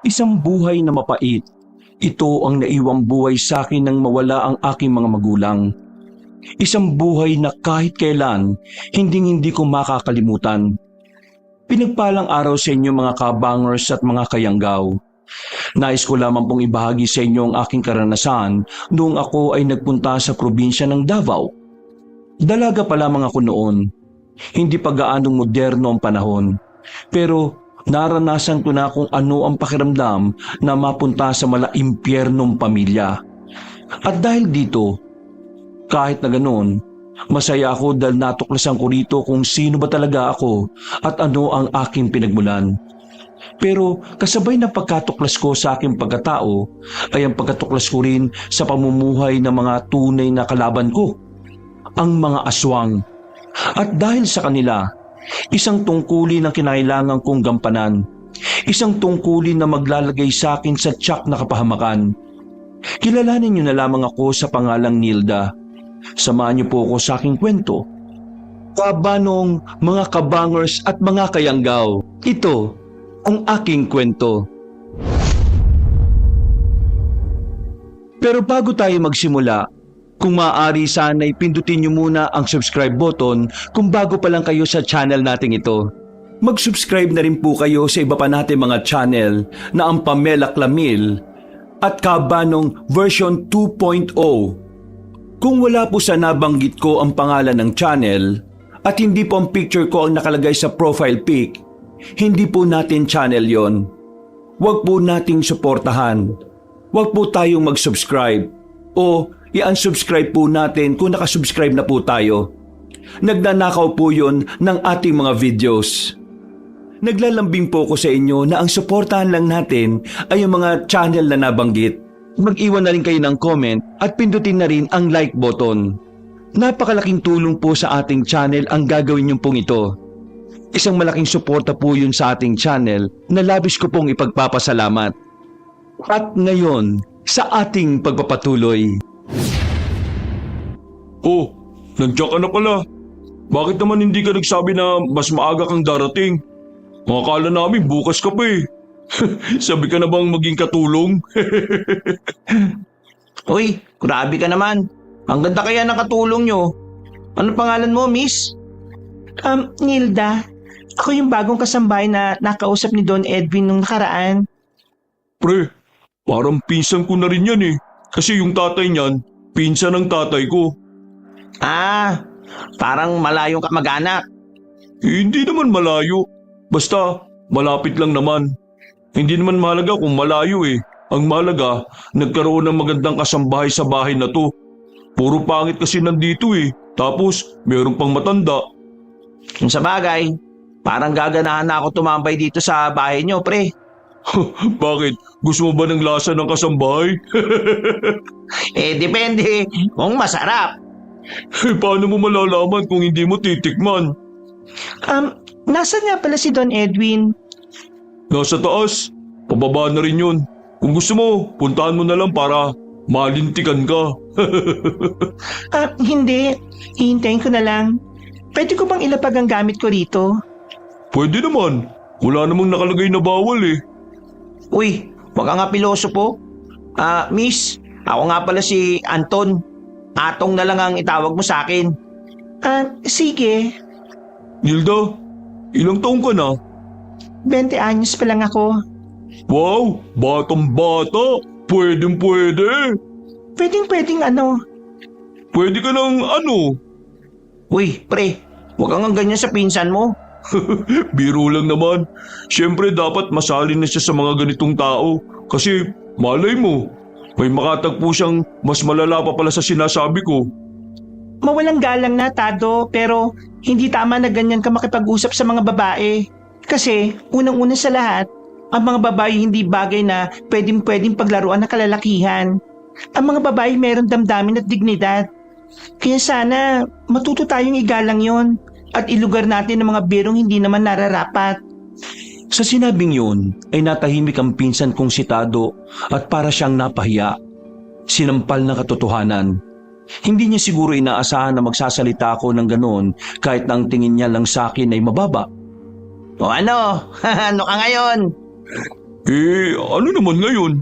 Isang buhay na mapait. Ito ang naiwang buhay sa akin nang mawala ang aking mga magulang. Isang buhay na kahit kailan, hindi ko makakalimutan. Pinagpalang araw sa inyo mga kabangers at mga kayanggaw. Nais ko lamang pong ibahagi sa inyo ang aking karanasan noong ako ay nagpunta sa probinsya ng Davao. Dalaga pa lamang ako noon. Hindi pa gaanong moderno ang panahon. Pero naranasan ko na kung ano ang pakiramdam na mapunta sa malaimpyernong pamilya. At dahil dito, kahit na ganoon, masaya ako dahil natuklasan ko rito kung sino ba talaga ako at ano ang aking pinagmulan. Pero kasabay ng pagkatuklas ko sa aking pagkatao ay ang pagkatuklas ko rin sa pamumuhay ng mga tunay na kalaban ko, ang mga aswang. At dahil sa kanila, isang tungkulin ang kinailangan kong gampanan. Isang tungkulin na maglalagay sa akin sa tiyak na kapahamakan. Kilalanin niyo na lamang ako sa pangalang Nilda. Samahan niyo po ako sa aking kwento. Kabanong mga kabangers at mga kayanggaw, ito ang aking kwento. Pero bago tayo magsimula, kung maaari sana'y pindutin niyo muna ang subscribe button kung bago pa lang kayo sa channel nating ito. Mag-subscribe na rin po kayo sa iba pa nating mga channel na ang Pamela Clamil at Kabanong version 2.0. Kung wala po sa nabanggit ko ang pangalan ng channel at hindi po ang picture ko ang nakalagay sa profile pic, hindi po natin channel yon. Huwag po nating suportahan. Huwag po tayong mag-subscribe o i-unsubscribe po natin kung nakasubscribe na po tayo. Nagnanakaw po yon ng ating mga videos. Naglalambing po ko sa inyo na ang suportahan lang natin ay ang mga channel na nabanggit. Mag-iwan na rin kayo ng comment at pindutin na rin ang like button. Napakalaking tulong po sa ating channel ang gagawin niyo pong ito. Isang malaking suporta po yun sa ating channel na labis ko pong ipagpapasalamat. At ngayon, sa ating pagpapatuloy. Oh, nandiyan ka na pala. Bakit naman hindi ka nagsabi na mas maaga kang darating? Akala namin bukas ka pa eh. Sabi ka na bang maging katulong? Uy, grabe ka naman. Ang ganda kaya ng katulong nyo. Ano pangalan mo, miss? Nilda. Ako yung bagong kasambahay na nakausap ni Don Edwin nung nakaraan. Pre, parang pinsan ko na rin yan eh. Kasi yung tatay niyan, pinsan ng tatay ko. Ah, parang malayong kamag-anak. Hindi naman malayo. Basta, malapit lang naman. Hindi naman mahalaga kung malayo eh. Ang mahalaga, nagkaroon ng magandang kasambahay sa bahay na to. Puro pangit kasi nandito eh. Tapos, meron pang matanda. Kung sa bagay, parang gaganahan na ako tumambay dito sa bahay nyo, pre. Bakit? Gusto mo ba ng lasa ng kasambahay? Depende kung masarap. Paano mo malalaman kung hindi mo titikman? Nasaan nga pala si Don Edwin? Nasa taas. Pababa na rin yun. Kung gusto mo, puntahan mo na lang para malintikan ka. Hindi. Hihintayin ko na lang. Pwede ko bang ilapag ang gamit ko rito? Pwede naman. Wala namang nakalagay na bawal eh. Uy, wag ka nga pilosopo. Miss, ako nga pala si Anton. Atong na lang ang itawag mo sa akin. Sige. Nilda, ilang taong ka na? 20 anyos pa lang ako. Wow, batang bata. Pwedeng pwede. Pwedeng ano? Pwede ka ng ano? Uy, pre, wag kang ganyan sa pinsan mo. Biro lang naman. Siyempre dapat masalin na siya sa mga ganitong tao. Kasi malay mo, may makatagpo siyang mas malala pa pala sa sinasabi ko. Mawalang galang na, Tado, pero hindi tama na ganyan ka makipag-usap sa mga babae. Kasi, unang-una sa lahat, ang mga babae hindi bagay na pwedeng paglaruan ng kalalakihan. Ang mga babae meron damdamin at dignidad. Kaya sana, matuto tayong igalang yon at ilugar natin ang mga birong hindi naman nararapat. Sa sinabing yun ay natahimik ang pinsan kong si Tado at para siyang napahiya. Sinampal na katotohanan. Hindi niya siguro inaasahan na magsasalita ako ng ganon kahit na ang tingin niya lang sa akin ay mababa. O ano? Ano ka ngayon? Ano naman ngayon?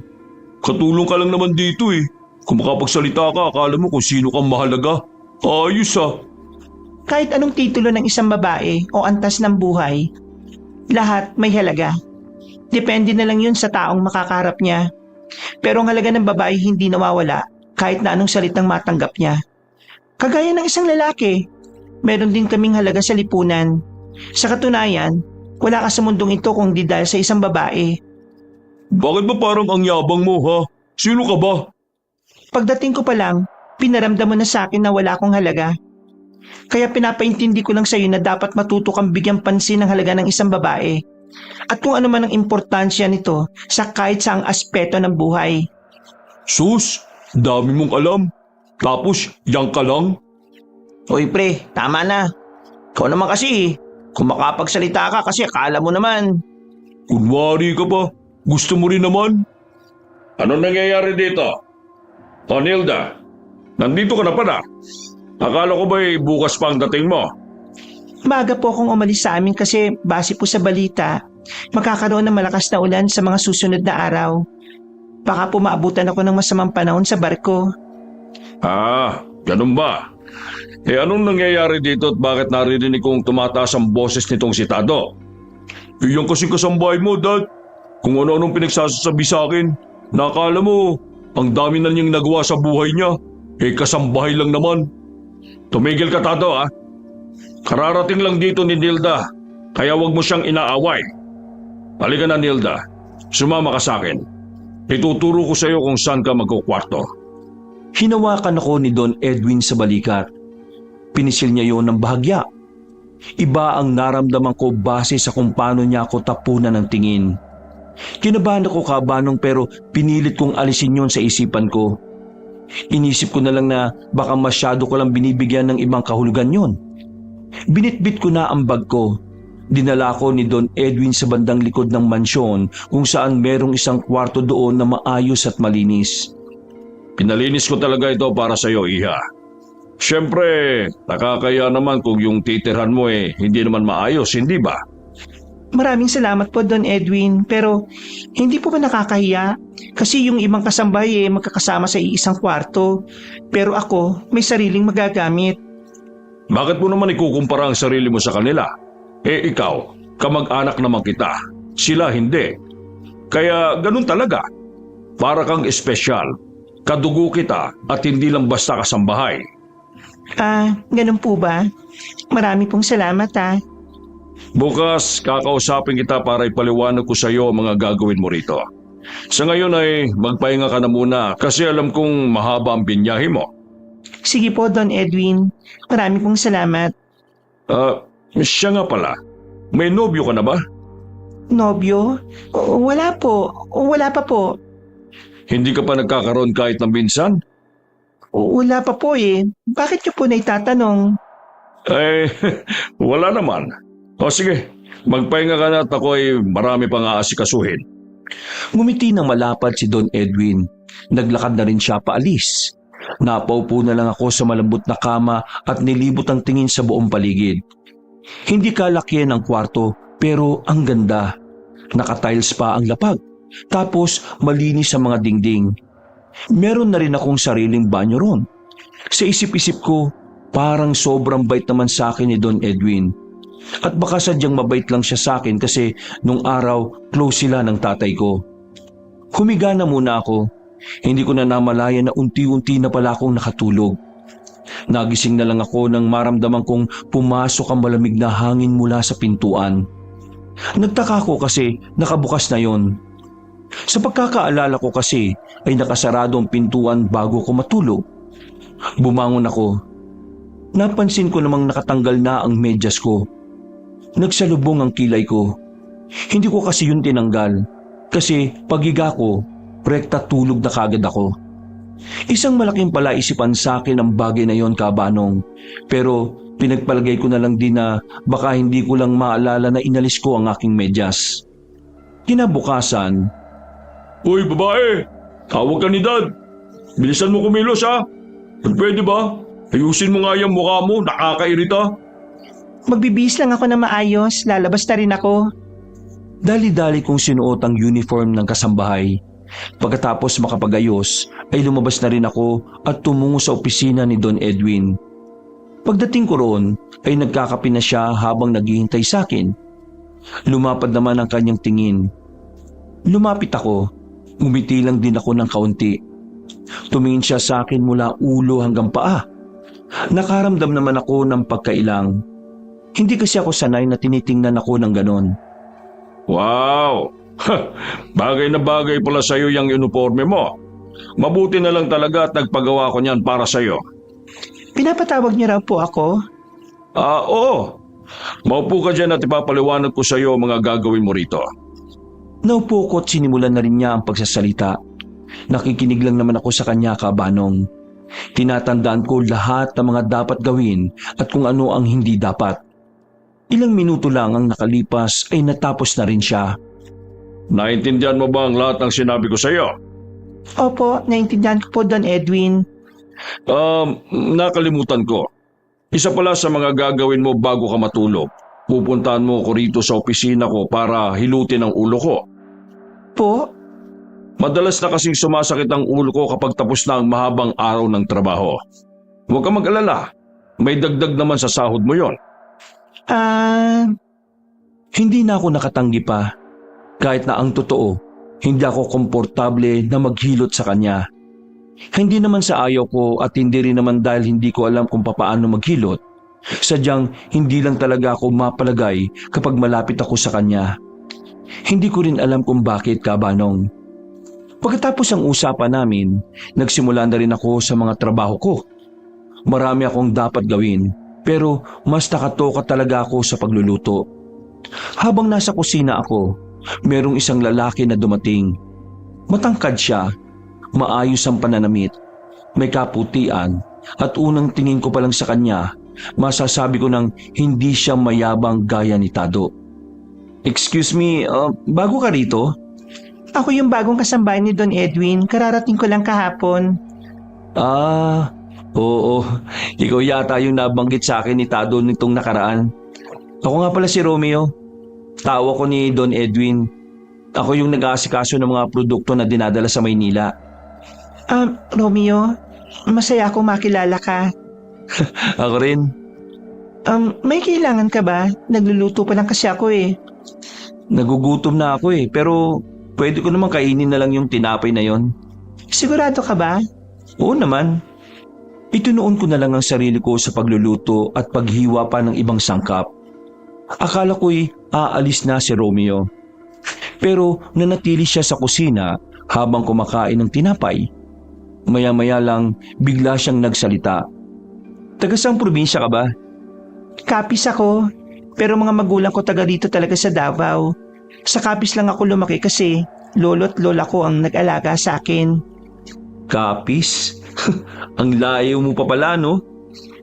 Katulong ka lang naman dito eh. Kung makapagsalita ka, akala mo kung sino kang mahalaga. Ayos ah. Kahit anong titulo ng isang babae o antas ng buhay, lahat may halaga. Depende na lang yun sa taong makakarap niya. Pero ang halaga ng babae hindi nawawala kahit na anong salitang matanggap niya. Kagaya ng isang lalaki, meron din kaming halaga sa lipunan. Sa katunayan, wala ka sa mundong ito kung di dahil sa isang babae. Bakit ba parang ang yabang mo ha? Sino ka ba? Pagdating ko pa lang, pinaramdam mo na sa akin na wala akong halaga. Kaya pinapaintindi ko lang sa iyo na dapat matuto kang bigyang pansin ng halaga ng isang babae. At kung ano man ang importansya nito sa kahit saang aspeto ng buhay. Sus, dami mong alam. Tapos, yang ka lang? Hoy pre, tama na. Ikaw naman kasi, kung makapagsalita ka kasi akala mo naman. Kunwari ka pa. Gusto mo rin naman. Anong nangyayari dito? Nilda, nandito ka na pala. Akala ko ba'y bukas pa ang dating mo? Maaga po akong umalis sa amin kasi base po sa balita, magkakaroon ng malakas na ulan sa mga susunod na araw. Baka po maabutan ako ng masamang panahon sa barko. Ganun ba? Anong nangyayari dito at bakit naririnig kong tumataas ang boses nitong si Tado? Iyan kasing kasambahay mo, Dad. Kung ano-anong pinagsasabi sa akin, nakala mo, ang dami na niyang nagawa sa buhay niya. Kasambahay lang naman. Tumigil ka, Tado, ha? Kararating lang dito ni Nilda, kaya wag mo siyang inaaway. Halika na, Nilda. Sumama ka sa akin. Ituturo ko sa iyo kung saan ka magkukwarto. Hinawakan ako ni Don Edwin sa balikat. Pinisil niya yon ng bahagya. Iba ang naramdaman ko base sa kung paano niya ako tapunan ng tingin. Kinabahan ako kabanong pero pinilit kong alisin yon sa isipan ko. Inisip ko na lang na baka masyado ko lang binibigyan ng ibang kahulugan yon. Binitbit ko na ang bag ko. Dinala ko ni Don Edwin sa bandang likod ng mansyon kung saan merong isang kwarto doon na maayos at malinis. Pinalinis ko talaga ito para sa iyo, Iha. Siyempre, nakakaya naman kung yung titirhan mo hindi naman maayos, hindi ba? Maraming salamat po Don Edwin, pero hindi po ba nakakahiya? Kasi yung ibang kasambahay magkakasama sa iisang kwarto, pero ako may sariling magagamit. Bakit mo naman ikukumpara ang sarili mo sa kanila? Ikaw, kamag-anak naman kita. Sila hindi. Kaya ganun talaga. Para kang espesyal. Kadugo kita at hindi lang basta kasambahay. Ganun po ba? Marami pong salamat Bukas, kakausapin kita para ipaliwanag ko sa iyo ang mga gagawin mo rito. Sa ngayon ay magpahinga ka na muna kasi alam kong mahaba ang binyahe mo. Sige po Don Edwin, marami pong salamat. Siya nga pala, may nobyo ka na ba? Nobyo? Wala po, wala pa po. Hindi ka pa nagkakaroon kahit ng minsan? Wala pa po Bakit niyo po na itatanong? Wala naman. O sige, magpahinga ka na at ako ay marami pang aasikasuhin. Ngumiti ng malapad si Don Edwin. Naglakad na rin siya paalis. Napaupo na lang ako sa malambot na kama at nilibot ang tingin sa buong paligid. Hindi kalakihan ang kwarto pero ang ganda. Naka-tiles pa ang lapag. Tapos malinis ang mga dingding. Meron na rin akong sariling banyo ron. Sa isip-isip ko, parang sobrang bait naman sa akin ni Don Edwin. At baka sadyang mabait lang siya sa akin kasi nung araw close sila ng tatay ko. Humiga na muna ako. Hindi ko na namalaya na unti-unti na pala akong nakatulog. Nagising na lang ako nang maramdaman kong pumasok ang malamig na hangin mula sa pintuan. Nagtaka ko kasi nakabukas na yon. Sa pagkakaalala ko kasi ay nakasarado ang pintuan bago ko matulog. Bumangon ako. Napansin ko namang nakatanggal na ang medyas ko. Nagsalubong ang kilay ko. Hindi ko kasi yun tinanggal kasi pagiga ko, rekta tulog na kagad ako. Isang malaking palaisipan sa akin ang bagay na yon kabanong. Pero pinagpalagay ko na lang din na baka hindi ko lang maalala na inalis ko ang aking medyas. Kinabukasan, Uy, babae! Tawag ka ni Dad! Bilisan mo kumilos ha! Pwede ba? Ayusin mo nga yung mukha mo, nakakairita. Magbibihis lang ako na maayos, lalabas na rin ako. Dali-dali kong sinuot ang uniform ng kasambahay. Pagkatapos makapagayos ay lumabas na rin ako at tumungo sa opisina ni Don Edwin. Pagdating ko roon ay nagkakape na siya habang naghihintay sa akin. Lumapad naman ang kanyang tingin. Lumapit ako, umiti lang din ako ng kaunti. Tumingin siya sa akin mula ulo hanggang paa. Nakaramdam naman ako ng pagkailang. Hindi kasi ako sanay na tinitingnan ako ng ganon. Wow! Bagay na bagay pala sa'yo yung uniforme mo. Mabuti na lang talaga at nagpagawa ko niyan para sa'yo. Pinapatawag niyo raw po ako? Oo. Maupo ka dyan at ipapaliwanag ko sa'yo ang mga gagawin mo rito. Naupo ko at sinimulan na rin niya ang pagsasalita. Nakikinig lang naman ako sa kanya, Kabanong. Tinatandaan ko lahat ng mga dapat gawin at kung ano ang hindi dapat. Ilang minuto lang ang nakalipas ay natapos na rin siya. Naintindihan mo ba ang lahat ng sinabi ko sa'yo? Opo, naintindihan ko po, Don Edwin. Nakalimutan ko. Isa pala sa mga gagawin mo bago ka matulog. Pupuntahan mo ko rito sa opisina ko para hilutin ang ulo ko. Po? Madalas na kasing sumasakit ang ulo ko kapag tapos na ang mahabang araw ng trabaho. Huwag kang mag-alala. May dagdag naman sa sahod mo yon. Hindi na ako nakatanggi pa. Kahit na ang totoo, hindi ako komportable na maghilot sa kanya. Hindi naman sa ayaw ko at hindi rin naman dahil hindi ko alam kung papaano maghilot. Sadyang hindi lang talaga ako mapalagay kapag malapit ako sa kanya. Hindi ko rin alam kung bakit, Kabanong. Pagkatapos ang usapan namin, nagsimula na rin ako sa mga trabaho ko. Marami akong dapat gawin, pero mas nakatoka talaga ako sa pagluluto. Habang nasa kusina ako, merong isang lalaki na dumating. Matangkad siya, maayos ang pananamit, may kaputian, at unang tingin ko pa lang sa kanya, masasabi ko nang hindi siya mayabang gaya ni Tado. Excuse me, bago ka rito? Ako yung bagong kasambahay ni Don Edwin. Kararating ko lang kahapon. Oo. Ikaw yata yung nabanggit sa akin ni Tado nitong nakaraan. Ako nga pala si Romeo. Tao ko ni Don Edwin. Ako yung nag-aasikaso ng mga produkto na dinadala sa Maynila. Romeo, masaya akong makilala ka. Ako rin. May kailangan ka ba? Nagluluto pa lang kasi ako eh. Nagugutom na ako pero pwede ko naman kainin na lang yung tinapay na yon. Sigurado ka ba? Oo naman. Itunoon ko na lang ang sarili ko sa pagluluto at paghiwa pa ng ibang sangkap. Akala ko'y aalis na si Romeo. Pero nanatili siya sa kusina habang kumakain ng tinapay. Maya-maya lang bigla siyang nagsalita. Taga saang probinsya ka ba? Kapis ako, pero mga magulang ko taga dito talaga sa Davao. Sa Kapis lang ako lumaki kasi lolo at lola ko ang nag-alaga sa akin. Kapis? Ang layo mo pa pala, no?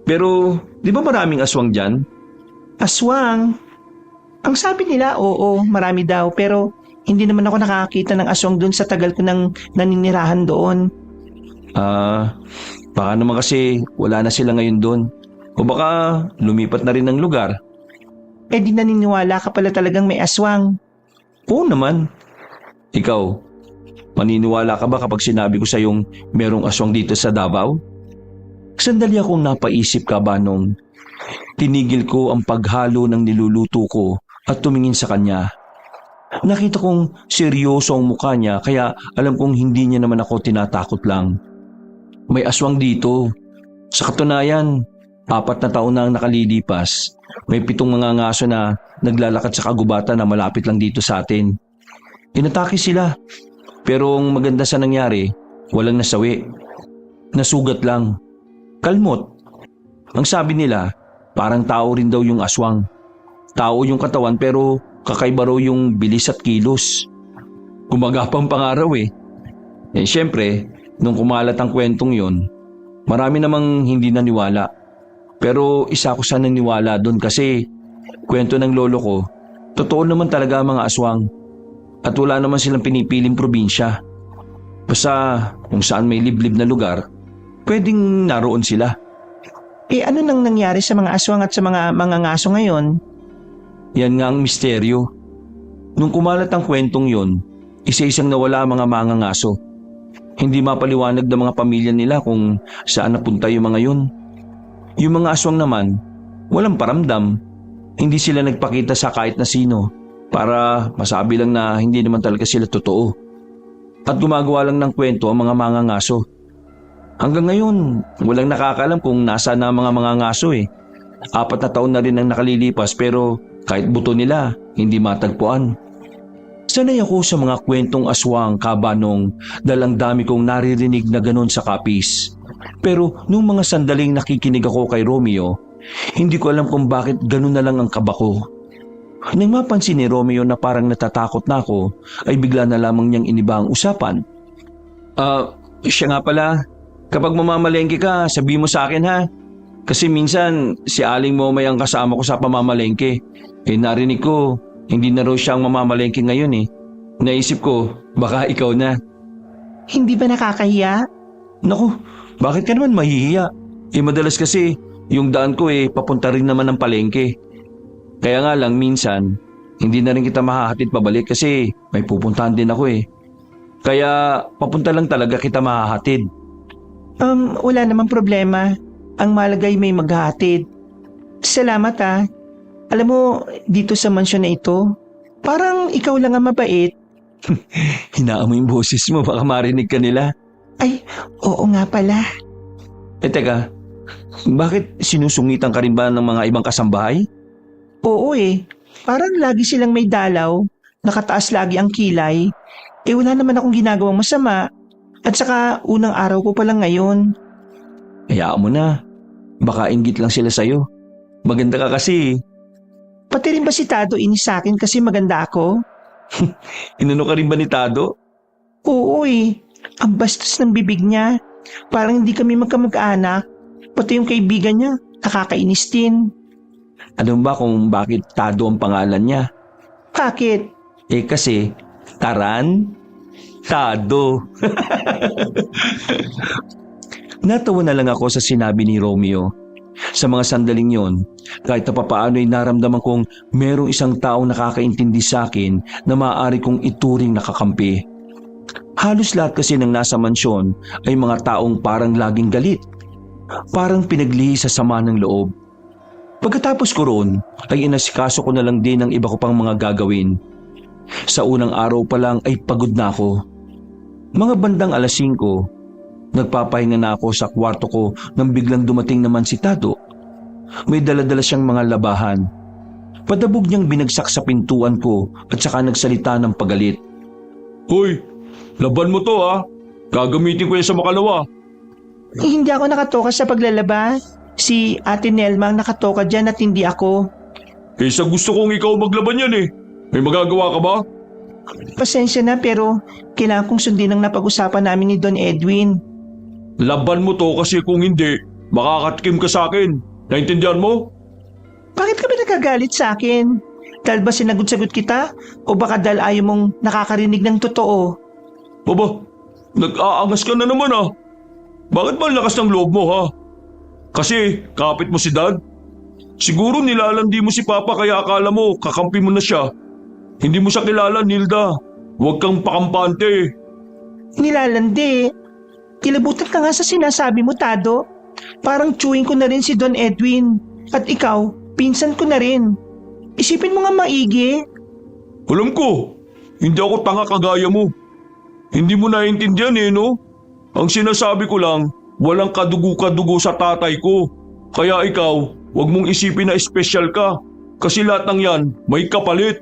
Pero di ba maraming aswang dyan? Aswang? Ang sabi nila, oo, marami daw, pero hindi naman ako nakakita ng aswang doon sa tagal ko nang naninirahan doon. Baka naman kasi wala na sila ngayon doon. O baka lumipat na rin ng lugar. Eh di naniniwala ka pala talagang may aswang. Oo naman. Ikaw, maniniwala ka ba kapag sinabi ko sa yung merong aswang dito sa Davao? Sandali akong napaisip, Kabanong. Tinigil ko ang paghalo ng niluluto ko at tumingin sa kanya. Nakita kong seryoso ang mukha niya kaya alam kong hindi niya naman ako tinatakot lang. May aswang dito. Sa katunayan, 4 na taon na ang nakalilipas. May 7 mga ngaso na naglalakad sa kagubatan na malapit lang dito sa atin. Inatake sila. Pero ang maganda sa nangyari, walang nasawi. Nasugat lang. Kalmot. Ang sabi nila, parang tao rin daw yung aswang. Tao yung katawan pero kakaiba raw yung bilis at kilos. Gumagapang pangaraw eh. Siyempre, nung kumalat ang kwentong yon, marami namang hindi naniwala. Pero isa ako sa naniwala doon kasi kwento ng lolo ko, totoo naman talaga ang mga aswang. At wala naman silang pinipiling probinsya. Basta kung saan may liblib na lugar, pwedeng naroon sila. Eh ano nang nangyari sa mga aswang at sa mga ngaso ngayon? Yan nga ang misteryo. Nung kumalat ang kwentong yon, isa-isang nawala ang mga mangangaso. Hindi mapaliwanag ng mga pamilya nila kung saan napunta yung mga yun. Yung mga aswang naman, walang paramdam. Hindi sila nagpakita sa kahit na sino para masabi lang na hindi naman talaga sila totoo. At gumagawa lang ng kwento ang mga mangangaso. Hanggang ngayon, walang nakakaalam kung nasaan na ang mga mangangaso eh. 4 na taon na rin ang nakalilipas pero kahit buto nila, hindi matagpuan. Sanay ako sa mga kwentong aswang kabanong dahil ang dami kong naririnig na ganon sa kapis. Pero nung mga sandaling nakikinig ako kay Romeo, hindi ko alam kung bakit ganon na lang ang kaba ko. Nang mapansin ni Romeo na parang natatakot na ako, ay bigla na lamang niyang iniba ang usapan. Siya nga pala, kapag mamamalengke ka, sabi mo sa akin ha. Kasi minsan si Aling Momay ang kasama ko sa pamamalengke. Narinig ko, hindi na raw siya ang mamamalengke ngayon eh. Naisip ko, baka ikaw na. Hindi ba nakakahiya? Naku, bakit ka naman mahihiya? Madalas kasi, yung daan ko papunta rin naman ng palengke. Kaya nga lang minsan, hindi na rin kita mahahatid pabalik kasi may pupuntahan din ako eh. Kaya papunta lang talaga kita mahahatid. Wala namang problema. Ang malagay may maghahatid. Salamat ah. Alam mo, dito sa mansyon na ito, parang ikaw lang ang mabait. Hinaan mo yung boses mo, baka marinig ka nila. Ay, oo nga pala. Teka, bakit sinusungitan ka rin ba ng mga ibang kasambahay? Oo parang lagi silang may dalaw, nakataas lagi ang kilay. Wala naman akong ginagawang masama. At saka unang araw ko pa lang ngayon. Hayaan mo na, baka inggit lang sila sa'yo. Maganda ka kasi. Pati rin ba si Tado inis sa akin kasi maganda ako? Inano ka rin ba ni Tado? Oo ang bastos ng bibig niya. Parang hindi kami magkamag-anak. Pati yung kaibigan niya, nakakainis din. Alam ba kung bakit Tado ang pangalan niya? Bakit? Kasi, Tado. Natawa na lang ako sa sinabi ni Romeo. Sa mga sandaling yon, kahit na papaano ay naramdaman kong merong isang taong nakakaintindi sa akin na maaari kong ituring nakakampi. Halos lahat kasi ng nasa mansyon ay mga taong parang laging galit. Parang pinaglihi sa sama ng loob. Pagkatapos ko roon, ay inasikaso ko na lang din ang iba ko pang mga gagawin. Sa unang araw pa lang ay pagod na ako. Mga bandang 5:00, nagpapahinga na ako sa kwarto ko nang biglang dumating naman si Tado. May dala-dala siyang mga labahan. Padabog niyang binagsak sa pintuan ko at saka nagsalita ng pagalit. Hoy, laban mo to ha. Gagamitin ko yan sa makalawa. Hindi ako nakatoka sa paglalaba. Si Ate Nelma ang nakatoka dyan at hindi ako. Kaysa gusto kong ikaw maglaban yan eh. May magagawa ka ba? Pasensya na pero kailangan kong sundin ang napag-usapan namin ni Don Edwin. Laban mo to kasi kung hindi, makakatikim ka sa akin. Naintindihan mo? Bakit ka ba nagagalit sa akin? Dahil ba sinagot-sagot kita? O baka dahil ayaw mong nakakarinig ng totoo? Baba, nag-aangas ka na naman ah. Bakit ba ang lakas ng loob mo ha? Kasi kapit mo si Dad? Siguro nilalandi mo si Papa kaya akala mo kakampi mo na siya. Hindi mo siya kilala, Nilda. Huwag kang pakampante. Nilalandi. Kilabutan ka nga sa sinasabi mo, Tado. Parang chewing ko na rin si Don Edwin. At ikaw, pinsan ko na rin. Isipin mo nga maigi. Alam ko, hindi ako tanga kagaya mo. Hindi mo naiintindihan no? Ang sinasabi ko lang, walang kadugo-kadugo sa tatay ko. Kaya ikaw, huwag mong isipin na espesyal ka. Kasi lahat ng yan, may kapalit.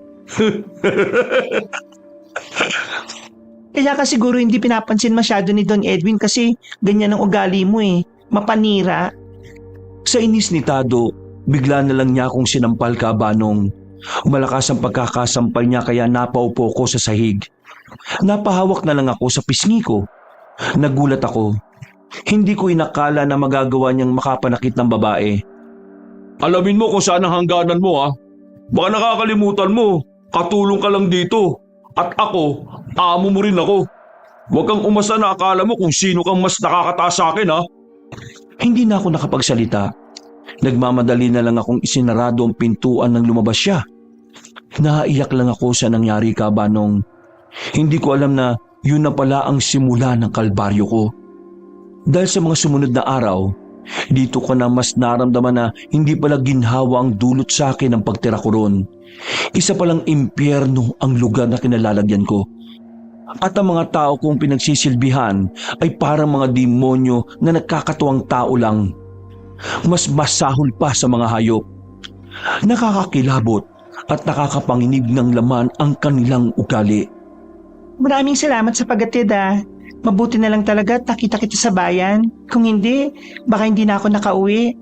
Kaya ka siguro hindi pinapansin masyado ni Don Edwin kasi ganyan ang ugali mo mapanira. Sa inis ni Tado, bigla na lang niya akong sinampal kabanong. Malakas ang pagkakasampal niya kaya napaupo ko sa sahig. Napahawak na lang ako sa pisngi ko. Nagulat ako. Hindi ko inakala na magagawa niyang makapanakit ng babae. Alamin mo kung saan ang hangganan mo ha. Baka nakakalimutan mo, katulong ka lang dito. At ako, amo mo rin ako. Huwag kang umasa na akala mo kung sino kang mas nakakataas sa akin ha. Hindi na ako nakapagsalita. Nagmamadali na lang akong isinarado ang pintuan nang lumabas siya. Naiyak lang ako sa nangyari, Kabanong. Hindi ko alam na yun na pala ang simula ng kalbaryo ko. Dahil sa mga sumunod na araw, dito ko na mas naramdaman na hindi pala ginhawa ang dulot sa akin ng pagtira ko roon. Isa palang impyerno ang lugar na kinalalagyan ko. At ang mga tao kong pinagsisilbihan ay parang mga demonyo na nagkakatuwang tao lang. Mas masahol pa sa mga hayop. Nakakakilabot at nakakapanginig ng laman ang kanilang ugali. Maraming salamat sa paghatid ah. Mabuti na lang talaga nakita kita sa bayan. Kung hindi, baka hindi na ako nakauwi.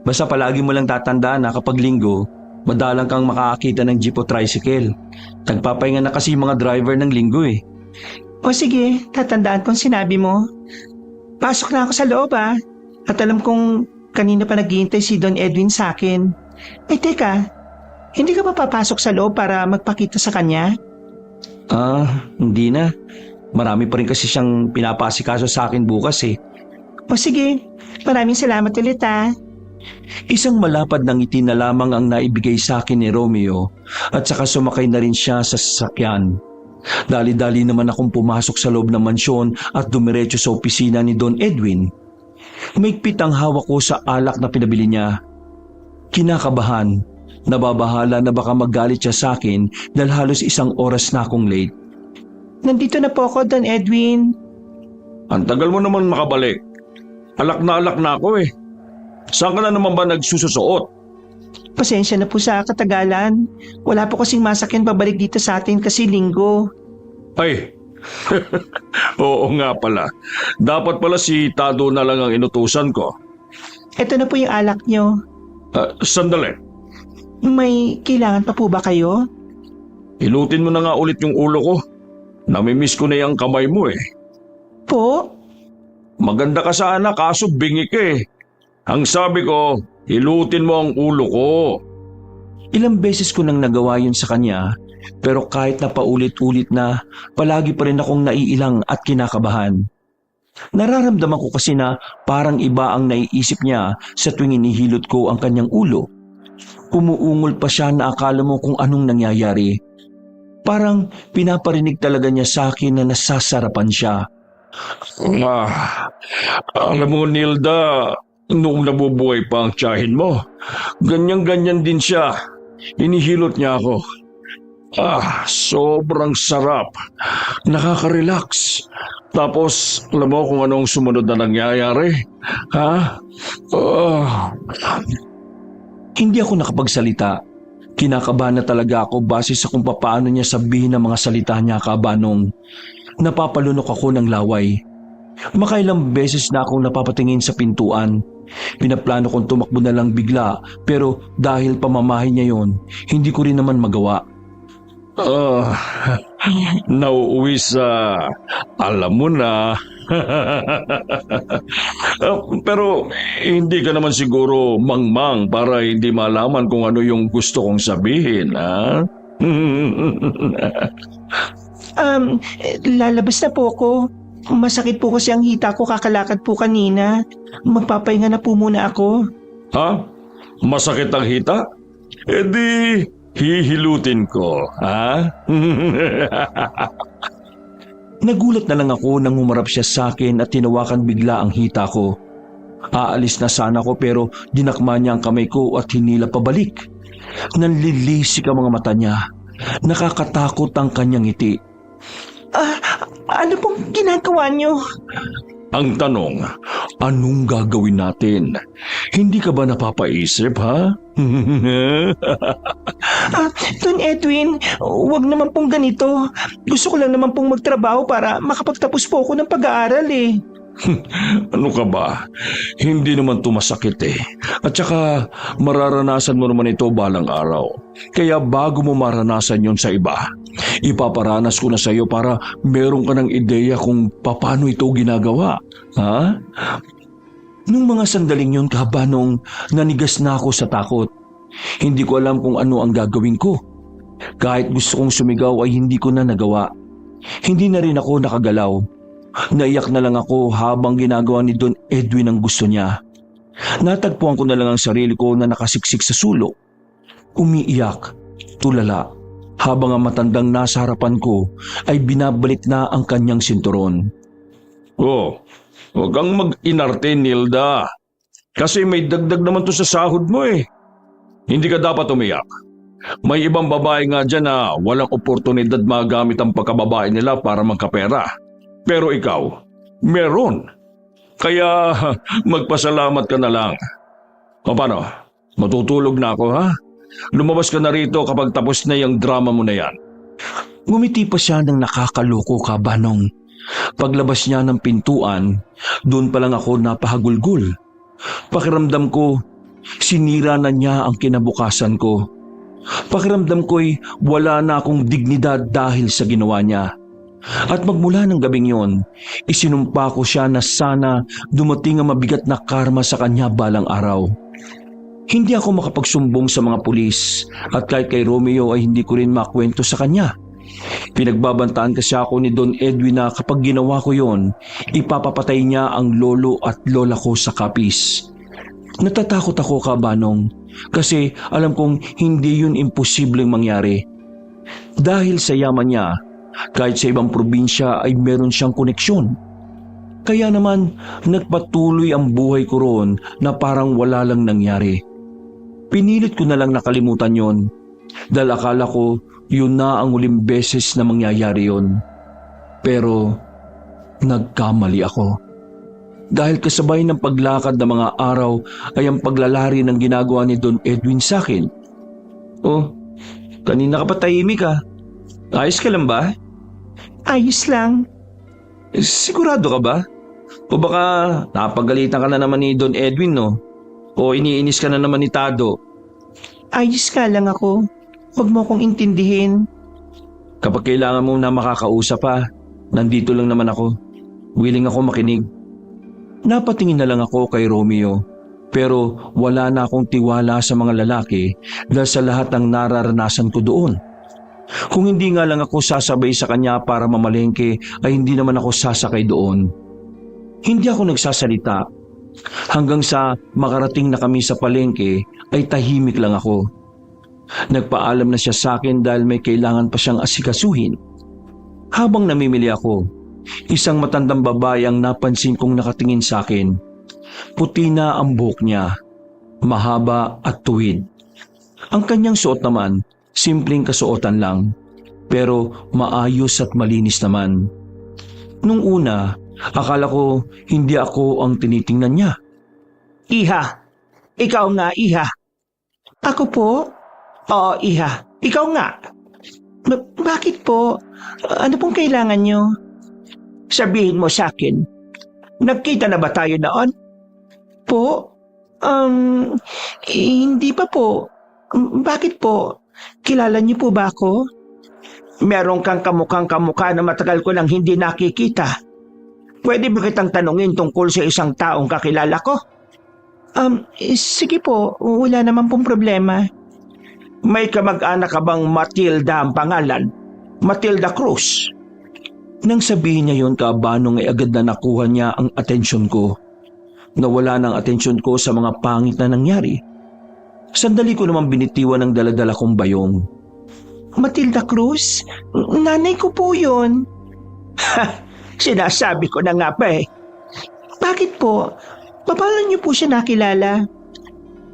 Basta palagi mo lang tatandaan na kapag linggo, madalang kang makakakita ng jeep o tricycle. Nagpapahinga na kasi yung mga driver ng linggo eh. O sige, tatandaan kong sinabi mo. Pasok na ako sa loob ah. At alam kong kanina pa naghihintay si Don Edwin sa akin. Teka, hindi ka pa papasok sa loob para magpakita sa kanya? Hindi na. Marami pa rin kasi siyang pinapasikaso sa akin bukas eh. O sige, maraming salamat ulit ah. Isang malapad na ngiti na lamang ang naibigay sa akin ni Romeo at saka sumakay na rin siya sa sasakyan. Dali-dali naman akong pumasok sa loob ng mansyon at dumiretso sa opisina ni Don Edwin. Mahigpit ang hawak ko sa alak na pinabili niya. Kinakabahan, nababahala na baka magalit siya sa akin dahil halos 1 oras na akong late. Nandito na po ako, Don Edwin. Ang tagal mo naman makabalik. Alak na ako eh. Saan ka na naman ba nagsususuot? Pasensya na po sa katagalan. Wala po kasing masakyan pabalik dito sa atin kasi linggo. Ay, oo nga pala. Dapat pala si Tado na lang ang inutusan ko. Ito na po yung alak nyo. Sandali. May kailangan pa po ba kayo? Hilutin mo na nga ulit yung ulo ko. Namimiss ko na yung kamay mo eh. Po? Maganda ka sana kaso bingi ka eh. Ang sabi ko, hilutin mo ang ulo ko. Ilang beses ko nang nagawa yun sa kanya, pero kahit na paulit-ulit na, palagi pa rin akong naiilang at kinakabahan. Nararamdaman ko kasi na parang iba ang naiisip niya sa tuwing inihilot ko ang kanyang ulo. Umuungol pa siya na akala mo kung anong nangyayari. Parang pinaparinig talaga niya sa akin na nasasarapan siya. Alam mo Nilda, noong nabubuhay pa ang tiyahin mo, ganyan-ganyan din siya. Inihilot niya ako. Sobrang sarap. Nakaka-relax. Tapos, alam mo kung anong sumunod na nangyayari? Hindi ako nakapagsalita. Kinakabahan na talaga ako base sa kung paano niya sabihin ang mga salita niya, Kabanong. Napapalunok ako ng laway. Makailang beses na akong napapatingin sa pintuan. Pinaplano kong tumakbo na lang bigla pero dahil pamamahay niya yon, hindi ko rin naman magawa. Nauuwi sa alam mo na. Pero hindi ka naman siguro mangmang para hindi malaman kung ano yung gusto kong sabihin, ha? Lalabas na po ako. Masakit po kasi ang hita ko, kakalakad po kanina. Magpapahinga na po muna ako. Ha? Masakit ang hita? E di, hihilutin ko, ha? Nagulat na lang ako nang humarap siya sa akin at tinawakan bigla ang hita ko. Aalis na sana ko pero dinakma niya ang kamay ko at hinila pabalik. Nanlilisik ang mga mata niya. Nakakatakot ang kanyang ngiti. Ano pong ginagawa niyo? Ang tanong, anong gagawin natin? Hindi ka ba napapaisip, ha? Don Edwin, wag naman pong ganito. Gusto ko lang naman pong magtrabaho para makapagtapos po ako ng pag-aaral eh. Ano ka ba? Hindi naman tumasakit eh. At saka mararanasan mo naman ito balang araw. Kaya bago mo maranasan yon sa iba, ipaparanas ko na sa iyo para meron ka ng ideya kung paano ito ginagawa. Ha? Nung mga sandaling yon, Kabanong, nanigas na ako sa takot. Hindi ko alam kung ano ang gagawin ko. Kahit gusto kong sumigaw ay hindi ko na nagawa. Hindi na rin ako nakagalaw. Naiyak na lang ako habang ginagawa ni Don Edwin ang gusto niya. Natagpuan ko na lang ang sarili ko na nakasiksik sa sulok. Umiiyak. tulala habang ang matandang nasa harapan ko ay binabalik na ang kanyang sinturon. Oh, huwag kang mag-inarte, Nilda. Kasi may dagdag naman to sa sahod mo eh. Hindi ka dapat umiyak. May ibang babae nga dyan na walang oportunidad magamit ang pagkababae nila para magkapera. Pero ikaw, meron. Kaya magpasalamat ka na lang. O paano? Matutulog na ako ha? Lumabas ka na rito kapag tapos na yung drama mo na yan. Ngumiti pa siya ng nakakaloko ka, Banong. Paglabas niya ng pintuan, doon pa lang ako napahagulgul. Pakiramdam ko, sinira na niya ang kinabukasan ko. Pakiramdam ko'y wala na akong dignidad dahil sa ginawa niya. At magmula ng gabing yon, isinumpa ko siya na sana dumating ang mabigat na karma sa kanya balang araw. Hindi ako makapagsumbong sa mga pulis at kahit kay Romeo ay hindi ko rin makwento sa kanya. Pinagbabantaan kasi ako ni Don Edwin na kapag ginawa ko yon, ipapapatay niya ang lolo at lola ko sa kapis. Natatakot ako, Kabanong, kasi alam kong hindi yun imposibleng mangyari. Dahil sa yaman niya, kahit sa ibang probinsya ay meron siyang koneksyon. Kaya naman nagpatuloy ang buhay ko roon na parang wala lang nangyari. Pinilit ko na lang nakalimutan yon dahil akala ko yun na ang uling beses na mangyayari yon. Pero nagkamali ako. Dahil kasabay ng paglakad ng mga araw ay ang paglalari ng ginagawa ni Don Edwin sa akin. Oh, kanina ka pa tahimik ah. Ayos ka lang ba? Ayos lang. Sigurado ka ba? O baka napagalitan ka na naman ni Don Edwin, no? O iniinis ka na naman ni Tado? Ayos ka lang ako. Huwag mo kong intindihin. Kapag kailangan mo na makakausap pa, nandito lang naman ako. Willing ako makinig. Napatingin na lang ako kay Romeo, pero wala na akong tiwala sa mga lalaki dahil sa lahat ng nararanasan ko doon. Kung hindi nga lang ako sasabay sa kanya para mamalengke ay hindi naman ako sasakay doon. Hindi ako nagsasalita. Hanggang sa makarating na kami sa palengke ay tahimik lang ako. Nagpaalam na siya sa akin dahil may kailangan pa siyang asikasuhin. Habang namimili ako, isang matandang babae ang napansin kong nakatingin sa akin. Puti na ang buhok niya, mahaba at tuwid. Ang kanyang suot naman, simpleng kasuotan lang, pero maayos at malinis naman. Nung una, akala ko hindi ako ang tinitingnan niya. Iha. Ikaw nga, Iha. Ako po? Oo, Iha. Ikaw nga. Bakit po? Ano pong kailangan nyo? Sabihin mo sa akin, nagkita na ba tayo noon? Po? Hindi pa po. Bakit po? Kilala niyo po ba ako? Meron kang kamukhang-kamukha na matagal ko nang hindi nakikita. Pwede ba kitang tanungin tungkol sa isang taong kakilala ko? Sige po. Wala naman pong problema. May kamag-anak ka bang Matilda ang pangalan? Matilda Cruz? Nang sabihin niya yon, Kabanong, ay agad na nakuha niya ang atensyon ko. Nawala ng atensyon ko sa mga pangit na nangyari. Sandali ko naman binitiwan ang daladala kong bayong. Matilda Cruz? Nanay ko po yun. Sinasabi ko na nga pa eh. Bakit po? Paano niyo po siya nakilala?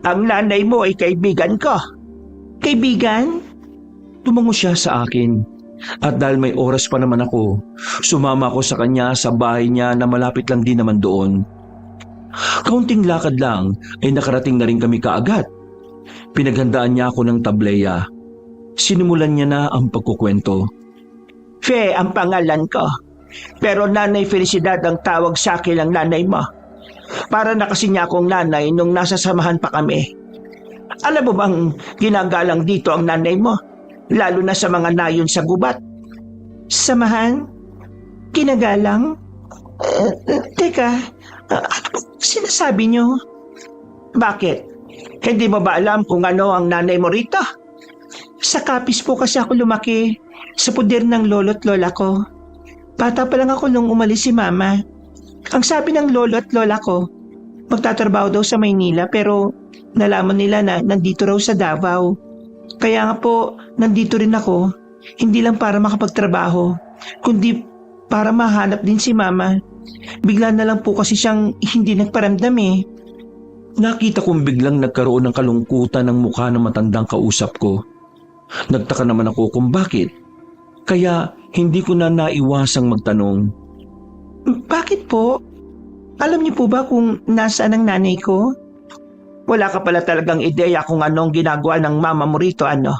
Ang nanay mo ay kaibigan ko. Kaibigan? Tumango siya sa akin. At dahil may oras pa naman ako, sumama ako sa kanya sa bahay niya na malapit lang din naman doon. Kaunting lakad lang ay nakarating na rin kami kaagad. Pinaghandaan niya ako ng tableya. Sinimulan niya na ang pagkukwento. Fe ang pangalan ko. Pero Nanay Felicidad ang tawag sa akin ng nanay mo. Para na kasi niya akong nanay nung nasa samahan pa kami. Alam mo bang ginagalang dito ang nanay mo? Lalo na sa mga nayon sa gubat. Samahan? Kinagalang? Teka, ano po sinasabi niyo? Bakit? Hindi mo ba alam kung ano ang nanay mo rito? Sa kapis po kasi ako lumaki, sa puder ng lolo't lola ko. Bata pa lang ako nung umalis si mama. Ang sabi ng lolo at lola ko, magtatrabaho daw sa Maynila pero nalaman nila na nandito raw sa Davao. Kaya nga po, nandito rin ako. Hindi lang para makapagtrabaho, kundi para mahanap din si Mama. Bigla na lang po kasi siyang hindi nagparamdam eh. Nakita kong biglang nagkaroon ng kalungkutan ng mukha ng matandang kausap ko. Nagtaka naman ako kung bakit. Kaya hindi ko na naiwasang magtanong. Bakit po? Alam niyo po ba kung nasaan ang nanay ko? Wala ka pala talagang ideya kung anong ginagawa ng mama mo rito, ano?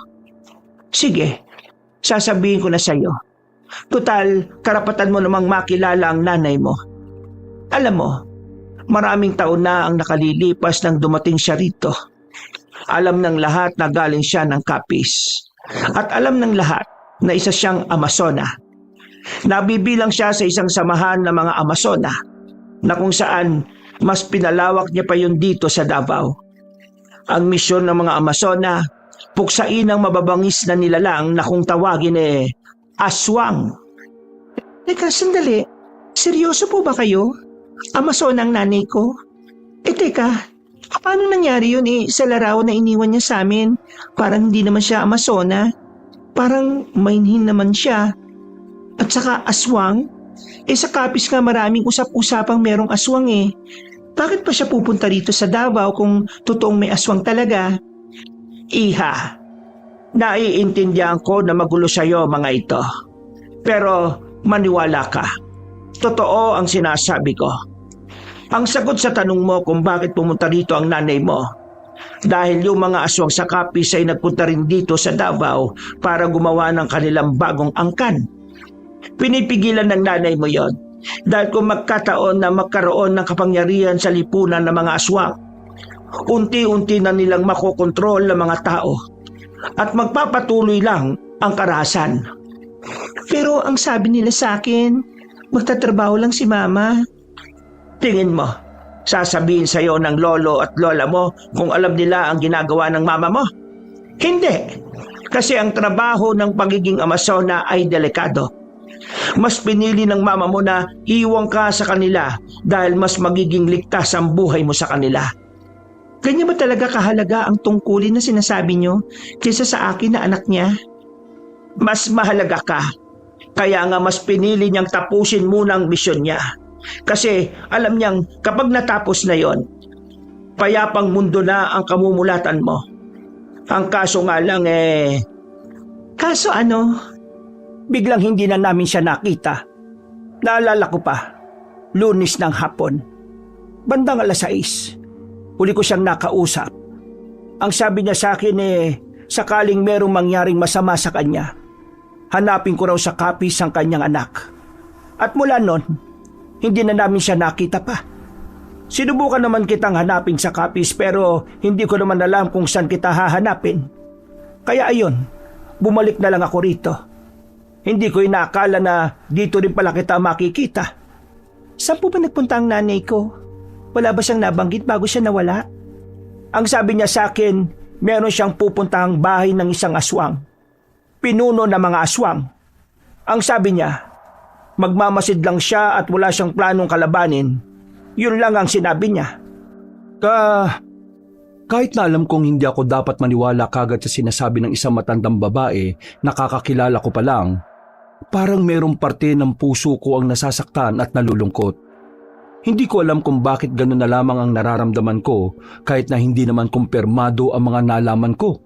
Sige, sasabihin ko na sa'yo. Total, karapatan mo namang makilala ang nanay mo. Alam mo, maraming taon na ang nakalilipas nang dumating siya rito. Alam ng lahat na galing siya ng Capiz. At alam ng lahat na isa siyang Amazona. Nabibilang siya sa isang samahan ng mga Amazona na kung saan mas pinalawak niya pa yun dito sa Davao. Ang misyon ng mga Amazona, puksain ang mababangis na nilalang na kung tawagin aswang. Teka, sandali. Seryoso po ba kayo? Amazon ang nanay ko? Teka, paano nangyari yun sa larawan na iniwan niya sa amin? Parang hindi naman siya Amazona. Parang mainhin naman siya. At saka aswang? Sa Capiz nga maraming usap-usapang merong aswang eh. Bakit pa siya pupunta rito sa Davao kung totoong may aswang talaga? Iha, naiintindihan ko na magulo sa'yo mga ito. Pero maniwala ka. Totoo ang sinasabi ko. Ang sagot sa tanong mo kung bakit pumunta rito ang nanay mo, dahil yung mga aswang sa Capiz ay nagpunta rin dito sa Davao para gumawa ng kanilang bagong angkan. Pinipigilan ng nanay mo yon dahil kung magkataon na magkaroon ng kapangyarihan sa lipunan ng mga aswang, unti-unti na nilang makokontrol ng mga tao at magpapatuloy lang ang karahasan. Pero ang sabi nila sa akin, magtatrabaho lang si Mama. Tingin mo, sasabihin sa'yo ng lolo at lola mo kung alam nila ang ginagawa ng mama mo? Hindi, kasi ang trabaho ng pagiging Amazona ay delikado. Mas pinili ng mama mo na iwan ka sa kanila dahil mas magiging ligtas ang buhay mo sa kanila. Ganyan ba talaga kahalaga ang tungkulin na sinasabi niyo kaysa sa akin na anak niya? Mas mahalaga ka. Kaya nga mas pinili niyang tapusin muna ang misyon niya. Kasi alam niyang kapag natapos na yon, payapang mundo na ang kamumulatan mo. Ang kaso nga lang Kaso ano? biglang hindi na namin siya nakita. Naalala ko pa, Lunes ng hapon. Bandang 6:00, huli ko siyang nakausap. Ang sabi niya sa akin sakaling merong mangyaring masama sa kanya, hanapin ko raw sa Capiz ang kanyang anak. At mula nun, hindi na namin siya nakita pa. Sinubukan naman kitang hanapin sa Capiz pero hindi ko naman alam kung saan kita hahanapin. Kaya ayun, bumalik na lang ako rito. Hindi ko inaakala na dito rin pala kita makikita. Saan po ba nagpunta ang nanay ko? Wala ba siyang nabanggit bago siya nawala? Ang sabi niya sa akin, meron siyang pupuntahang bahay ng isang aswang. Pinuno ng mga aswang. Ang sabi niya, magmamasid lang siya at wala siyang planong kalabanin. Yun lang ang sinabi niya. Kahit na alam kong hindi ako dapat maniwala kagad sa sinasabi ng isang matandang babae na kakakilala ko pa lang, parang merong parte ng puso ko ang nasasaktan at nalulungkot. Hindi ko alam kung bakit gano'n na lamang ang nararamdaman ko kahit na hindi naman kumpirmado ang mga nalaman ko.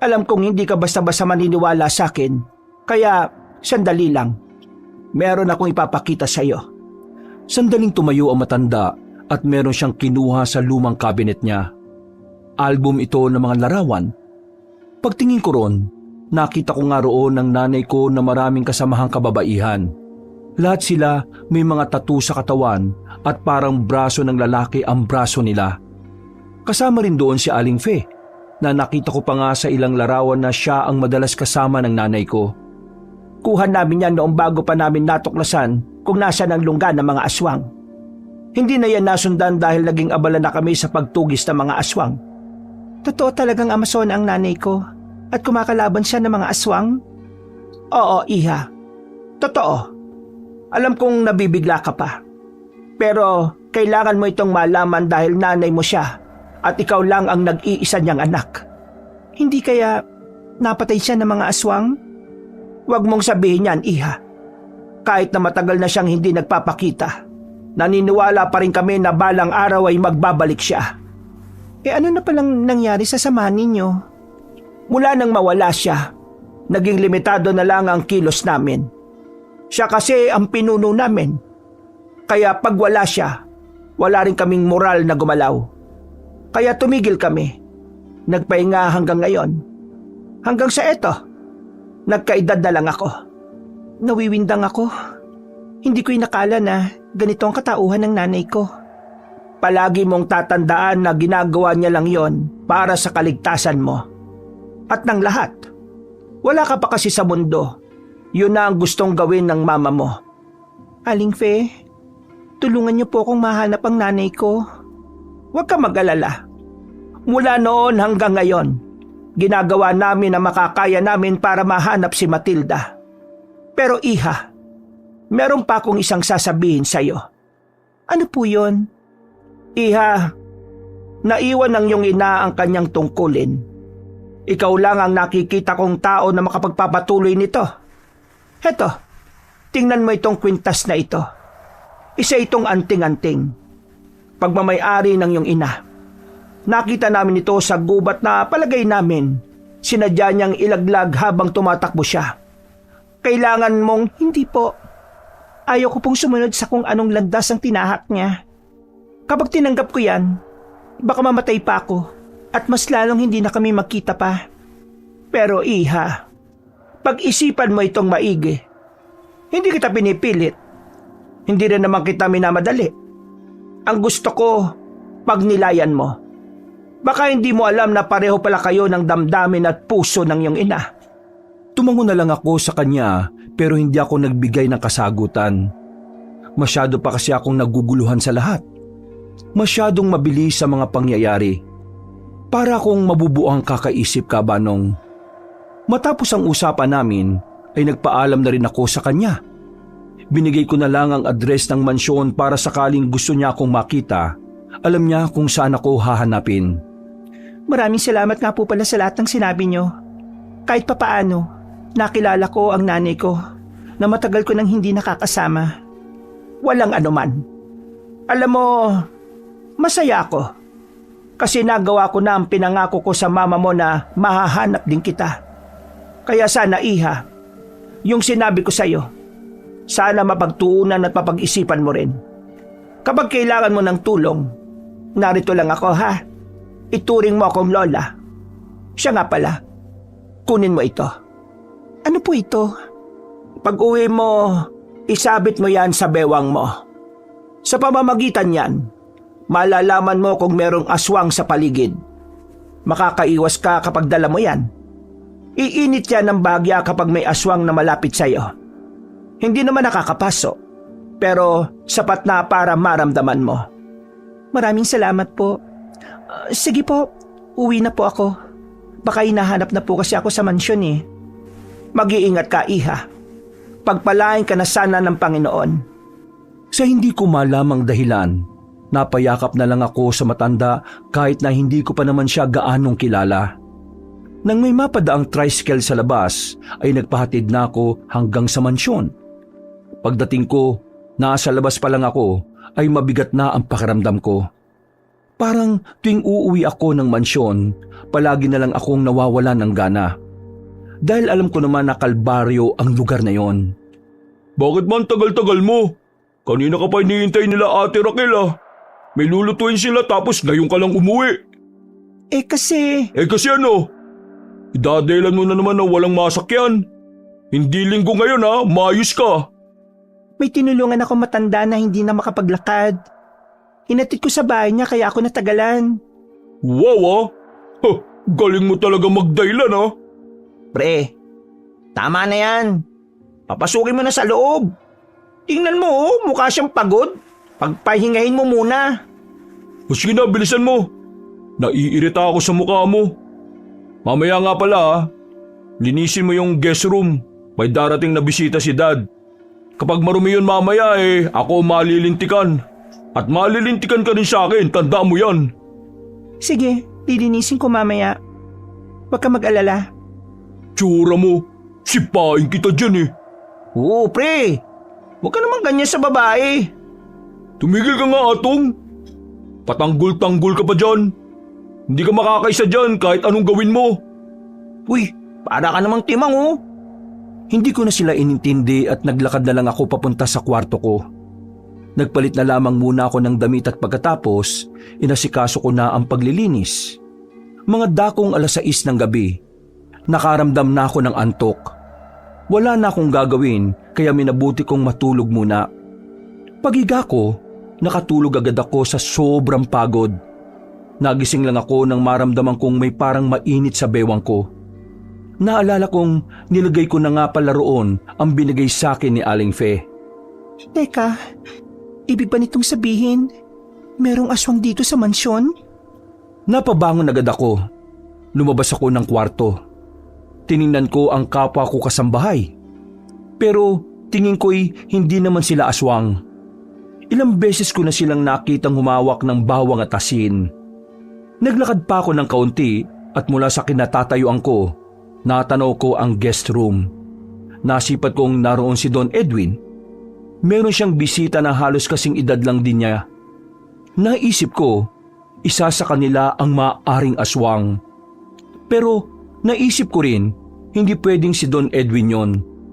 Alam kong hindi ka basta-basta maniniwala sa akin, kaya sandali lang. Meron akong ipapakita sa iyo. Sandaling tumayo ang matanda at meron siyang kinuha sa lumang cabinet niya. Album ito ng mga larawan. Pagtingin ko ron, nakita ko nga roon ng nanay ko na maraming kasamahang kababaihan. Lahat sila may mga tattoo sa katawan at parang braso ng lalaki ang braso nila. Kasama rin doon si Aling Fe na nakita ko pa nga sa ilang larawan na siya ang madalas kasama ng nanay ko. Kuha namin yan noong bago pa namin natuklasan kung nasa ng lungga ng mga aswang. Hindi na yan nasundan dahil naging abala na kami sa pagtugis ng mga aswang. Totoo talagang Amazon ang nanay ko at kumakalaban siya ng mga aswang? Oo, Iha. Totoo. Alam kong nabibigla ka pa. Pero kailangan mo itong malaman dahil nanay mo siya at ikaw lang ang nag-iisa niyang anak. Hindi kaya napatay siya ng mga aswang? Huwag mong sabihin yan, Iha. Kahit na matagal na siyang hindi nagpapakita, naniniwala pa rin kami na balang araw ay magbabalik siya. Ano na palang nangyari sa samahan ninyo? Mula nang mawala siya, naging limitado na lang ang kilos namin. Siya kasi ang pinuno namin. Kaya pag wala siya, wala rin kaming moral na gumalaw. Kaya tumigil kami. Nagpahinga hanggang ngayon. Hanggang sa eto, nagkaedad na lang ako. Nawiwindang ako. Hindi ko inakala na ganito ang katauhan ng nanay ko. Palagi mong tatandaan na ginagawa niya lang yon para sa kaligtasan mo. At ng lahat, wala ka pa kasi sa mundo. Yun na ang gustong gawin ng mama mo. Aling Fe, tulungan niyo po akong mahanap ang nanay ko. Huwag ka mag-alala. Mula noon hanggang ngayon, ginagawa namin ang makakaya namin para mahanap si Matilda. Pero Iha, meron pa akong isang sasabihin sa'yo. Ano po yun? Iha, naiwan ng iyong ina ang kanyang tungkulin. Ikaw lang ang nakikita kong tao na makapagpapatuloy nito. Heto, tingnan mo itong kwintas na ito. Isa itong anting-anting. Pagmamay-ari ng iyong ina. Nakita namin ito sa gubat na palagay namin sinadya niyang ilaglag habang tumatakbo siya. Kailangan mong... Hindi po. Ayaw ko pong sumunod sa kung anong landas ang tinahak niya. Kapag tinanggap ko yan, baka mamatay pa ako at mas lalong hindi na kami magkita pa. Pero Iha, pag-isipan mo itong maigi. Hindi kita pinipilit. Hindi rin naman kita minamadali. Ang gusto ko, pagnilayan mo. Baka hindi mo alam na pareho pala kayo ng damdamin at puso ng iyong ina. Tumango na lang ako sa kanya pero hindi ako nagbigay ng kasagutan. Masyado pa kasi akong naguguluhan sa lahat. Masyadong mabilis sa mga pangyayari. Para akong mabubuang kakaisip, Kabanong. Matapos ang usapan namin ay nagpaalam na rin ako sa kanya. Binigay ko na lang ang address ng mansyon para sakaling gusto niya akong makita. Alam niya kung saan ako hahanapin. Maraming salamat nga po pala sa lahat ng sinabi niyo. Kahit papaano, nakilala ko ang nanay ko na matagal ko nang hindi nakakasama. Walang anuman. Alam mo, masaya ako. Kasi nagawa ko na ang pinangako ko sa mama mo na mahahanap din kita. Kaya sana Iha, yung sinabi ko sa'yo, sana mapagtuunan at mapag-isipan mo rin. Kapag kailangan mo ng tulong, narito lang ako ha. Ituring mo akong lola. Siya nga pala, kunin mo ito. Ano po ito? Pag uwi mo, isabit mo yan sa bewang mo. Sa pamamagitan yan, malalaman mo kung merong aswang sa paligid. Makakaiwas ka kapag dala mo yan. Iinit yan ng bagya kapag may aswang na malapit sa'yo. Hindi naman nakakapaso, pero sapat na para maramdaman mo. Maraming salamat po. Sige po, uwi na po ako. Baka hinahanap na po kasi ako sa mansyon eh. Mag-iingat ka, Iha. Pagpalain ka na sana ng Panginoon. Sa hindi ko malamang dahilan, napayakap na lang ako sa matanda kahit na hindi ko pa naman siya gaanong kilala. Nang may mapadaang tricycle sa labas, ay nagpahatid na ako hanggang sa mansyon. Pagdating ko, nasa labas pa lang ako, ay mabigat na ang pakiramdam ko. Parang tuwing uuwi ako ng mansyon, palagi na lang akong nawawala ng gana. Dahil alam ko naman na kalbaryo ang lugar na yon. Bakit man tagal-tagal mo? Kanina ka pa hinihintay nila Ate Raquel ah. May lulutuin sila tapos ngayon ka lang umuwi. Kasi Ano? Idadahilan mo na naman na walang masakyan. Hindi linggo ngayon ha, maayos ka. may tinulungan ako matanda na hindi na makapaglakad. Hinatid ko sa bahay niya kaya ako natagalan. Wow ah! Huh, galing mo talaga magdahilan ah. Pre, tama na yan. Papasukin mo na sa loob. Tingnan mo oh, mukha siyang pagod. Pagpahingahin mo muna. O sige na, bilisan mo. Naiirita ako sa mukha mo. Mamaya nga pala ah, linisin mo yung guest room. May darating na bisita si Dad. Kapag marumi yun mamaya ako malilintikan. At malilintikan ka rin sa akin, tandaan mo yan. Sige, lilinisin ko mamaya. Huwag ka mag-alala. Tsura mo, sipain kita dyan eh. Oo, pre. Huwag ka naman ganyan sa babae. Tumigil ka nga, Atong. Patanggol-tanggol ka pa dyan. Hindi ka makakaisa dyan kahit anong gawin mo. Uy, para ka namang timang oh. Hindi ko na sila inintindi at naglakad na lang ako papunta sa kwarto ko. Nagpalit na lamang muna ako ng damit at pagkatapos, inasikaso ko na ang paglilinis. Mga dakong 6:00 ng gabi, nakaramdam na ako ng antok. Wala na akong gagawin kaya minabuti kong matulog muna. Pagiga ko, nakatulog agad ako sa sobrang pagod. Nagising lang ako nang maramdaman kong may parang mainit sa bewang ko. Naalala kong nilagay ko na nga pala roon ang binigay sa akin ni Aling Fe. Teka, ibig ba nitong sabihin, merong aswang dito sa mansyon? Napabangon agad ako. Lumabas ako ng kwarto. Tiningnan ko ang kapwa ko kasambahay. Pero tingin ko'y hindi naman sila aswang. Ilang beses ko na silang nakitang humawak ng bawang at asin. Naglakad pa ako ng kaunti at mula sa kinatatayuan ko, natanaw ko ang guest room. Nasipat kong naroon si Don Edwin. Meron siyang bisita na halos kasing edad lang din niya. Naisip ko, isa sa kanila ang maaaring aswang. Pero naisip ko rin, hindi pwedeng si Don Edwin yon.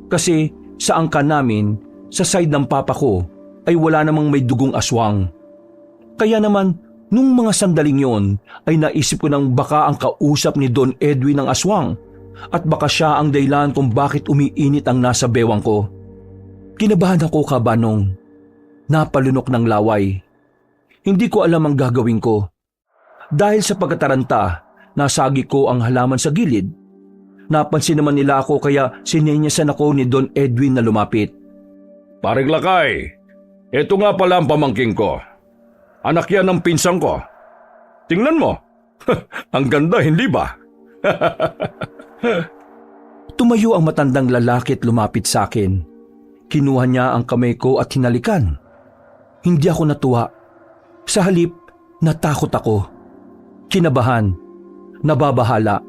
Kasi sa angkan namin, sa side ng papa ko, ay wala namang may dugong aswang. Kaya naman, nung mga sandaling yon, ay naisip ko nang baka ang kausap ni Don Edwin ang aswang. At baka siya ang dahilan kung bakit umiinit ang nasa bewang ko. Kinabahan ako kabanong. Napalunok ng laway. Hindi ko alam ang gagawin ko. Dahil sa pagkataranta, nasagi ko ang halaman sa gilid. Napansin naman nila ako kaya sinenyasan ako ni Don Edwin na lumapit. Paring Lakay, eto nga pala ang pamangking ko. Anak yan ng pinsang ko. Tingnan mo, ang ganda hindi ba? Tumayo ang matandang lalaki at lumapit sa akin. Kinuha niya ang kamay ko at hinalikan. Hindi ako natuwa. Sa halip, natakot ako. Kinabahan. Nababahala.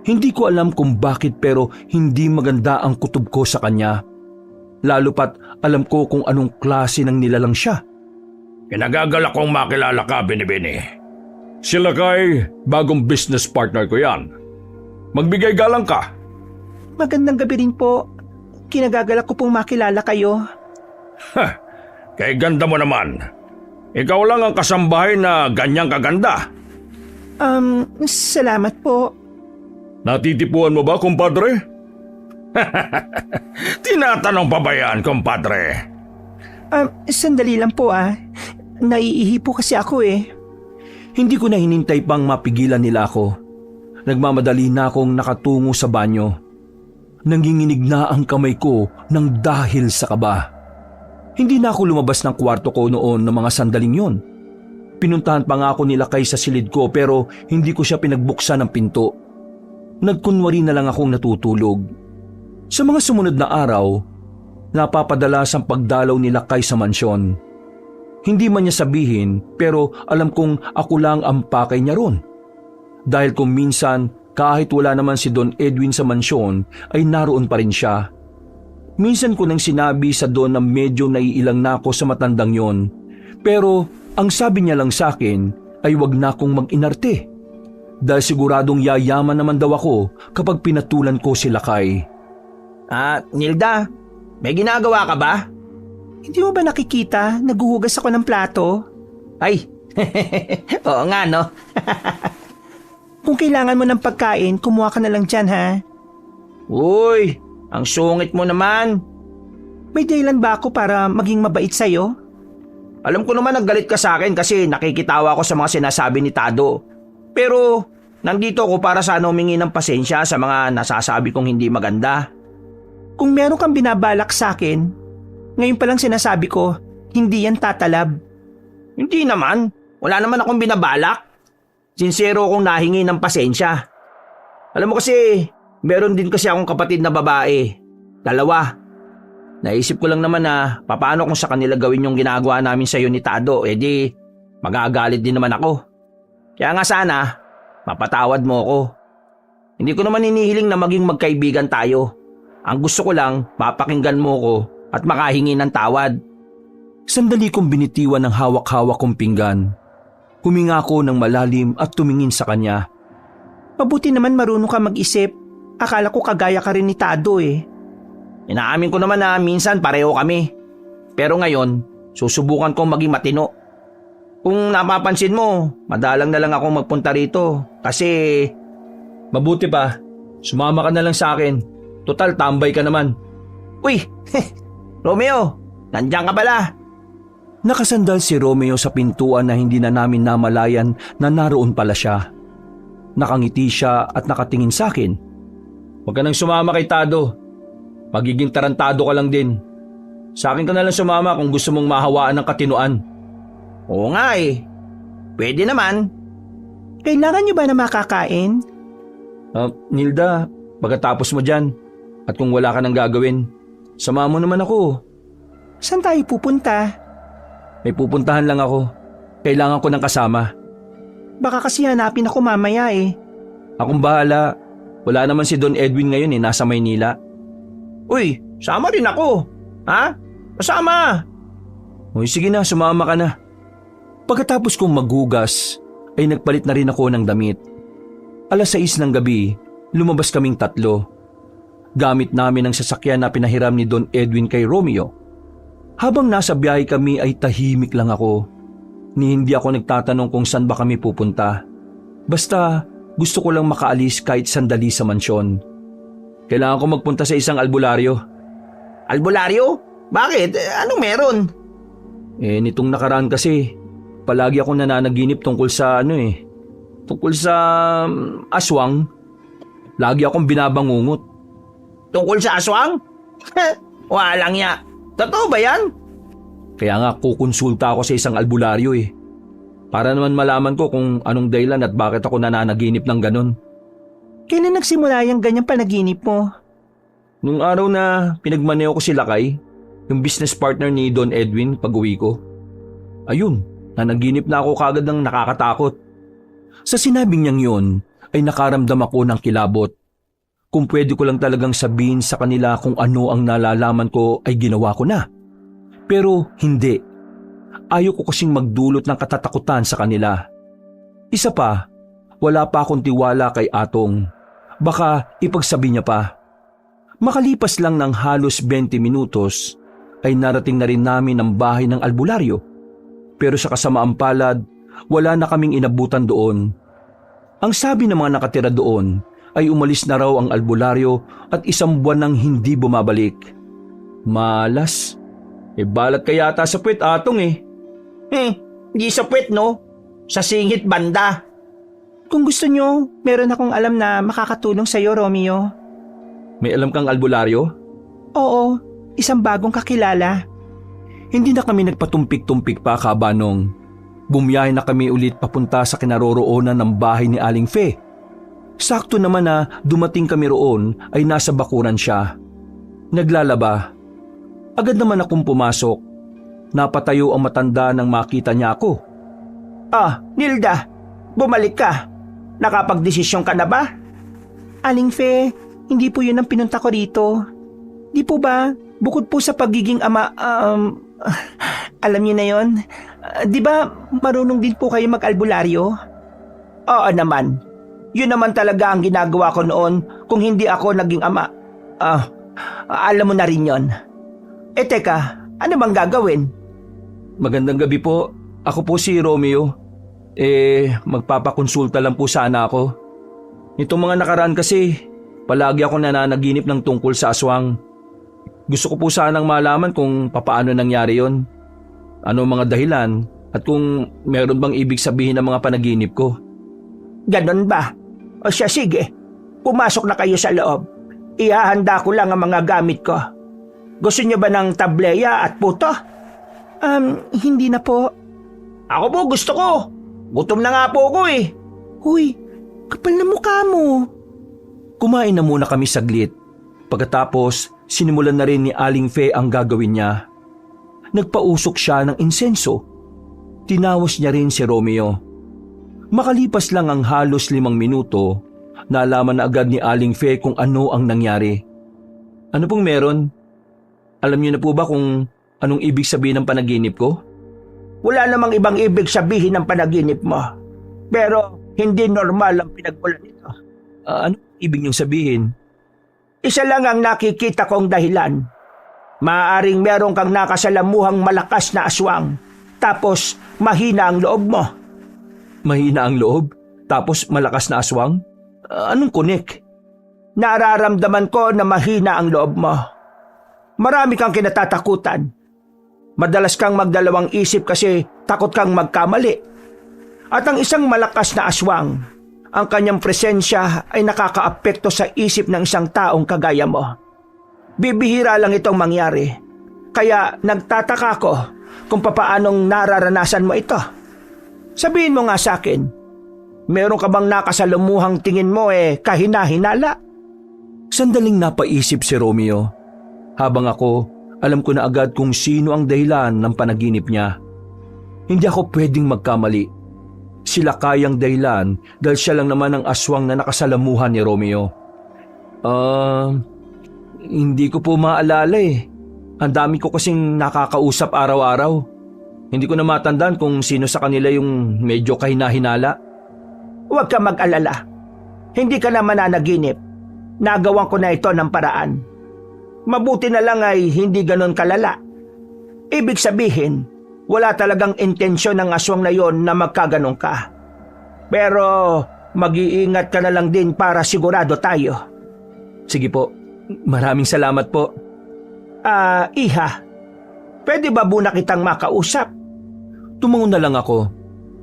Hindi ko alam kung bakit pero hindi maganda ang kutob ko sa kanya. Lalo pat alam ko kung anong klase ng nilalang siya. Kinagagalak kong makilala ka, Binibini. Sila kay bagong business partner ko yan. Magbigay galang ka. Magandang gabi rin po. Kinagagalak ko pong makilala kayo. Kay ganda mo naman. Ikaw lang ang kasambahay na ganyang kaganda. Salamat po. Natitipuan mo ba, kumpadre? Tinatanong pa ba yan, kumpadre? Sandali lang po Naiihi po kasi ako eh. Hindi ko na hinintay pang mapigilan nila ako. Nagmamadali na akong nakatungo sa banyo. Nanginginig na ang kamay ko ng dahil sa kaba. Hindi na ako lumabas ng kwarto ko noon ng mga sandaling yon. Pinuntahan pa nga ako nila kay sa silid ko pero hindi ko siya pinagbuksan ng pinto. Nagkunwari na lang akong natutulog. Sa mga sumunod na araw, napapadalas ang pagdalaw nila kay sa mansyon. Hindi man niya sabihin pero alam kong ako lang ang pakay niya ron. Dahil kung minsan kahit wala naman si Don Edwin sa mansyon ay naroon pa rin siya. Minsan ko nang sinabi sa Don na medyo naiilang na ako sa matandang yon. Pero ang sabi niya lang sa akin ay wag na akong mag-inarte. Dahil siguradong yayaman naman daw ako kapag pinatulan ko si Lakay. Nilda, may ginagawa ka ba? Hindi mo ba nakikita? Naguhugas ako ng plato. Ay, oo nga no. Kung kailangan mo ng pagkain, kumuha ka na lang dyan ha. Uy, ang sungit mo naman. May dahilan ba ako para maging mabait sa'yo? Alam ko naman naggalit ka sa akin kasi nakikitawa ko sa mga sinasabi ni Tado. Pero nandito ako para sana humingi ng pasensya sa mga nasasabi kong hindi maganda. Kung meron kang binabalak sa akin, ngayon pa lang sinasabi ko, hindi yan tatalab. Hindi naman. Wala naman akong binabalak. Sincero akong nahingi ng pasensya. Alam mo kasi, meron din kasi akong kapatid na babae. 2. Naisip ko lang naman na papaano kung sa kanila gawin yung ginagawa namin sa iyo ni Tado, di magagalit din naman ako. Kaya nga sana, mapatawad mo ako. Hindi ko naman hinihiling na maging magkaibigan tayo. Ang gusto ko lang, mapakinggan mo ko at makahingi ng tawad. Sandali kong binitiwan ng hawak-hawak kong pinggan. Huminga ako ng malalim at tumingin sa kanya. Mabuti naman marunong ka mag-isip. Akala ko kagaya ka rin ni Tado eh. Inaamin ko naman na minsan pareho kami. Pero ngayon, susubukan kong maging matino. Kung napapansin mo, madalang na lang akong magpunta rito kasi... Mabuti pa, sumama ka na lang sa akin. Total, tambay ka naman. Uy, Romeo, nandiyan ka pala. Nakasandal si Romeo sa pintuan na hindi na namin namalayan na naroon pala siya. Nakangiti siya at nakatingin sa akin. Huwag ka nang sumama kay Tado. Magiging tarantado ka lang din. Sa akin ka na lang sumama kung gusto mong mahawaan ng katinuan. Oo nga eh. Pwede naman. Kailangan niyo ba na makakain? Nilda, pagkatapos mo dyan, at kung wala ka nang gagawin, sama mo naman ako. Saan tayo pupunta? May pupuntahan lang ako. Kailangan ko ng kasama. Baka kasi hanapin ako mamaya eh. Akong bahala. Wala naman si Don Edwin ngayon nasa Maynila. Uy, sama rin ako. Ha? Kasama. Uy, sige na, sumama ka na. Pagkatapos kong maghugas, ay nagpalit na rin ako ng damit. 6:00 ng gabi, lumabas kaming 3. Gamit namin ang sasakyan na pinahiram ni Don Edwin kay Romeo. Habang nasa biyahe kami ay tahimik lang ako. Hindi ako nagtatanong kung saan ba kami pupunta. Basta gusto ko lang makaalis kahit sandali sa mansyon. Kailangan ko magpunta sa isang albularyo. Albularyo? Bakit? Anong meron? Nitong nakaraan kasi, palagi akong nananaginip tungkol sa tungkol sa aswang. Lagi akong binabangungot. Tungkol sa aswang? Walang ya. Totoo ba yan? Kaya nga kukonsulta ako sa isang albularyo para naman malaman ko kung anong dahilan at bakit ako nananaginip ng ganun. Kailan nagsimula yung ganyang panaginip mo? Nung araw na pinagmaneo ko si Lakay, yung business partner ni Don Edwin pag-uwi ko. Ayun, nanaginip na ako kagad ng nakakatakot. Sa sinabing niyang yun, ay nakaramdam ako ng kilabot. Kung pwede ko lang talagang sabihin sa kanila kung ano ang nalalaman ko ay ginawa ko na. Pero hindi. Ayaw ko kasing magdulot ng katatakutan sa kanila. Isa pa, wala pa akong tiwala kay Atong. Baka ipagsabi niya pa. Makalipas lang ng halos 20 minutos, ay narating na rin namin ang bahay ng albularyo. Pero sa kasamaang palad, wala na kaming inabutan doon. Ang sabi ng mga nakatira doon ay umalis na raw ang albularyo at 1 buwan nang hindi bumabalik. Malas. Balat ka yata sa puwet, Atong Hindi sa puwet no? Sa singit banda. Kung gusto nyo, meron akong alam na makakatulong sa'yo, Romeo. May alam kang albularyo? Oo, isang bagong kakilala. Hindi na kami nagpatumpik-tumpik pa, Kabanong. Bumiyahe na kami ulit papunta sa kinaroroonan ng bahay ni Aling Fe. Sakto naman na dumating kami roon ay nasa bakuran siya. Naglalaba. Agad naman akong pumasok. Napatayo ang matanda nang makita niya ako. Nilda, bumalik ka. Nakapagdesisyon ka na ba? Aling Fe, hindi po yun ang pinunta ko rito. Di po ba, bukod po sa pagiging ama, alam niyo na yon, di ba marunong din po kayo mag-albularyo? Oo naman. Yun naman talaga ang ginagawa ko noon kung hindi ako naging ama. Alam mo na rin yon. Teka, ano bang gagawin? Magandang gabi po. Ako po si Romeo. Magpapakonsulta lang po sana ako. Nitong mga nakaraan kasi, palagi ako nananaginip ng tungkol sa aswang. Gusto ko po sanang malaman kung papaano nangyari yon. Ano ang mga dahilan at kung meron bang ibig sabihin ng mga panaginip ko. Ganon ba? O siya, sige. Pumasok na kayo sa loob. Ihahanda ko lang ang mga gamit ko. Gusto niyo ba ng tableya at puto? Hindi na po. Ako po gusto ko. Gutom na nga po ako Huy, kapal na mukha mo. Kumain na muna kami saglit. Pagkatapos, sinimulan na rin ni Aling Fe ang gagawin niya. Nagpausok siya ng insenso. Tinawas niya rin si Romeo. Makalipas lang ang halos 5 minuto, nalaman na agad ni Aling Fe kung ano ang nangyari. Ano pong meron? Alam niyo na po ba kung anong ibig sabihin ng panaginip ko? Wala namang ibang ibig sabihin ng panaginip mo. Pero hindi normal ang pinagmulan nito. Ano ibig niyong sabihin? Isa lang ang nakikita kong dahilan. Maaaring meron kang nakasalamuhang malakas na aswang, tapos mahina ang loob mo. Mahina ang loob? Tapos malakas na aswang? Anong kunik? Nararamdaman ko na mahina ang loob mo. Marami kang kinatatakutan. Madalas kang magdalawang isip kasi takot kang magkamali. At ang isang malakas na aswang, ang kanyang presensya ay nakakaapekto sa isip ng isang taong kagaya mo. Bibihira lang itong mangyari. Kaya nagtataka ko kung papaanong nararanasan mo ito. Sabihin mo nga sa akin, meron ka bang nakasalumuhang tingin mo kahina-hinala? Sandaling napaisip si Romeo. Habang ako, alam ko na agad kung sino ang dahilan ng panaginip niya. Hindi ako pwedeng magkamali. Sila kayang dahilan dahil siya lang naman ang aswang na nakasalamuhan ni Romeo. Hindi ko po maalala eh. Ang dami ko kasing nakakausap araw-araw. Hindi ko na matandaan kung sino sa kanila yung medyo kahina-hinala. Huwag ka mag-alala. Hindi ka na mananaginip. Nagawan ko na ito ng paraan. Mabuti na lang ay hindi ganon kalala. Ibig sabihin, wala talagang intensyon ng aswang na yon na magkaganon ka. Pero mag-iingat ka na lang din para sigurado tayo. Sige po, maraming salamat po. Iha, pwede ba muna kitang makausap? Tumangon na lang ako,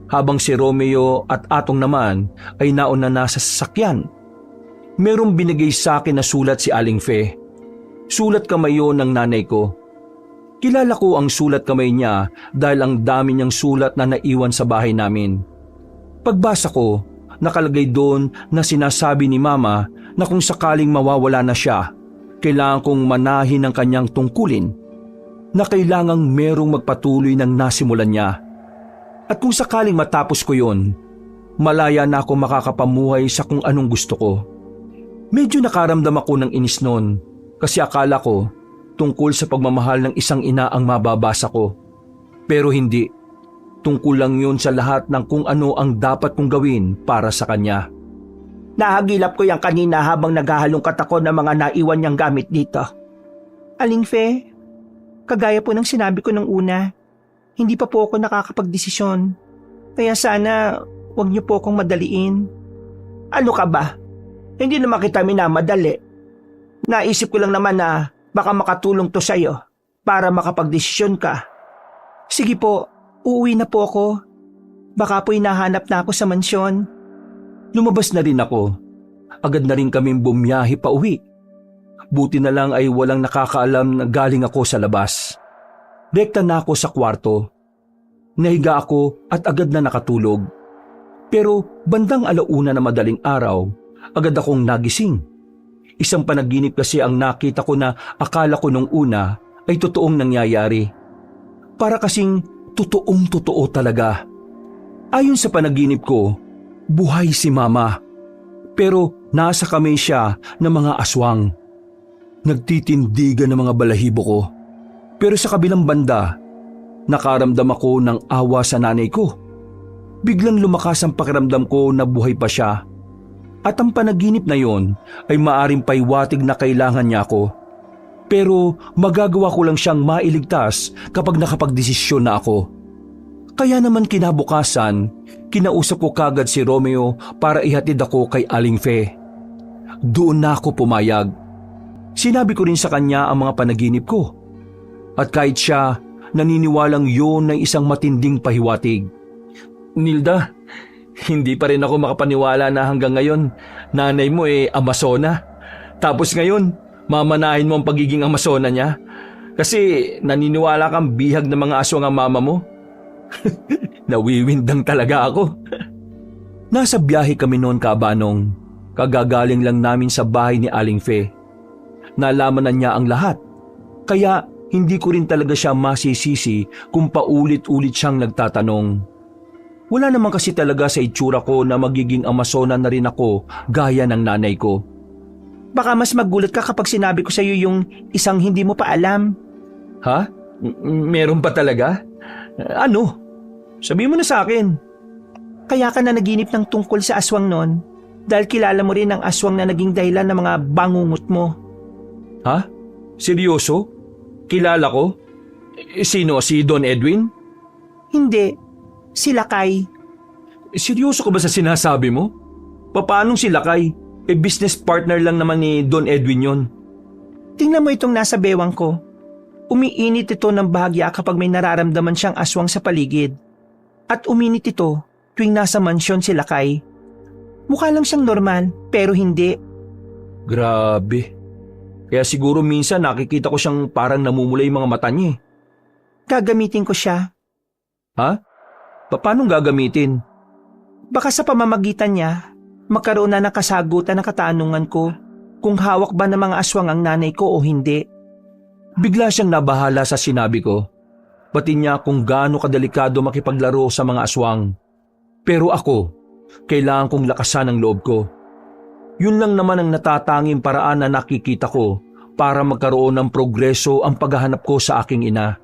habang si Romeo at Atong naman ay nauna na sa sasakyan. Merong binigay sa akin na sulat si Aling Fe. Sulat kamay yun ng nanay ko. Kilala ko ang sulat kamay niya dahil ang dami niyang sulat na naiwan sa bahay namin. Pagbasa ko, nakalagay doon na sinasabi ni Mama na kung sakaling mawawala na siya, kailangan kong manahin ang kanyang tungkulin, na kailangang merong magpatuloy ng nasimulan niya. At kung sakaling matapos ko yon, malaya na ako makakapamuhay sa kung anong gusto ko. Medyo nakaramdam ako ng inis noon kasi akala ko tungkol sa pagmamahal ng isang ina ang mababasa ko. Pero hindi. Tungkol lang yun sa lahat ng kung ano ang dapat kong gawin para sa kanya. Nahagilap ko yan kanina habang naghahalongkat ako ng mga naiwan niyang gamit dito. Aling Fe, kagaya po ng sinabi ko nung una, hindi pa po ako nakakapagdesisyon. Kaya sana wag niyo po akong madaliin. Ano ka ba? Hindi naman kita minamadali. Naisip ko lang naman na baka makatulong to sa'yo para makapagdesisyon ka. Sige po, uuwi na po ako. Baka po hinahanap na ako sa mansyon. Lumabas na rin ako. Agad na rin kaming bumiyahe pa uwi. Buti na lang ay walang nakakaalam na galing ako sa labas. Rekta na ako sa kwarto. Nahiga ako at agad na nakatulog. Pero bandang 1:00 na madaling araw, agad akong nagising. Isang panaginip kasi ang nakita ko na akala ko nung una ay totoong nangyayari. Para kasing totoong-totoo talaga. Ayon sa panaginip ko, buhay si Mama. Pero nasa kamay siya ng mga aswang. Nagtitindigan ng mga balahibo ko. Pero sa kabilang banda, nakaramdam ako ng awa sa nanay ko. Biglang lumakas ang pakiramdam ko na buhay pa siya. At ang panaginip na yon ay maaring paiwatig na kailangan niya ako. Pero magagawa ko lang siyang mailigtas kapag nakapagdesisyon na ako. Kaya naman kinabukasan, kinausap ko kagad si Romeo para ihatid ako kay Aling Fe. Doon na ako pumayag. Sinabi ko rin sa kanya ang mga panaginip ko. At kahit siya, naniniwalang yon ay isang matinding pahiwatig. Nilda, hindi pa rin ako makapaniwala na hanggang ngayon, nanay mo Amazona. Tapos ngayon, mamanahin mo ang pagiging Amazona niya. Kasi naniniwala kang bihag ng mga aswang ang mama mo. Nawiwindang talaga ako. Nasa biyahe kami noon, Kabanong. Kagagaling lang namin sa bahay ni Aling Fe. Nalaman na niya ang lahat. Kaya hindi ko rin talaga siya masisisi kung paulit-ulit siyang nagtatanong. Wala naman kasi talaga sa itsura ko na magiging Amazona na rin ako gaya ng nanay ko. Baka mas magulat ka kapag sinabi ko sa'yo yung isang hindi mo pa alam. Ha? Meron pa talaga? Ano? Sabi mo na sa akin. Kaya ka na naginip ng tungkol sa aswang noon dahil kilala mo rin ang aswang na naging dahilan ng mga bangungot mo. Ha? Seryoso? Kilala ko? Sino? Si Don Edwin? Hindi. Sila Kay. Seryoso ka ba sa sinasabi mo? Paanong si Lakay? Business partner lang naman ni Don Edwin yon. Tingnan mo itong nasa bewang ko. Umiinit ito ng bahagya kapag may nararamdaman siyang aswang sa paligid. At uminit ito tuwing nasa mansyon si Lakay. Mukha lang siyang normal, pero hindi. Grabe. Kaya siguro minsan nakikita ko siyang parang namumula yung mga mata niya. Gagamitin ko siya. Ha? Paano gagamitin? Baka sa pamamagitan niya, magkaroon na ng kasagutan ng katanungan ko kung hawak ba ng mga aswang ang nanay ko o hindi. Bigla siyang nabahala sa sinabi ko. Pati niya kung gaano kadelikado makipaglaro sa mga aswang. Pero ako, kailangan kong lakasan ang loob ko. Yun lang naman ang natatanging paraan na nakikita ko para magkaroon ng progreso ang paghahanap ko sa aking ina.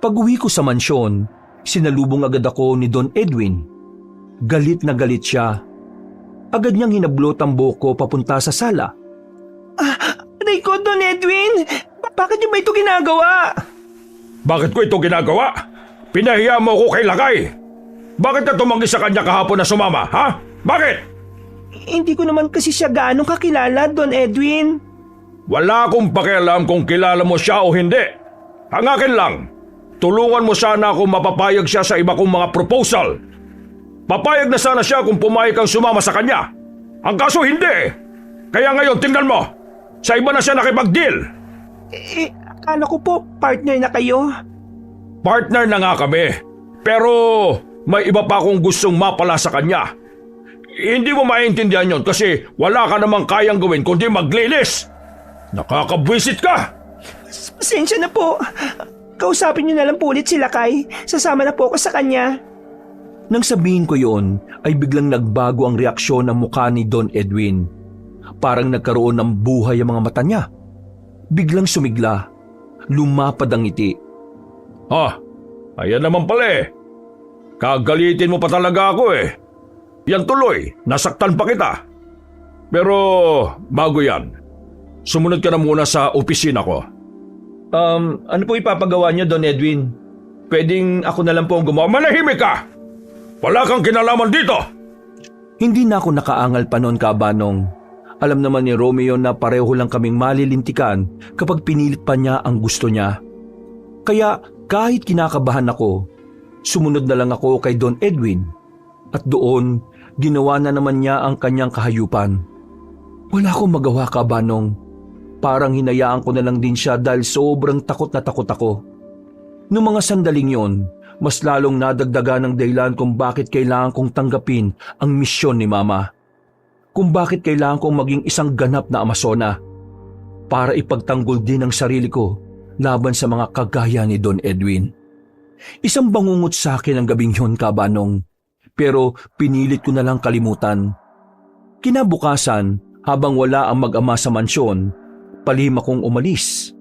Pag-uwi ko sa mansyon, sinalubong agad ako ni Don Edwin. Galit na galit siya. Agad niyang hinablot ang buhok ko papunta sa sala. Aray ko, Don Edwin! Bakit niyo ba ito ginagawa? Bakit ko ito ginagawa? Pinahiya mo ko kay Lakay. Bakit ka tumanggi sa kanya kahapon na sumama, ha? Bakit? Hindi ko naman kasi siya gaano kakilala, Don Edwin. Wala akong pakialam kung kilala mo siya o hindi. Ang akin lang, tulungan mo sana kung mapapayag siya sa iba kong mga proposal. Papayag na sana siya kung pumayag kang sumama sa kanya. Ang kaso hindi. Kaya ngayon tingnan mo, sa iba na siya nakipag-deal. Akala ko po partner na kayo. Partner na nga kami, pero may iba pa akong gustong mapala sa kanya. Hindi mo maintindihan yon kasi wala ka namang kayang gawin kundi maglinis. Nakakabwisit ka. Pasensya na po. Kausapin niyo na lang po ulit sila Kay. Sasama na po ako sa kanya. Nang sabihin ko yon, ay biglang nagbago ang reaksyon ng mukha ni Don Edwin. Parang nagkaroon ng buhay ang mga mata niya. Biglang sumigla. Lumapad ang ngiti. Ayan naman pala eh. Kagalitin mo pa talaga ako eh. Yan tuloy, nasaktan pa kita. Pero bago yan, sumunod ka na muna sa opisina ko. Ano po ipapagawa niyo, Don Edwin? Pwedeng ako na lang po ang gumawa. Manahimik ka! Wala kang kinalaman dito! Hindi na ako nakaangal pa noon, Kabanong. Alam naman ni Romeo na pareho lang kaming malilintikan kapag pinilit pa niya ang gusto niya. Kaya kahit kinakabahan ako, sumunod na lang ako kay Don Edwin. At doon, ginawa na naman niya ang kanyang kahayupan. Wala akong magawa, Kabanong. Parang hinayaan ko na lang din siya dahil sobrang takot na takot ako. Noong mga sandaling yon, mas lalong nadagdagan ng dahilan kung bakit kailangan kong tanggapin ang misyon ni Mama. Kung bakit kailangan kong maging isang ganap na Amazona para ipagtanggol din ang sarili ko laban sa mga kagaya ni Don Edwin. Isang bangungot sa akin ang gabing yun, Kabanong, pero pinilit ko na lang kalimutan. Kinabukasan, habang wala ang mag-ama sa mansyon, palihim akong umalis.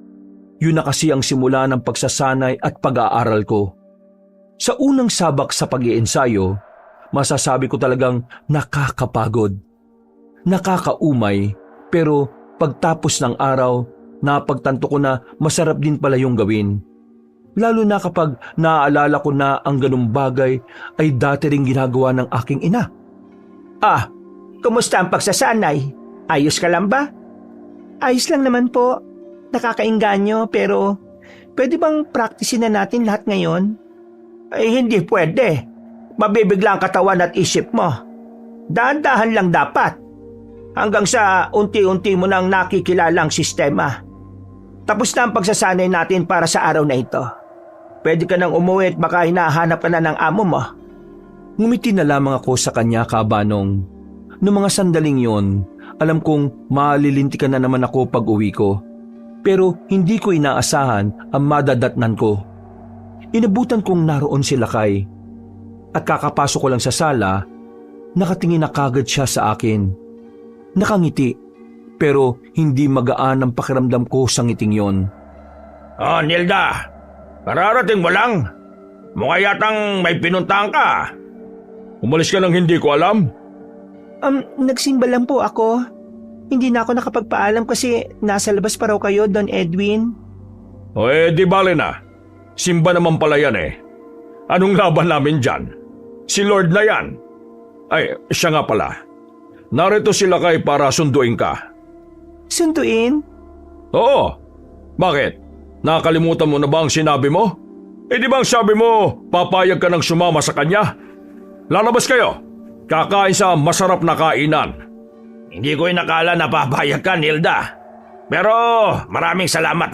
Yun na kasi ang simula ng pagsasanay at pag-aaral ko. Sa unang sabak sa pag-iensayo, masasabi ko talagang nakakapagod. Nakakaumay, pero pagtapos ng araw, napagtanto ko na masarap din pala yung gawin. Lalo na kapag naaalala ko na ang ganung bagay ay dati ring ginagawa ng aking ina. Kumusta ang pagsasanay? Ayos ka lang ba? Ayos lang naman po. Nakakainganyo pero pwede bang practicein na natin lahat ngayon? Ay hindi pwede. Mabibigla ang katawan at isip mo. Dahan-dahan lang dapat. Hanggang sa unti-unti mo nang nakikilala ang sistema. Tapos na ang pagsasanay natin para sa araw na ito. Pwede ka nang umuwi at baka hinahanap ka na ng amo mo. Ngumiti na lamang ako sa kanya, Kabanong. Noong mga sandaling yon, alam kong malilintikan na naman ako pag uwi ko. Pero hindi ko inaasahan ang madadatnan ko. Inabutan kong naroon si Lakay. At kakapasok ko lang sa sala, nakatingin na kagad siya sa akin. Nakangiti, pero hindi magaan ang pakiramdam ko sa ngiting yon. Oh, Nilda, kararating mo lang. Mukha yatang may pinuntahan ka. Umalis ka nang hindi ko alam. Nagsimba lang po ako. Hindi na ako nakapagpaalam kasi nasa labas pa raw kayo, Don Edwin. O di bale na. Simba naman pala yan eh. Anong laban namin dyan? Si Lord na yan. Ay, siya nga pala. Narito sila kay para sunduin ka. Sunduin? Oo. Bakit? Nakakalimutan mo na ba ang sinabi mo? Eh di ba ang sabi mo, papayag ka nang sumama sa kanya? Lalabas kayo. Kakain sa masarap na kainan. Hindi ko inakala na papayag ka, Nilda. Pero maraming salamat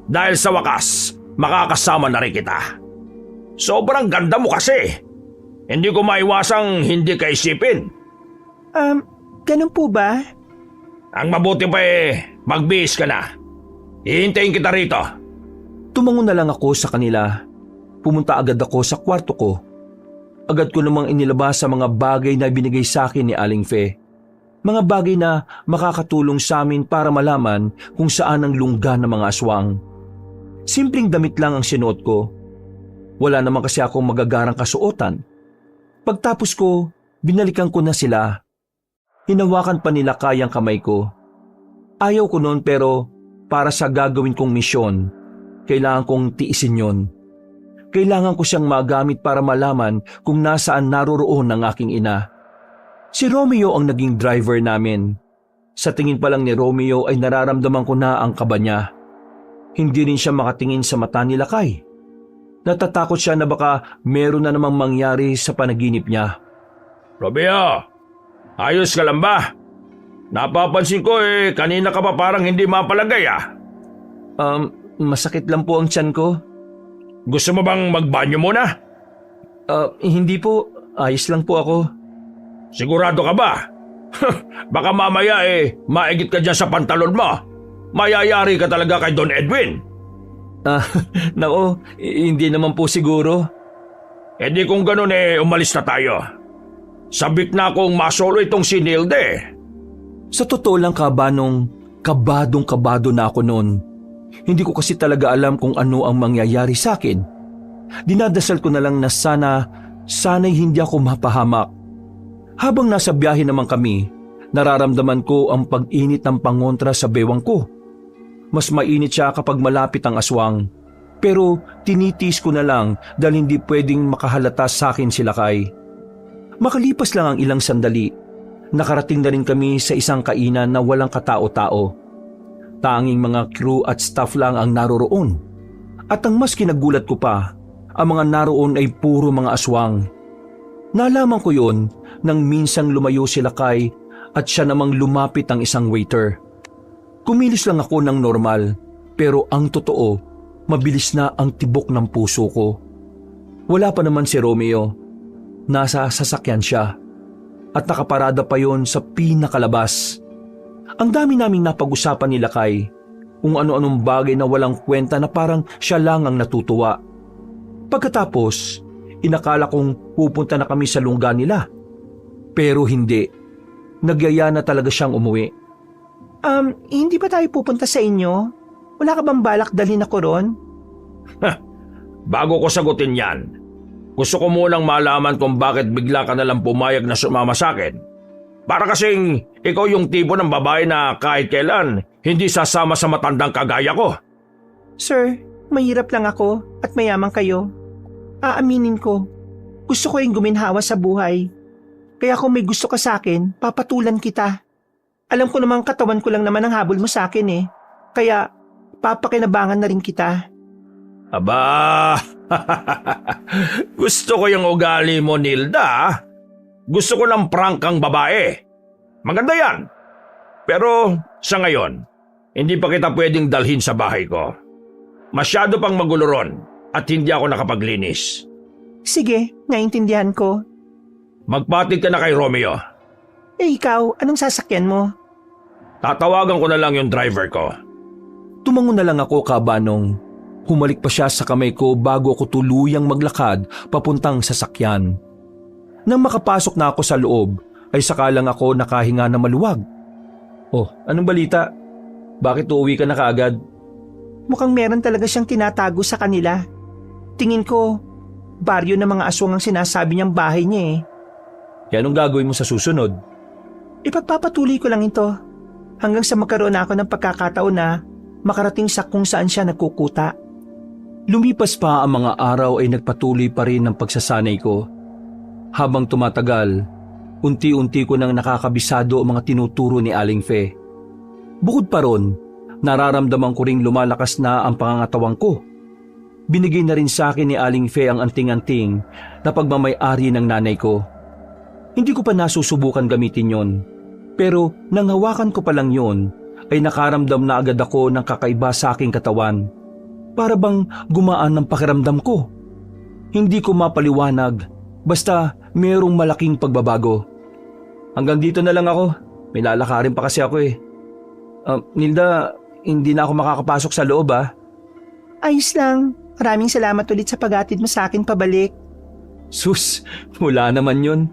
Dahil sa wakas, makakasama na rin kita. Sobrang ganda mo kasi. Hindi ko maiwasang hindi ka isipin. Ganun po ba? Ang mabuti pa magbihis ka na. Hihintayin kita rito. Tumango na lang ako sa kanila. Pumunta agad ako sa kwarto ko. Agad ko namang inilabas sa mga bagay na binigay sa akin ni Aling Fe. Mga bagay na makakatulong sa amin para malaman kung saan ang lungga ng mga aswang. Simpleng damit lang ang sinuot ko. Wala naman kasi akong magagarang kasuotan. Pagtapos ko, binalikan ko na sila. Hinawakan pa nila kayang kamay ko. Ayaw ko noon pero para sa gagawin kong misyon, kailangan kong tiisin yon. Kailangan ko siyang magamit para malaman kung nasaan naroroon ang aking ina. Si Romeo ang naging driver namin. Sa tingin pa lang ni Romeo ay nararamdaman ko na ang kaba niya. Hindi rin siya makatingin sa mata ni Lakay. Natatakot siya na baka meron na namang mangyari sa panaginip niya. Romeo, ayos ka lang ba? Napapansin ko kanina ka pa parang hindi mapalagay Masakit lang po ang tiyan ko. Gusto mo bang magbanyo muna? Hindi po. Ayos lang po ako. Sigurado ka ba? Baka mamaya maigit ka dyan sa pantalon mo. Mayayari ka talaga kay Don Edwin. Nako, hindi naman po siguro. Di kung ganun umalis na tayo. Sabik na akong masolo itong si Nilde. Sa totoo lang Kabanong, kabadong-kabado na ako noon. Hindi ko kasi talaga alam kung ano ang mangyayari sa akin. Dinadasal ko na lang na sana'y hindi ako mapahamak. Habang nasa biyahe naman kami, nararamdaman ko ang pag-init ng pangontra sa bewang ko. Mas mainit siya kapag malapit ang aswang. Pero tinitiis ko na lang dahil hindi pwedeng makahalata sa akin si Lakay. Makalipas lang ang ilang sandali, nakarating na rin kami sa isang kainan na walang katao-tao. Tanging mga crew at staff lang ang naroroon. At ang mas kinagulat ko pa, ang mga naroon ay puro mga aswang. Nalaman ko yon nang minsang lumayo si Lakay at siya namang lumapit ang isang waiter. Kumilos lang ako ng normal, pero ang totoo, mabilis na ang tibok ng puso ko. Wala pa naman si Romeo. Nasa sasakyan siya. At nakaparada pa yon sa pinakalabas. Ang dami naming napag-usapan ni Lakay, kung ano-anong bagay na walang kwenta na parang siya lang ang natutuwa. Pagkatapos, inakala kong pupunta na kami sa lungga nila. Pero hindi. Nagyaya na talaga siyang umuwi. Hindi ba tayo pupunta sa inyo? Wala ka bang balak dalhin ako ron? Bago ko sagutin yan, gusto ko munang malaman kung bakit bigla ka nalang pumayag na sumama sa akin. Para kasing ikaw yung tipo ng babae na kahit kailan hindi sasama sa matandang kagaya ko. Sir, mahirap lang ako at mayaman kayo. Aaminin ko, gusto ko yung guminhawa sa buhay. Kaya kung may gusto ka sa akin, papatulan kita. Alam ko namang katawan ko lang naman ang habol mo sa akin Kaya papakinabangan na rin kita. Aba, gusto ko yung ugali mo, Nilda. Gusto ko ng prangkang babae. Maganda yan. Pero sa ngayon, hindi pa kita pwedeng dalhin sa bahay ko. Masyado pang magulo ron at hindi ako nakapaglinis. Sige, naintindihan ko. Magpatid ka na kay Romeo. Ikaw, anong sasakyan mo? Tatawagan ko na lang yung driver ko. Tumango na lang ako, Kabanong. Humalik pa siya sa kamay ko bago ako tuluyang maglakad papuntang sasakyan. Nang makapasok na ako sa loob, ay saka lang ako nakahinga na maluwag. Oh, anong balita? Bakit uuwi ka na kaagad? Mukhang meron talaga siyang tinatago sa kanila. Tingin ko, baryo ng mga aswang ang sinasabi niyang bahay niya eh. Kaya anong gagawin mo sa susunod? Ipagpapatuloy ko lang ito hanggang sa magkaroon ako ng pagkakataon na makarating sa kung saan siya nagkukuta. Lumipas pa ang mga araw ay nagpatuloy pa rin ang pagsasanay ko. Habang tumatagal, unti-unti ko nang nakakabisado ang mga tinuturo ni Aling Fe. Bukod pa ron, nararamdaman ko ring lumalakas na ang pangangatawang ko. Binigay na rin sa akin ni Aling Fe ang anting-anting na pagmamay-ari ng nanay ko. Hindi ko pa nasusubukan gamitin yon, pero nang hawakan ko pa lang yon, ay nakaramdam na agad ako ng kakaiba sa aking katawan. Para bang gumaan ng pakiramdam ko. Hindi ko mapaliwanag, basta mayroong malaking pagbabago. Hanggang dito na lang ako, may lalakarin pa kasi ako eh. Nilda, hindi na ako makakapasok sa loob ah. Ayos lang. Maraming salamat ulit sa pag-atid mo sa akin pabalik. Sus, wala naman yun.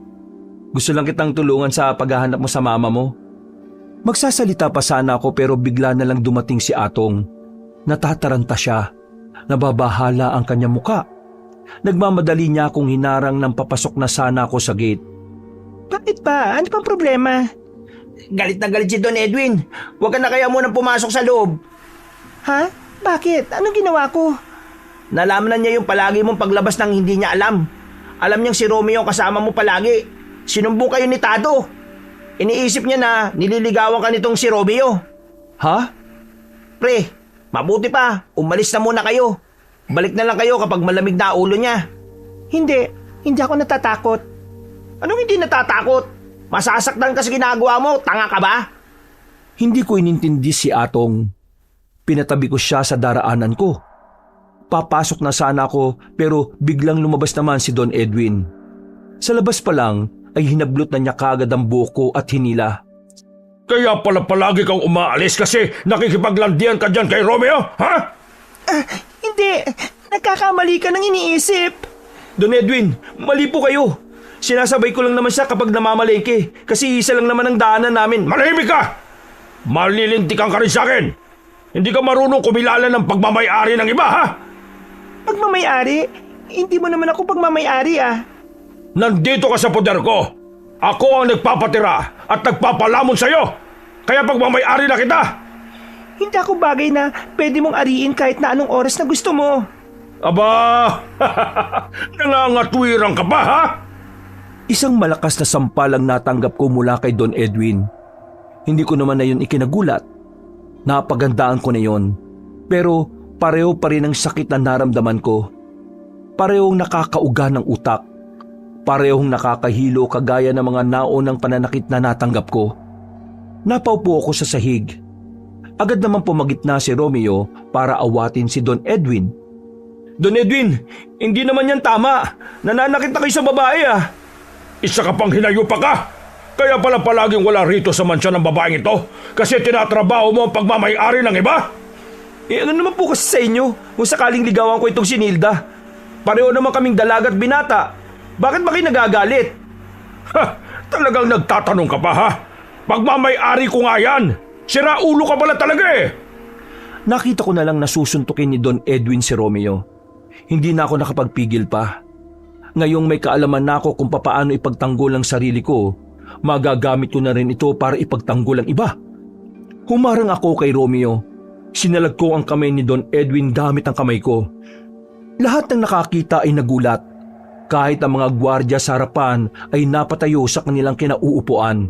Gusto lang kitang tulungan sa paghahanap mo sa mama mo. Magsasalita pa sana ako pero bigla na lang dumating si Atong. Natataranta siya. Nababahala ang kanyang muka. Nagmamadali niya akong hinarang ng papasok na sana ako sa gate. Bakit ba? Ano pang problema? Galit na galit si Don Edwin. Huwag ka na kaya munang pumasok sa loob. Ha? Bakit? Anong ginawa ko? Nalaman na niya yung palagi mong paglabas ng hindi niya alam. Alam niyang si Romeo kasama mo palagi. Sinumbong kayo ni Tado. Iniisip niya na nililigawan ka nitong si Romeo. Ha? Pre, mabuti pa, umalis na muna kayo. Balik na lang kayo kapag malamig na ulo niya. Hindi ako natatakot. Anong hindi natatakot? Masasaktan ka sa ginagawa mo, tanga ka ba? Hindi ko inintindi si Atong. Pinatabi ko siya sa daraanan ko. Papasok na sana ako pero biglang lumabas naman si Don Edwin. Sa labas pa lang ay hinablot na niya kaagad ang buhok ko at hinila. Kaya pala palagi kang umaalis kasi nakikipaglandian ka dyan kay Romeo, ha? Hindi. Nagkakamali ka ng iniisip. Don Edwin, mali po kayo. Sinasabay ko lang naman siya kapag namamalengke kasi isa lang naman ang daanan namin. Manahimik ka! Malilintikan ka rin sa akin. Hindi ka marunong kumilala ng pagmamay-ari ng iba, ha? Pagmamay-ari? Hindi mo naman ako pagmamay-ari ah. Nandito ka sa poder ko. Ako ang nagpapatira at nagpapalamon sa'yo. Kaya pagmamay-ari na kita. Hindi ako bagay na pwede mong ariin kahit na anong oras na gusto mo. Aba, nangangatwirang ka ba, ha? Isang malakas na sampalang natanggap ko mula kay Don Edwin. Hindi ko naman na yun ikinagulat. Napagandaan ko na yun. Pero pareho pa rin ang sakit na naramdaman ko. Parehong nakakauga ng utak. Parehong nakakahilo kagaya ng mga naunang pananakit na natanggap ko. Napaupo ako sa sahig. Agad naman pumagitna si Romeo para awatin si Don Edwin. Don Edwin, hindi naman yan tama. Nananakit na kayo sa babae, ah. Isa ka pang hinayupa ka. Kaya pala palaging wala rito sa mansyon ng babaeng ito kasi tinatrabaho mo ang pagmamay-ari ng iba. Ano naman po kasi sa inyo kung sakaling ligawan ko itong si Nilda? Pareho naman kaming dalaga at binata. Bakit ba kayo nagagalit? Ha, talagang nagtatanong ka pa, ha? Pagmamay-ari ko nga yan. Sira ulo ka pala talaga eh. Nakita ko na lang nasusuntukin ni Don Edwin si Romeo. Hindi na ako nakapagpigil pa. Ngayong may kaalaman na ako kung papaano ipagtanggol ang sarili ko, magagamit ko na rin ito para ipagtanggol ang iba. Humarang ako kay Romeo. Sinalag ko ang kamay ni Don Edwin gamit ang kamay ko. Lahat ng nakakita ay nagulat. Kahit ang mga gwardya sa harapan ay napatayo sa kanilang kinauupuan.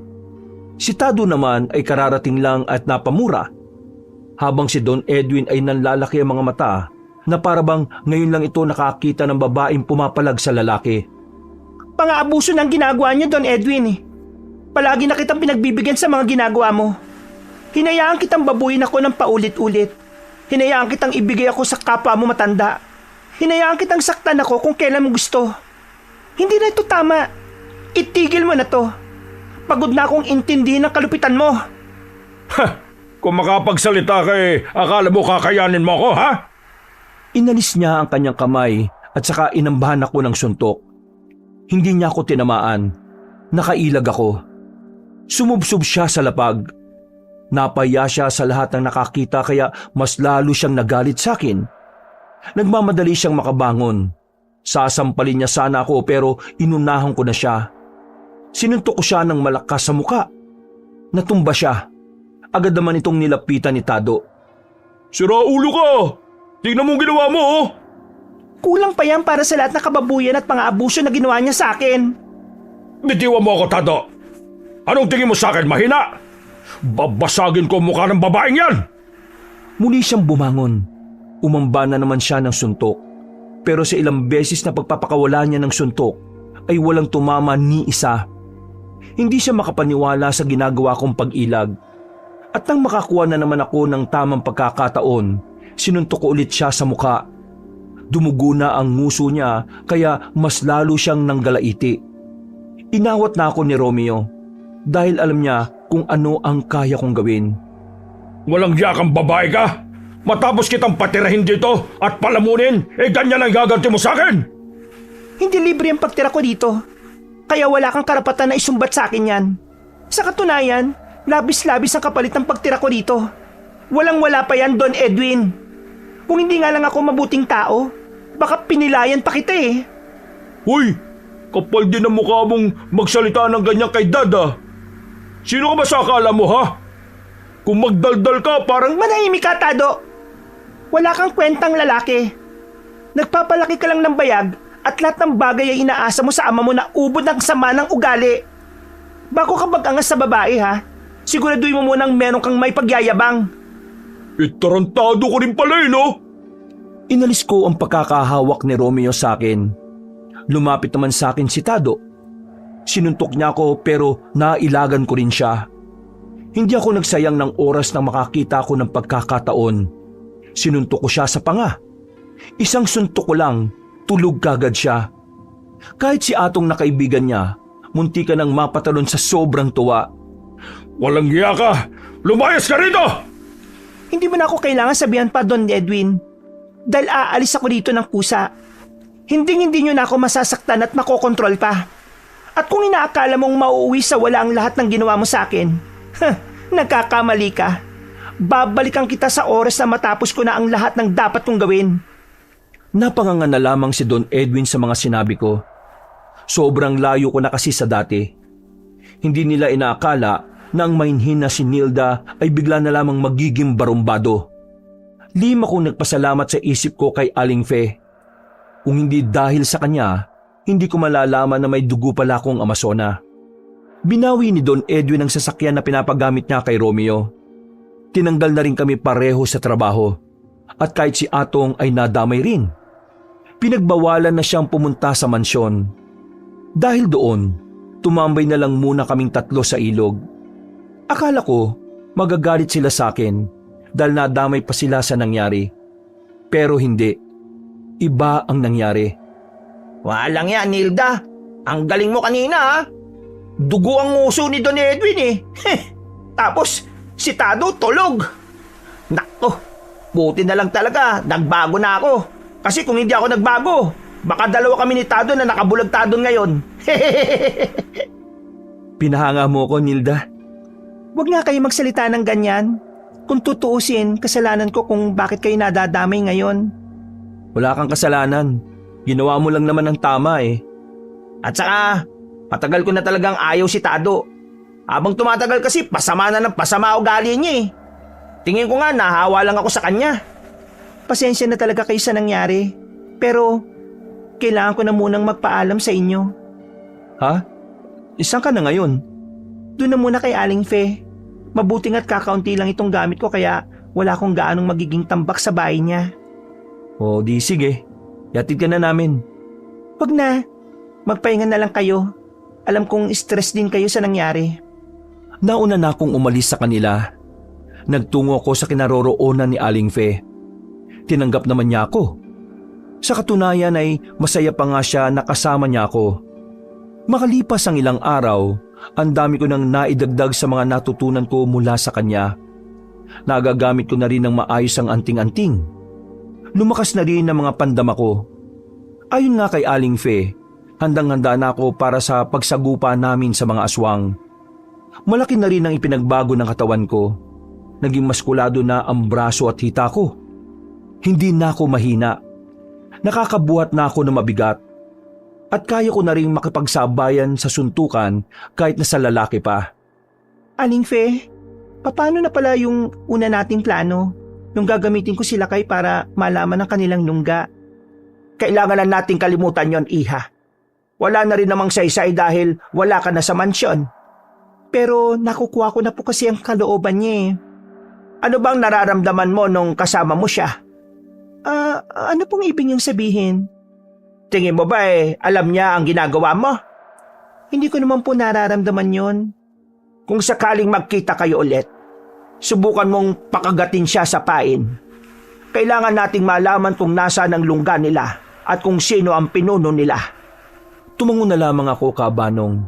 Si Tado naman ay kararating lang at napamura. Habang si Don Edwin ay nanlalaki ang mga mata na parabang ngayon lang ito nakakita ng babaeng pumapalag sa lalaki. Pang-aabuso ng ginagawa niyo, Don Edwin eh. Palagi na kitang pinagbibigyan sa mga ginagawa mo. Hinayaan kitang babuyin ako ng paulit-ulit. Hinayaan kitang ibigay ako sa kapwa mo matanda. Hinayaan kitang saktan ako kung kailan mo gusto. Hindi na ito tama. Itigil mo na to. Pagod na akong intindihin ang kalupitan mo. Ha, kung makapagsalita ka eh, akala mo kakayanin mo ako, ha? Inalis niya ang kanyang kamay at saka inambahan ako ng suntok. Hindi niya ako tinamaan. Nakailag ako. Sumubsob siya sa lapag. Napaya siya sa lahat ng nakakita kaya mas lalo siyang nagalit sa akin. Nagmamadali siyang makabangon. Sasampalin niya sana ako pero inunahan ko na siya. Sinuntok ko siya ng malakas sa muka. Natumba siya. Agad naman itong nilapitan ni Tado. Sira ulo ka! Tingnan mo ang ginawa mo, oh! Kulang pa yan para sa lahat ng kababuyan at pang-aabuso na ginawa niya sa akin. Bitiwan mo ako, Tado. Anong tingin mo sa akin, mahina? Babasagin ko ang mukha ng babaeng yan! Muli siyang bumangon. Umamba na naman siya ng suntok. Pero sa ilang beses na pagpapakawala niya ng suntok, ay walang tumama ni isa. Hindi siya makapaniwala sa ginagawa kong pag-ilag. At nang makakuha na naman ako ng tamang pagkakataon, sinuntok ko ulit siya sa mukha. Dumugo na ang nguso niya kaya mas lalo siyang nanggalaiti. Inawat na ako ni Romeo dahil alam niya kung ano ang kaya kong gawin. Walang yakang babae ka? Matapos kitang patirahin dito at palamunin, ganyan ang gaganti mo sa akin! Hindi libre ang pagtira ko dito. Kaya wala kang karapatan na isumbat sa akin yan. Sa katunayan, labis-labis ang kapalit ng pagtira ko dito. Walang-wala pa yan, Don Edwin. Kung hindi nga lang ako mabuting tao, baka pinilayan pa kita eh. Uy! Kapal din ang mukha mong magsalita ng ganyan kay Dada. Sino ka ba sa akala mo, ha? Kung magdaldal ka, parang... Manahimik ka, Tado. Wala kang kwentang lalaki. Nagpapalaki ka lang ng bayag at lahat ng bagay ay inaasa mo sa ama mo na ubod ng sama ng ugali. Bago ka mag-angas sa babae, ha? Siguraduhin mo munang meron kang may pagyayabang. Tarantado ko rin pala, no? Inalis ko ang pagkakahawak ni Romeo sa akin. Lumapit naman sa akin si Tado. Sinuntok niya ako pero nailagan ko rin siya. Hindi ako nagsayang ng oras nang makakita ko ng pagkakataon. Sinuntok ko siya sa panga. Isang suntok ko lang, tulog kagad siya. Kahit si Atong na kaibigan niya, munti ka nang mapatalon sa sobrang tuwa. Walang hiya ka! Lumayas ka rito! Hindi mo na ako kailangan sabihan pa, Don Edwin. Dahil aalis ako dito ng kusa. Hindi nyo na ako masasaktan at makokontrol pa. At kung inaakala mong mauuwi sa wala ang lahat ng ginawa mo sa akin, nagkakamali ka. Babalikan kita sa oras na matapos ko na ang lahat ng dapat kong gawin. Napanganga na lamang si Don Edwin sa mga sinabi ko. Sobrang layo ko na kasi sa dati. Hindi nila inaakala na ang mainhin na si Nilda ay bigla na lamang magiging barumbado. Lima kong nagpasalamat sa isip ko kay Aling Fe. Kung hindi dahil sa kanya, hindi ko malalaman na may dugo pala akong Amazona. Binawi ni Don Edwin ang sasakyan na pinapagamit niya kay Romeo. Tinanggal na rin kami pareho sa trabaho. At kahit si Atong ay nadamay rin. Pinagbawalan na siyang pumunta sa mansyon. Dahil doon, tumambay na lang muna kaming tatlo sa ilog. Akala ko magagalit sila sa akin dahil nadamay pa sila sa nangyari. Pero hindi. Iba ang nangyari. Walang yan, Nilda. Ang galing mo kanina, ha? Dugo ang nguso ni Don Edwin, eh. Tapos, si Tado tulog. Nakto, buti na lang talaga. Nagbago na ako. Kasi kung hindi ako nagbago, baka dalawa kami ni Tado na nakabulag Tado ngayon. Pinahanga mo ko, Nilda. Huwag nga kayo magsalita ng ganyan. Kung tutuusin, kasalanan ko kung bakit kayo nadadamay ngayon. Wala kang kasalanan. Ginawa mo lang naman ang tama eh. At saka, patagal ko na talagang ayaw si Tado. Habang tumatagal kasi, pasama na ng pasama ugali niya eh. Tingin ko nga, nahawa lang ako sa kanya. Pasensya na talaga kayo sa nangyari. Pero, kailangan ko na munang magpaalam sa inyo. Ha? Isang ka na ngayon? Doon na muna kay Aling Fe. Mabuting at kakaunti lang itong gamit ko kaya wala akong gaanong magiging tambak sa bahay niya. O di sige, yatid ka na namin. Wag na, magpahinga na lang kayo. Alam kong stress din kayo sa nangyari. Nauna na akong umalis sa kanila. Nagtungo ako sa kinaroroonan ni Aling Fe. Tinanggap naman niya ako. Sa katunayan ay masaya pa nga siya na kasama niya ako. Makalipas ang ilang araw, ang dami ko nang naidagdag sa mga natutunan ko mula sa kanya. Nagagamit ko na rin ng maayos ang anting-anting. Lumakas na rin ang mga pandama ko. Ayon nga kay Aling Fe, handang-handa na ako para sa pagsagupa namin sa mga aswang. Malaki na rin ang ipinagbago ng katawan ko. Naging maskulado na ang braso at hita ko. Hindi na ako mahina. Nakakabuhat na ako ng mabigat. At kaya ko na rin makipagsabayan sa suntukan kahit na sa lalaki pa. Aling Fe, paano na pala yung una nating plano? Nung gagamitin ko sila kay para malaman ang kanilang lungga. Kailangan na nating kalimutan yon, Iha. Wala na rin namang saysay dahil wala ka na sa mansyon. Pero nakukuha ko na po kasi ang kalooban niya eh. Ano bang nararamdaman mo nung kasama mo siya? Ano pong ibig niyong sabihin? Tingin mo ba alam niya ang ginagawa mo? Hindi ko naman po nararamdaman yon. Kung sakaling magkita kayo ulit, subukan mong pakagatin siya sa pain. Kailangan nating malaman kung nasaan ang lungga nila at kung sino ang pinuno nila. Tumango na lamang ako, Kabanong.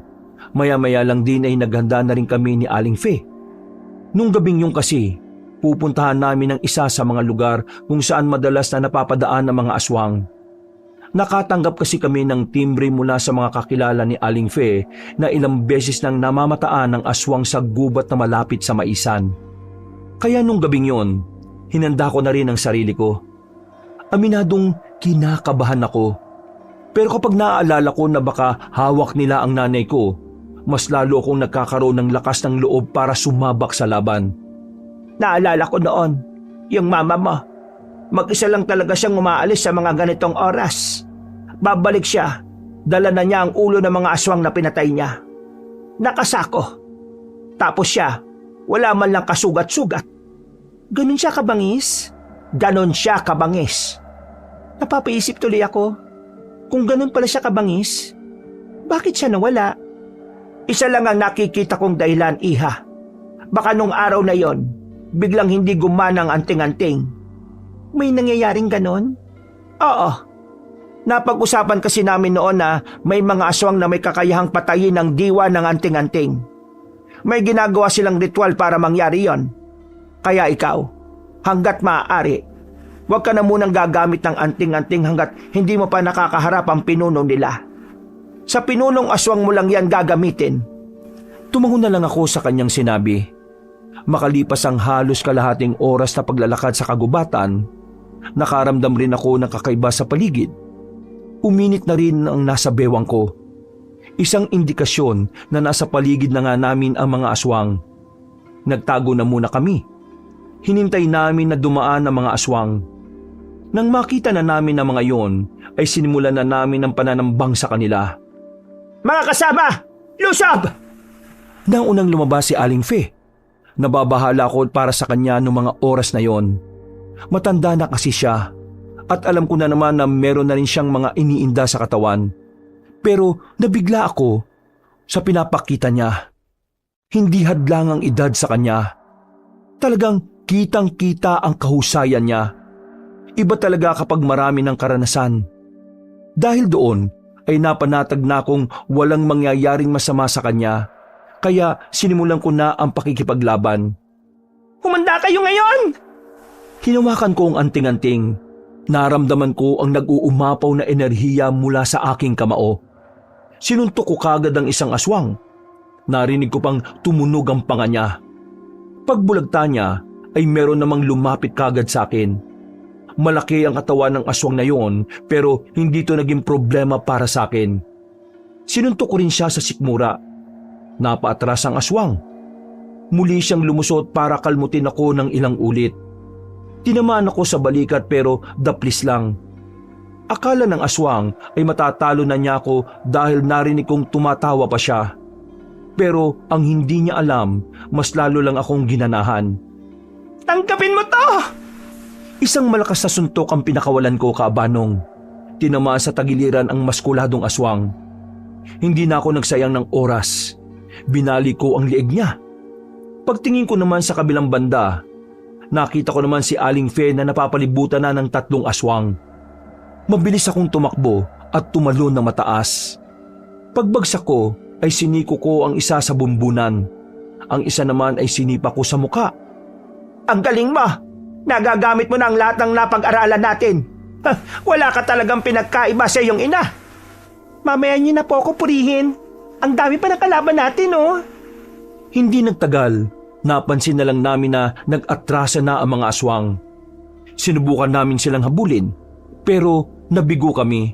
Maya-maya lang din ay naghanda na rin kami ni Aling Fe. Nung gabing yung kasi, pupuntahan namin ang isa sa mga lugar kung saan madalas na napapadaan ang mga aswang. Nakatanggap kasi kami ng timbre mula sa mga kakilala ni Aling Fe na ilang beses nang namamataan ng aswang sa gubat na malapit sa maisan. Kaya nung gabing yon, hinanda ko na rin ang sarili ko. Aminadong kinakabahan ako. Pero kapag naaalala ko na baka hawak nila ang nanay ko, mas lalo akong nagkakaroon ng lakas ng loob para sumabak sa laban. Naalala ko noon, yung mama mo. Mag-isa lang talaga siyang umaalis sa mga ganitong oras. Babalik siya, dala na niya ang ulo ng mga aswang na pinatay niya. Nakasako. Tapos siya, wala man lang kasugat-sugat. Ganun siya kabangis? Ganon siya kabangis. Napapaisip tuloy ako. Kung ganun pala siya kabangis, bakit siya nawala? Isa lang ang nakikita kong dahilan, Iha. Baka nung araw na yon, biglang hindi gumana ang anting-anting. May nangyayaring ganon? Oo. Napag-usapan kasi namin noon na may mga aswang na may kakayahang patayin ang diwa ng anting-anting. May ginagawa silang ritual para mangyari yon. Kaya ikaw, hanggat maaari, huwag ka na munang gagamit ng anting-anting hanggat hindi mo pa nakakaharap ang pinuno nila. Sa pinunong aswang mo lang yan gagamitin. Tumango na lang ako sa kanyang sinabi. Makalipas ang halos kalahating oras na paglalakad sa kagubatan, nakaramdam rin ako ng kakaiba sa paligid. Uminit na rin ang nasa bewang ko. Isang indikasyon na nasa paligid na nga namin ang mga aswang. Nagtago na muna kami. Hinintay namin na dumaan ang mga aswang. Nang makita na namin ang mga yon, ay sinimulan na namin ang pananambang sa kanila. Mga kasama! Lusob! Nang unang lumabas si Aling Fe, nababahala ako para sa kanya noong mga oras na yon. Matanda na kasi siya at alam ko na naman na meron na rin siyang mga iniinda sa katawan. Pero nabigla ako sa pinapakita niya. Hindi hadlang ang edad sa kanya. Talagang kitang-kita ang kahusayan niya. Iba talaga kapag marami ng karanasan. Dahil doon ay napanatag na akong walang mangyayaring masama sa kanya. Kaya sinimulan ko na ang pakikipaglaban. Humanda kayo ngayon! Hinawakan ko ang anting-anting. Naramdaman ko ang nag-uumapaw na enerhiya mula sa aking kamao. Sinuntok ko kagad ang isang aswang. Narinig ko pang tumunog ang panga niya. Pagbulagta niya ay meron namang lumapit kagad sa akin. Malaki ang katawan ng aswang na yon pero hindi to naging problema para sa akin. Sinuntok ko rin siya sa sikmura. Napaatras ang aswang. Muli siyang lumusot para kalmutin ako ng ilang ulit. Tinamaan ako sa balikat pero daplis lang. Akala ng aswang ay matatalo na niya ako dahil narinig kong tumatawa pa siya. Pero ang hindi niya alam, mas lalo lang akong ginanahan. Tanggapin mo to! Isang malakas na suntok ang pinakawalan ko, Kabanong. Tinamaan sa tagiliran ang maskuladong aswang. Hindi na ako nagsayang ng oras. Binali ko ang lieg niya. Pagtingin ko naman sa kabilang banda, nakita ko naman si Aling Fe na napapalibutan na ng 3 aswang. Mabilis akong tumakbo at tumalon na mataas. Pagbagsak ko ay siniko ko ang isa sa bumbunan. Ang isa naman ay sinipa ko sa muka. Ang galing mo! Nagagamit mo na ang lahat ng napag-aralan natin. Wala ka talagang pinagkaiba sa iyong ina. Mamaya niyo na po ako purihin. Ang dami pa ng kalaban natin, oh. Hindi nagtagal, napansin na lang namin na nag-atrasa na ang mga aswang. Sinubukan namin silang habulin, pero nabigo kami.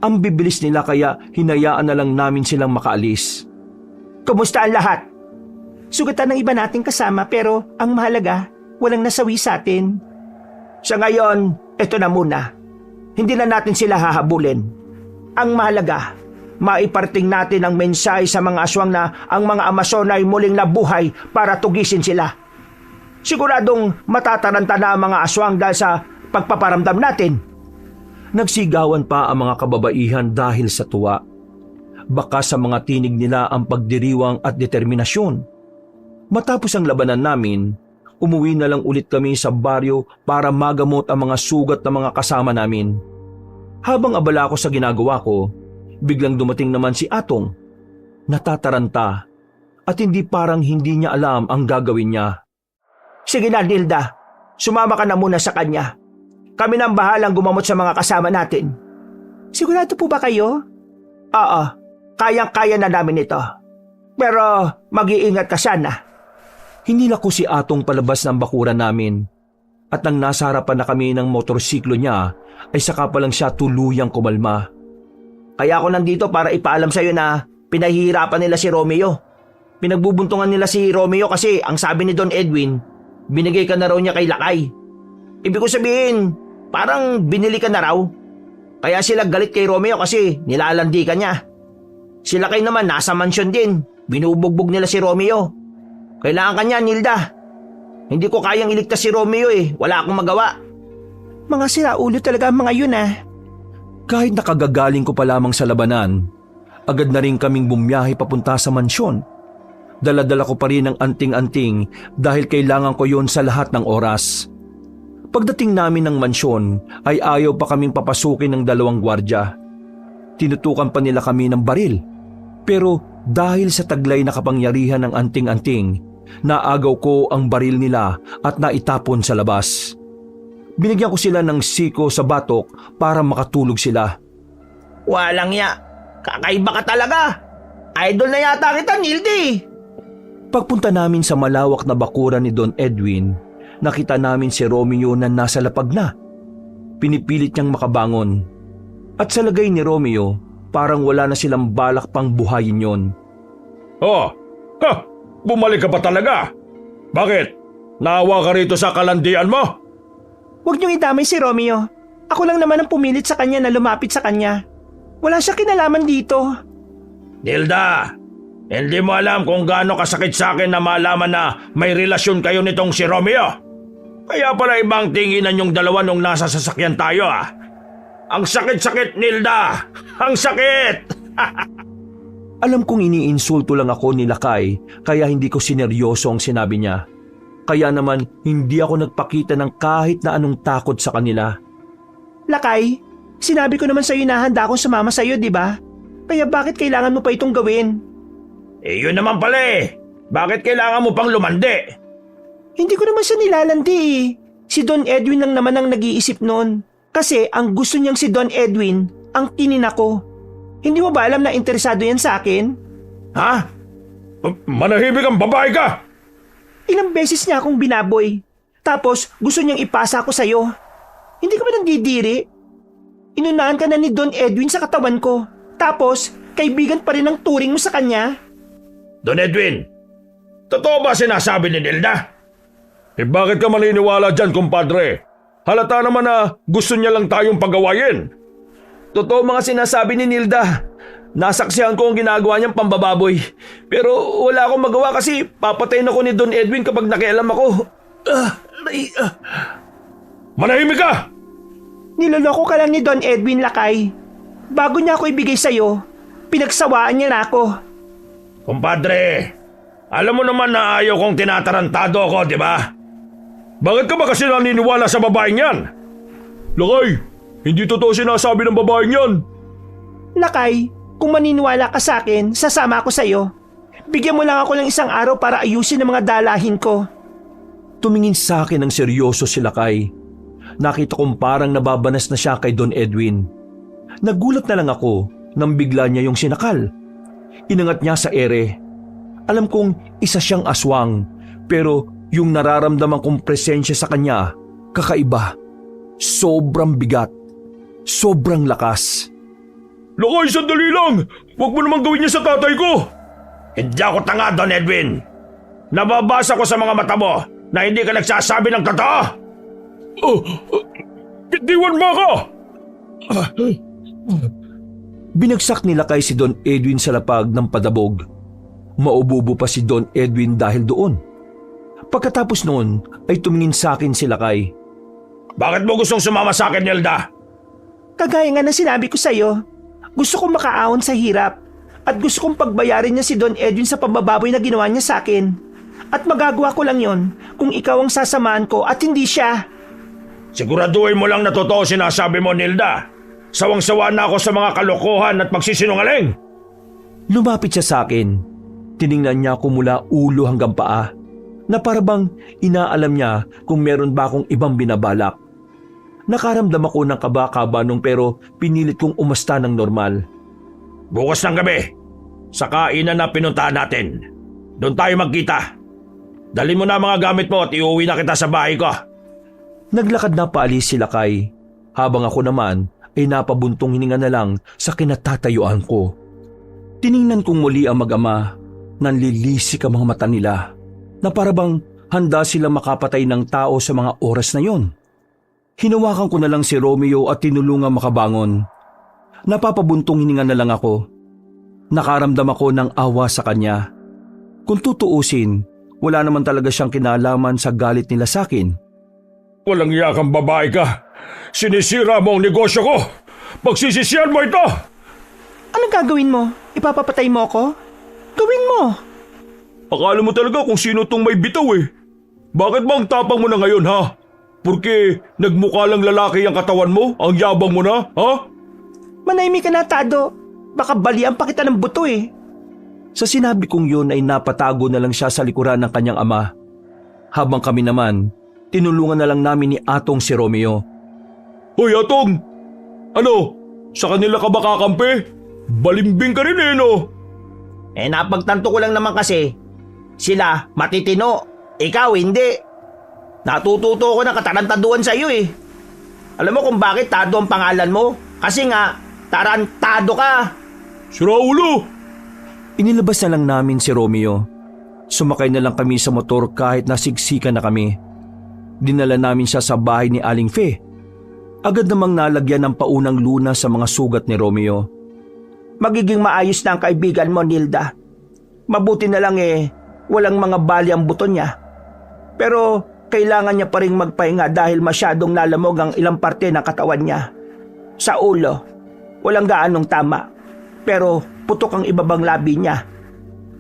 Ang bibilis nila kaya hinayaan na lang namin silang makaalis. Kumusta ang lahat? Sugatan ng iba nating kasama pero ang mahalaga, walang nasawi sa atin. Sa ngayon, ito na muna. Hindi na natin sila hahabulin. Ang mahalaga, maiparting natin ang mensahe sa mga aswang na ang mga Amazon ay muling nabuhay para tugisin sila. Siguradong matataranta na ang mga aswang dahil sa pagpaparamdam natin. Nagsigawan pa ang mga kababaihan dahil sa tuwa. Baka sa mga tinig nila ang pagdiriwang at determinasyon. Matapos ang labanan namin, umuwi na lang ulit kami sa baryo para magamot ang mga sugat ng mga kasama namin. Habang abala ako sa ginagawa ko, biglang dumating naman si Atong. Natataranta at hindi parang hindi niya alam ang gagawin niya. Sige na, Nilda. Sumama ka na muna sa kanya. Kami nang bahalang gumamot sa mga kasama natin. Sigurado po ba kayo? Oo, kayang-kaya na namin ito. Pero mag-iingat ka sana. Hinila ko si Atong palabas ng bakuran namin. At nang nasa harapan na kami ng motorsiklo niya, ay saka pa lang siya tuluyang kumalma. Kaya ako nandito para ipaalam sa iyo na pinahihirapan nila si Romeo. Pinagbubuntungan nila si Romeo kasi ang sabi ni Don Edwin, binigay ka na raw niya kay Lakay. Ibig ko sabihin, parang binili ka na raw. Kaya sila galit kay Romeo kasi nilalandi ka niya. Si Lakay naman nasa mansyon din, binubugbog nila si Romeo. Kailangan ka niya, Nilda. Hindi ko kayang iligtas si Romeo eh, wala akong magawa. Mga siraulo talaga ang mga yun, ah. Kahit nakagagaling ko pa lamang sa labanan, agad na rin kaming bumiyahe papunta sa mansyon. Dala-dala ko pa rin ang anting-anting dahil kailangan ko yon sa lahat ng oras. Pagdating namin ng mansyon ay ayaw pa kaming papasukin ng 2 gwardya. Tinutukan pa nila kami ng baril. Pero dahil sa taglay na kapangyarihan ng anting-anting, naagaw ko ang baril nila at naitapon sa labas. Binigyan ko sila ng siko sa batok para makatulog sila. Walang ya, kakaiba ka talaga. Idol na yata kita, Nildi. Pagpunta namin sa malawak na bakuran ni Don Edwin, nakita namin si Romeo na nasa lapag na. Pinipilit niyang makabangon. At sa lagay ni Romeo, parang wala na silang balak pang buhayin yon. Oh, bumalik ka pa talaga. Bakit? Naawa ka rito sa kalandian mo? Huwag niyong idamay si Romeo. Ako lang naman ang pumilit sa kanya na lumapit sa kanya. Wala siya kinalaman dito. Nilda, hindi mo alam kung gaano kasakit sa akin na malaman na may relasyon kayo nitong si Romeo. Kaya pala ibang tinginan yung dalawa nung nasa sasakyan tayo, ah. Ang sakit-sakit, Nilda! Ang sakit! Alam kong iniinsulto lang ako ni Lakay kaya hindi ko sineryoso ang sinabi niya. Kaya naman hindi ako nagpakita ng kahit na anong takot sa kanila. Lakay, sinabi ko naman sa'yo na handa akong sumama sa'yo, di ba? Kaya bakit kailangan mo pa itong gawin? Eh yun naman pala eh. Bakit kailangan mo pang lumandi? Hindi ko naman siya nilalandi eh. Si Don Edwin lang naman ang nag-iisip noon. Kasi ang gusto niyang si Don Edwin ang kinina ko. Hindi mo ba alam na interesado yan sa akin? Ha? Manahimik ang babae ka! Ilang beses niya akong binaboy. Tapos gusto niyang ipasa ako sa'yo. Hindi ka ba nandidiri? Inunahan ka na ni Don Edwin sa katawan ko. Tapos kaibigan pa rin ang turing mo sa kanya. Don Edwin, totoo ba sinasabi ni Nilda? Eh bakit ka maniniwala dyan, kumpadre? Halata naman na gusto niya lang tayong pagawayin. Totoo mga sinasabi ni Nilda. Nasaksihan ko ang ginagawa niyang pambababoy. Pero wala akong magawa kasi papatayin ako ni Don Edwin kapag nakialam ako. Manahimik ka! Niloloko ka lang ni Don Edwin, Lakay. Bago niya ako ibigay sa'yo, pinagsawaan niya na ako. Kumpadre, alam mo naman na ayaw kong tinatarantado ako, di ba? Bakit ka ba kasi naniniwala sa babaeng yan? Lakay, hindi totoo sinasabi ng babaeng yan. Lakay, kung maniniwala ka sa akin, sasama ako sa'yo. Bigyan mo lang ako ng 1 araw para ayusin ang mga dalahin ko. Tumingin sa akin ng seryoso si Lakay. Nakita kong parang nababanas na siya kay Don Edwin. Nagulat na lang ako nang bigla niya yung sinakal. Inangat niya sa ere. Alam kong isa siyang aswang, pero yung nararamdaman kong presensya sa kanya, kakaiba. Sobrang bigat. Sobrang lakas. Lakay, sandali lang! Huwag mo naman gawin niya sa tatay ko! Hindi ako tanga, Don Edwin. Nababasa ko sa mga mata mo na hindi ka nagsasabi ng totoo. Bitiwan mo ako! Binagsak ni Lakay si Don Edwin sa lapag ng padabog. Maububo pa si Don Edwin dahil doon. Pagkatapos noon ay tumingin sa akin si Lakay. Bakit mo gustong sumama sa akin, Nilda? Kagaya nga na sinabi ko sa'yo, gusto kong makaahon sa hirap at gusto kong pagbayarin niya si Don Edwin sa pambababoy na ginawa niya sa akin. At magagawa ko lang yon kung ikaw ang sasamahan ko at hindi siya. Siguraduhin mo lang na totoo sinasabi mo, Nilda. Sawang-sawa na ako sa mga kalokohan at pagsisinungaling. Lumapit siya sa akin. Tiningnan niya ako mula ulo hanggang paa, na parabang inaalam niya kung meron ba akong ibang binabalak. Nakaramdam ako ng kaba-kaba nung pero pinilit kong umasta ng normal. Bukas ng gabi, sa kainan na pinuntahan natin. Doon tayo magkita. Dalhin mo na ang mga gamit mo at iuwi na kita sa bahay ko. Naglakad na paalis si Lakay, habang ako naman ay napabuntong hininga na lang sa kinatatayuan ko. Tiningnan kong muli ang mag-ama, nanlilisik ang mga mata nila, na parabang handa silang makapatay ng tao sa mga oras na yon. Hinawakan ko na lang si Romeo at tinulungan makabangon. Napapabuntong hininga na lang ako. Nakaramdam ako ng awa sa kanya. Kung tutuusin, wala naman talaga siyang kinalaman sa galit nila sa akin. Walang iyakang babae ka. Sinisira mo ang negosyo ko. Pagsisisihan mo ito! Anong gagawin mo? Ipapapatay mo ako? Gawin mo! Akala mo talaga kung sino tong may bitaw eh. Bakit ba ang tapang mo na ngayon, ha? Porque nagmukha lang lalaki ang katawan mo? Ang yabang mo na, ha? Manahimik ka na, Tado. Baka balian pa kita ng buto eh. Sa sinabi kong yun ay napatago na lang siya sa likuran ng kanyang ama. Habang kami naman, tinulungan na lang namin ni Atong si Romeo. Hoy, Atong! Ano? Sa kanila ka ba kakampi? Balimbing ka rin eh, no? Napagtanto ko lang naman kasi, sila matitino, ikaw hindi. Natututo ko ng katarantaduan sa iyo eh. Alam mo kung bakit Tado ang pangalan mo? Kasi nga, tarantado ka. Sira ulo! Inilabas na lang namin si Romeo. Sumakay na lang kami sa motor kahit nasiksikan na kami. Dinala namin siya sa bahay ni Aling Fe. Agad namang nalagyan ng paunang luna sa mga sugat ni Romeo. Magiging maayos na ang kaibigan mo, Nilda. Mabuti na lang walang mga bali ang buto niya. Pero kailangan niya pa rin magpahinga dahil masyadong nalamog ang ilang parte ng katawan niya. Sa ulo, walang gaanong tama. Pero putok ang ibabang labi niya.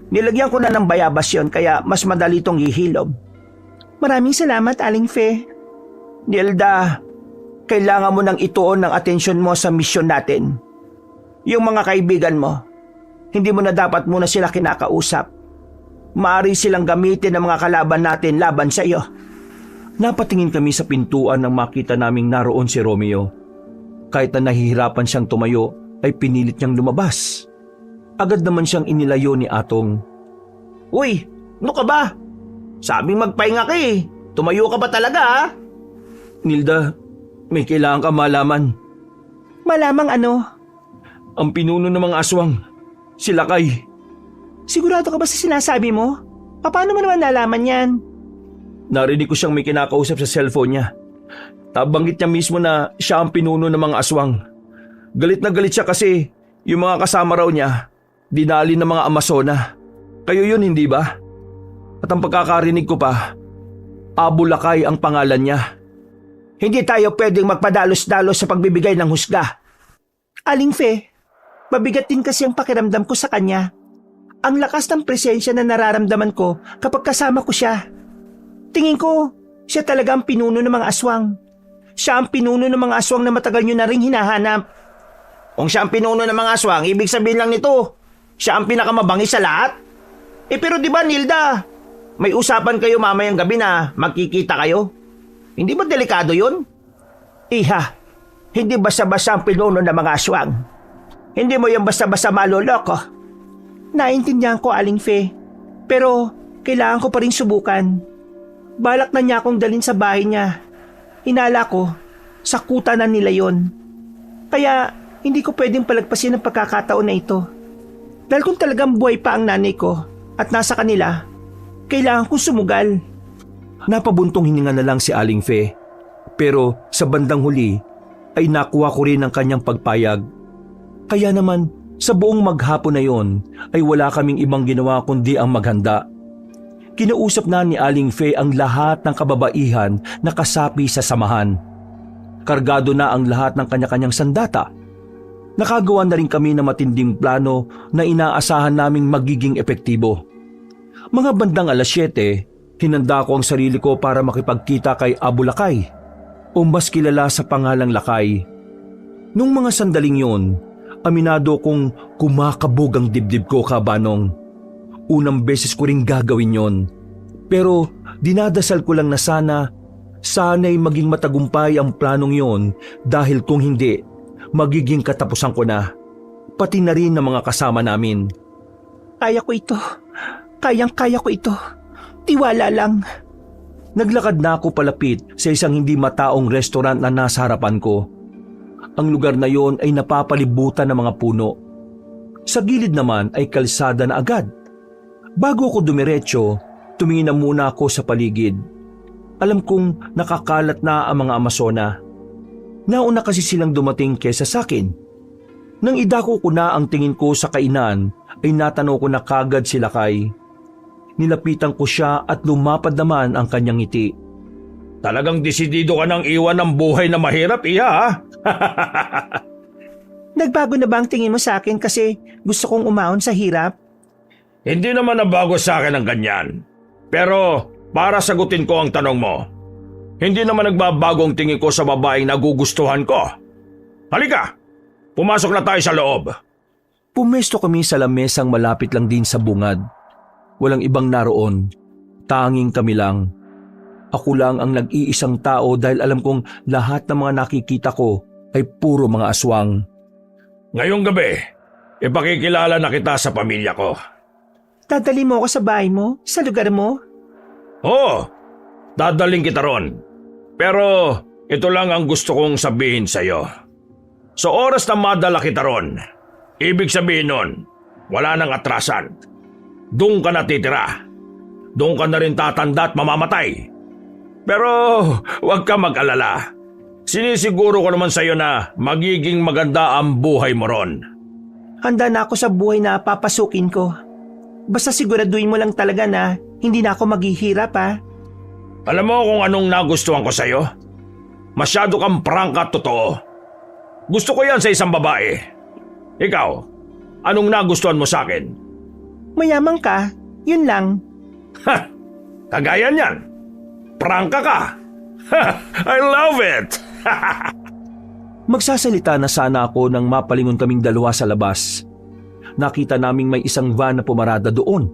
Nilagyan ko na ng bayabas yon kaya mas madali itong hihilob. Maraming salamat, Aling Fe. Nilda, kailangan mo nang ituon ng atensyon mo sa misyon natin. Yung mga kaibigan mo, hindi mo na dapat muna sila kinakausap. Maaari silang gamitin ng mga kalaban natin laban sa iyo. Napatingin kami sa pintuan nang makita naming naroon si Romeo. Kahit na nahihirapan siyang tumayo, ay pinilit niyang lumabas. Agad naman siyang inilayo ni Atong. Uy, ano ka ba? Sabing magpahinga ka eh. Tumayo ka ba talaga ha? Nilda, may kailangan ka malaman. Malamang ano? Ang pinuno ng mga aswang, si Lakay. Sigurado ka ba sa sinasabi mo? Paano mo naman nalaman yan? Narinig ko siyang may kinakausap sa cellphone niya. Nabanggit niya mismo na siya ang pinuno ng mga aswang. Galit na galit siya kasi yung mga kasama raw niya, dinali ng mga Amazona. Kayo yun, hindi ba? At ang pagkakarinig ko pa, Abu Lakay ang pangalan niya. Hindi tayo pwedeng magpadalos-dalos sa pagbibigay ng husga. Aling Fe, mabigat din kasi ang pakiramdam ko sa kanya. Ang lakas ng presensya na nararamdaman ko kapag kasama ko siya. Tingin ko, siya talaga ang pinuno ng mga aswang. Siya ang pinuno ng mga aswang na matagal nyo na ring hinahanap. Kung siya ang pinuno ng mga aswang, ibig sabihin lang nito, siya ang pinakamabangis sa lahat. Pero di ba, Nilda, may usapan kayo mamayang gabi na magkikita kayo. Hindi ba delikado yun? Iha, hindi basta-basta ang pinuno ng mga aswang. Hindi mo yung basta-basta maloloko. Naintindihan ko, Aling Fe. Pero kailangan ko pa rin subukan. Balak na niya akong dalhin sa bahay niya. Inala ko, sakutan na nila yon. Kaya hindi ko pwedeng palagpasin ang pagkakataon na ito. Dahil kung talagang buhay pa ang nanay ko at nasa kanila, kailangan kong sumugal. Napabuntong hininga na lang si Aling Fe. Pero sa bandang huli ay nakuha ko rin ang kanyang pagpayag. Kaya naman sa buong maghapon na yon ay wala kaming ibang ginawa kundi ang maghanda. Kinausap na ni Aling Fe ang lahat ng kababaihan na kasapi sa samahan. Kargado na ang lahat ng kanya-kanyang sandata. Nakagawa na rin kami ng matinding plano na inaasahan naming magiging epektibo. Mga bandang 7:00, hinanda ko ang sarili ko para makipagkita kay Abu Lakay, o mas kilala sa pangalang Lakay. Nung mga sandaling yon, aminado kong kumakabog ang dibdib ko, Kabanong. Unang beses ko ring gagawin yon. Pero dinadasal ko lang na sana'y maging matagumpay ang planong yon dahil kung hindi, magiging katapusan ko na. Pati na rin ng mga kasama namin. Kaya ko ito. Kayang-kaya ko ito. Tiwala lang. Naglakad na ako palapit sa isang hindi mataong restaurant na nasa harapan ko. Ang lugar na yon ay napapalibutan ng mga puno. Sa gilid naman ay kalsada na agad. Bago ako dumiretso, tumingin na muna ako sa paligid. Alam kong nakakalat na ang mga Amazona. Nauna kasi silang dumating kesa sa akin. Nang idako ko na ang tingin ko sa kainan, ay natanaw ko na kagad si Lakay. Nilapitan ko siya at lumapad naman ang kanyang ngiti. Talagang desidido ka nang iwan ng buhay na mahirap, Iha, ha? Nagbago na ba ang tingin mo sa akin kasi gusto kong umahon sa hirap? Hindi naman nabago sa akin ang ganyan. Pero para sagutin ko ang tanong mo, hindi naman nagbabago ang tingin ko sa babaeng nagugustuhan ko. Halika, pumasok na tayo sa loob. Pumesto kami sa lamesang malapit lang din sa bungad. Walang ibang naroon, tanging kami lang. Ako lang ang nag-iisang tao dahil alam kong lahat ng mga nakikita ko ay puro mga aswang. Ngayong gabi, ipakikilala na kita sa pamilya ko. Dadali mo ako sa bahay mo? Sa lugar mo? Oo, dadaling kita ron. Pero ito lang ang gusto kong sabihin sa'yo. Sa oras na madala kita ron, ibig sabihin nun, wala nang atrasan. Doon ka na titira. Doon ka na rin tatanda at mamamatay. Pero huwag ka mag-alala. Sinisiguro ko naman sa'yo na magiging maganda ang buhay mo ron. Handa na ako sa buhay na papasukin ko. Basta siguraduhin mo lang talaga na hindi na ako maghihirap, ha? Alam mo kung anong nagustuhan ko sa'yo? Masyado kang prangka at totoo. Gusto ko yan sa isang babae. Ikaw, anong nagustuhan mo sa akin? Mayamang ka, yun lang. Ha! Kagaya niyan. Prangka ka. Ha! I love it! Magsasalita na sana ako nang mapalingon kaming dalawa sa labas. Nakita naming may isang van na pumarada doon.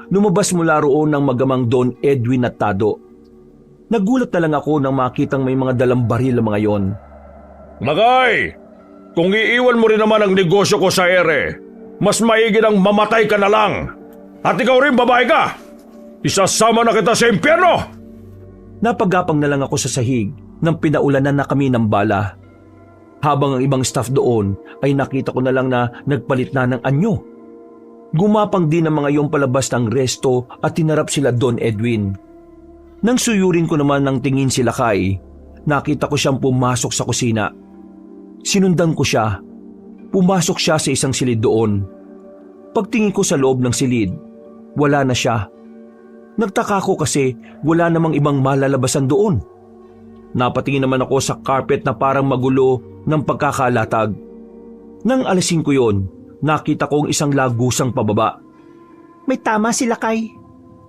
Lumabas mula roon ng magamang Don Edwin at Tado. Nagulat na lang ako nang makitang may mga dalang baril ang mga yon. Lakay! Kung iiwan mo rin naman ang negosyo ko sa ere, mas maigi nang mamatay ka na lang. At ikaw rin babae ka! Isasama na kita sa impyerno! Napagapang na lang ako sa sahig nang pinaulanan na kami ng bala. Habang ang ibang staff doon ay nakita ko na lang na nagpalit na ng anyo. Gumapang din ang mga iyong palabas ng resto at tinarap sila Don Edwin. Nang suyurin ko naman ng tingin si Lakay, nakita ko siyang pumasok sa kusina. Sinundan ko siya. Pumasok siya sa isang silid doon. Pagtingin ko sa loob ng silid, wala na siya. Nagtaka ko kasi wala namang ibang malalabasan doon. Napatingin naman ako sa carpet na parang magulo ng pagkakalatag. Nang alisin ko yon, nakita kong isang lagusang pababa. May tama si Lakay.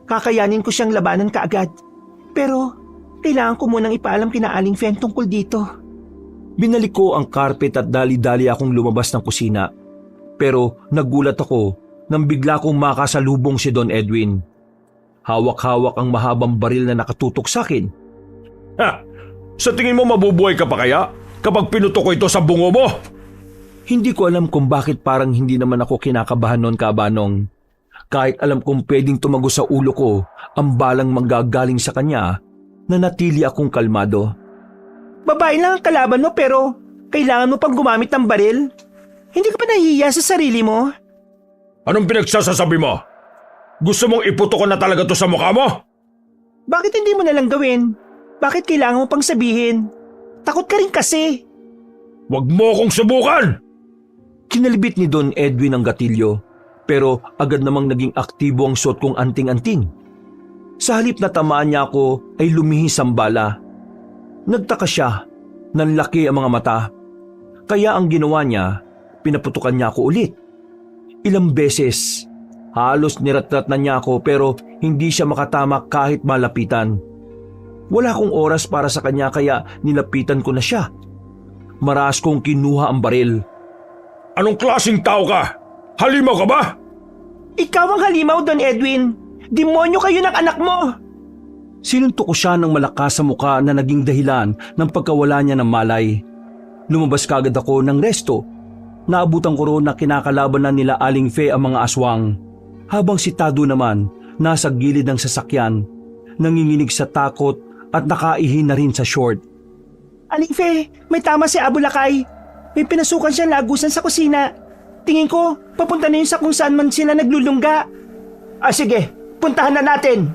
Kakayanin ko siyang labanan kaagad. Pero kailangan ko munang ipaalam kina Aling Fen tungkol dito. Binalik ko ang carpet at dali-dali akong lumabas ng kusina. Pero nagulat ako nang bigla kong makasalubong si Don Edwin. Hawak-hawak ang mahabang baril na nakatutok sa akin. Ha? Sa tingin mo mabubuhay ka pa kaya kapag pinutok ko ito sa bungo mo? Hindi ko alam kung bakit parang hindi naman ako kinakabahan noon, Kabanong. Kahit alam kong pwedeng tumago sa ulo ko ang balang manggagaling sa kanya, nanatili akong kalmado. Babae lang ang kalaban mo pero kailangan mo pang gumamit ng baril? Hindi ka pa nahihiya sa sarili mo? Anong pinagsasasabi mo? Gusto mong iputok ko na talaga to sa mukha mo? Bakit hindi mo nalang gawin? Bakit kailangan mo pang sabihin? Takot ka rin kasi. Huwag mo akong subukan! Kinalibit ni Don Edwin ang gatilyo, pero agad namang naging aktibo ang suot kong anting-anting. Sa halip na tamaan niya ako ay lumihis ang bala. Nagtaka siya, nanlaki ang mga mata. Kaya ang ginawa niya, pinaputukan niya ako ulit. Ilang beses, halos niratrat na niya ako pero hindi siya makatama kahit malapitan. Wala akong oras para sa kanya kaya nilapitan ko na siya. Maraas kong kinuha ang baril. Anong klaseng tao ka? Halimaw ka ba? Ikaw ang halimaw, Don Edwin. Demonyo kayo ng anak mo. Sinuntok ko siya ng malakas sa muka na naging dahilan ng pagkawala niya ng malay. Lumabas kagad ako ng resto. Naabutan ko roon na kinakalaban na nila Aling Fe ang mga aswang. Habang si Tado naman, nasa gilid ng sasakyan, nanginginig sa takot at nakaihi na rin sa short. Aling Fe, may tama si Abulakay. May pinasukan siyang lagusan sa kusina. Tingin ko, papunta na yun sa kung saan man sila naglulungga. Sige, puntahan na natin.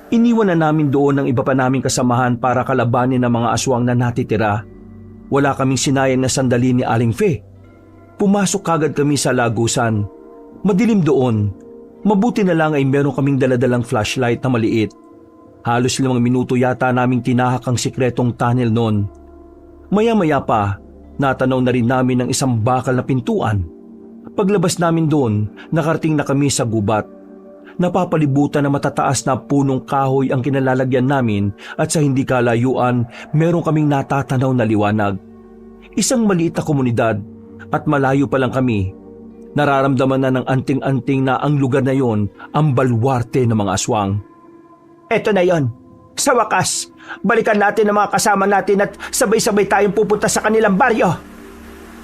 Iniwan na namin doon ang iba pa naming kasamahan para kalabanin ang mga aswang na natitira. Wala kaming sinayang na sandali ni Aling Fe. Pumasok kagad kami sa lagusan. Madilim doon. Mabuti na lang ay meron kaming daladalang flashlight na maliit. Halos 5 minuto yata naming tinahak ang sikretong tunnel noon. Maya-maya pa, natanaw na rin namin ang isang bakal na pintuan. Paglabas namin doon, nakarating na kami sa gubat. Napapalibutan na matataas na punong kahoy ang kinalalagyan namin at sa hindi kalayuan, meron kaming natatanaw na liwanag. Isang maliit na komunidad at malayo pa lang kami. Nararamdaman na ng anting-anting na ang lugar na yon ang balwarte ng mga aswang. Eto na yon. Sa wakas, balikan natin ang mga kasama natin at sabay-sabay tayong pupunta sa kanilang baryo.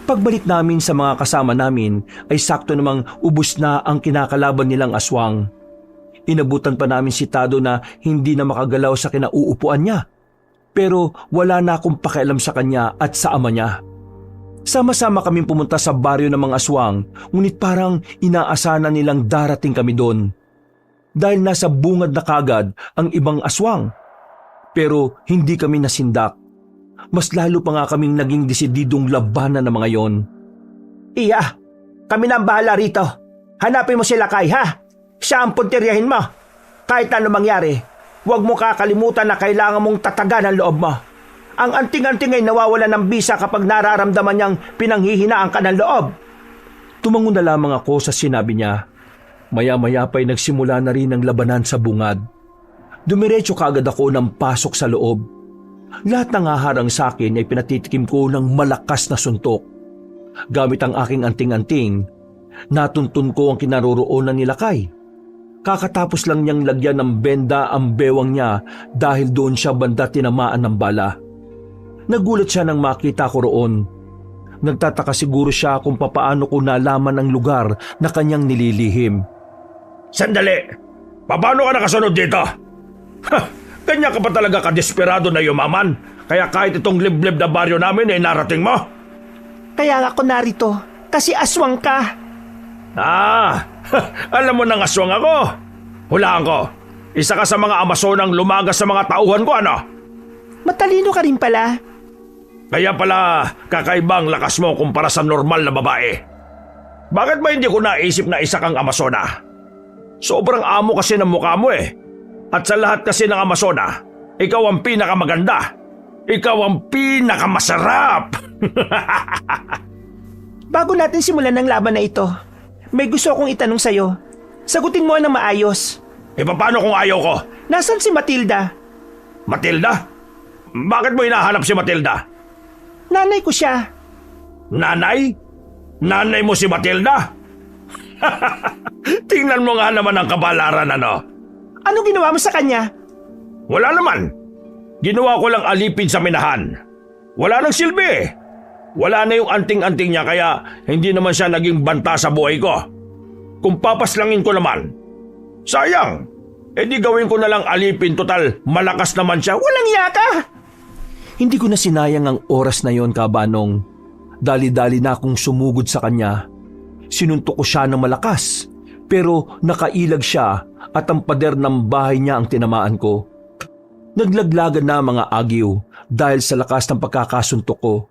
Pagbalik namin sa mga kasama namin ay sakto namang ubos na ang kinakalaban nilang aswang. Inabutan pa namin si Tado na hindi na makagalaw sa kinauupuan niya. Pero wala na akong pakialam sa kanya at sa ama niya. Sama-sama kaming pumunta sa baryo ng mga aswang, ngunit parang inaasahan nilang darating kami doon. Dahil nasa bungad na kagad ang ibang aswang. Pero hindi kami nasindak. Mas lalo pa nga kaming naging desididong labanan ng mga yon. Iya, kami na ang bahala rito. Hanapin mo si Lakay, ha? Siya ang puntiryahin mo. Kahit ano mangyari, huwag mo kakalimutan na kailangan mong tatagan ang loob mo. Ang anting-anting ay nawawala ng bisa kapag nararamdaman niyang pinanghihinaan ka ng loob. Tumango na lamang ako sa sinabi niya. Maya-maya pa'y nagsimula na rin ang labanan sa bungad. Dumiretso kagad ako ng pasok sa loob. Lahat ng haharang sa akin ay pinatitikim ko ng malakas na suntok. Gamit ang aking anting-anting, natuntun ko ang kinaroroonan ni Lakay. Kakatapos lang niyang lagyan ng benda ang bewang niya dahil doon siya banda tinamaan ng bala. Nagulat siya nang makita ko roon. Nagtataka siguro siya kung papaano ko nalaman ang lugar na kanyang nililihim. Sandali! Paano ka nakasunod dito? Kanya ka pa talaga kadesperado na yumaman, kaya kahit itong liblib na baryo namin ay narating mo? Kaya ako narito, kasi aswang ka. Alam mo nang aswang ako. Hulaan ko, isa ka sa mga Amazonang lumagas sa mga tauhan ko, ano? Matalino ka rin pala. Kaya pala kakaibang lakas mo kumpara sa normal na babae. Bakit ba hindi ko naisip na isa kang Amazona? Sobrang amo kasi ng mukha mo eh. At sa lahat kasi ng Amazona, ikaw ang pinakamaganda. Ikaw ang pinakamasarap. Bago natin simulan ng laban na ito, may gusto akong itanong sa'yo. Sagutin mo ng maayos. Paano kung ayaw ko? Nasaan si Matilda? Matilda? Bakit mo hinahanap si Matilda? Nanay ko siya. Nanay? Nanay mo si Matilda? Tingnan mo nga naman ang kabalaran, ano? Anong ginawa mo sa kanya? Wala naman. Ginawa ko lang alipin sa minahan. Wala nang silbi. Wala na yung anting-anting niya kaya hindi naman siya naging banta sa buhay ko. Kung papaslangin ko naman, sayang. Di gawin ko na lang alipin, total malakas naman siya. Walang yaka! Hindi ko na sinayang ang oras na yon, Kabanong. Dali-dali na akong sumugod sa kanya. Sinuntok ko siya ng malakas, pero nakailag siya at ang pader ng bahay niya ang tinamaan ko. Naglaglagan na mga agiw dahil sa lakas ng pagkakasuntok ko.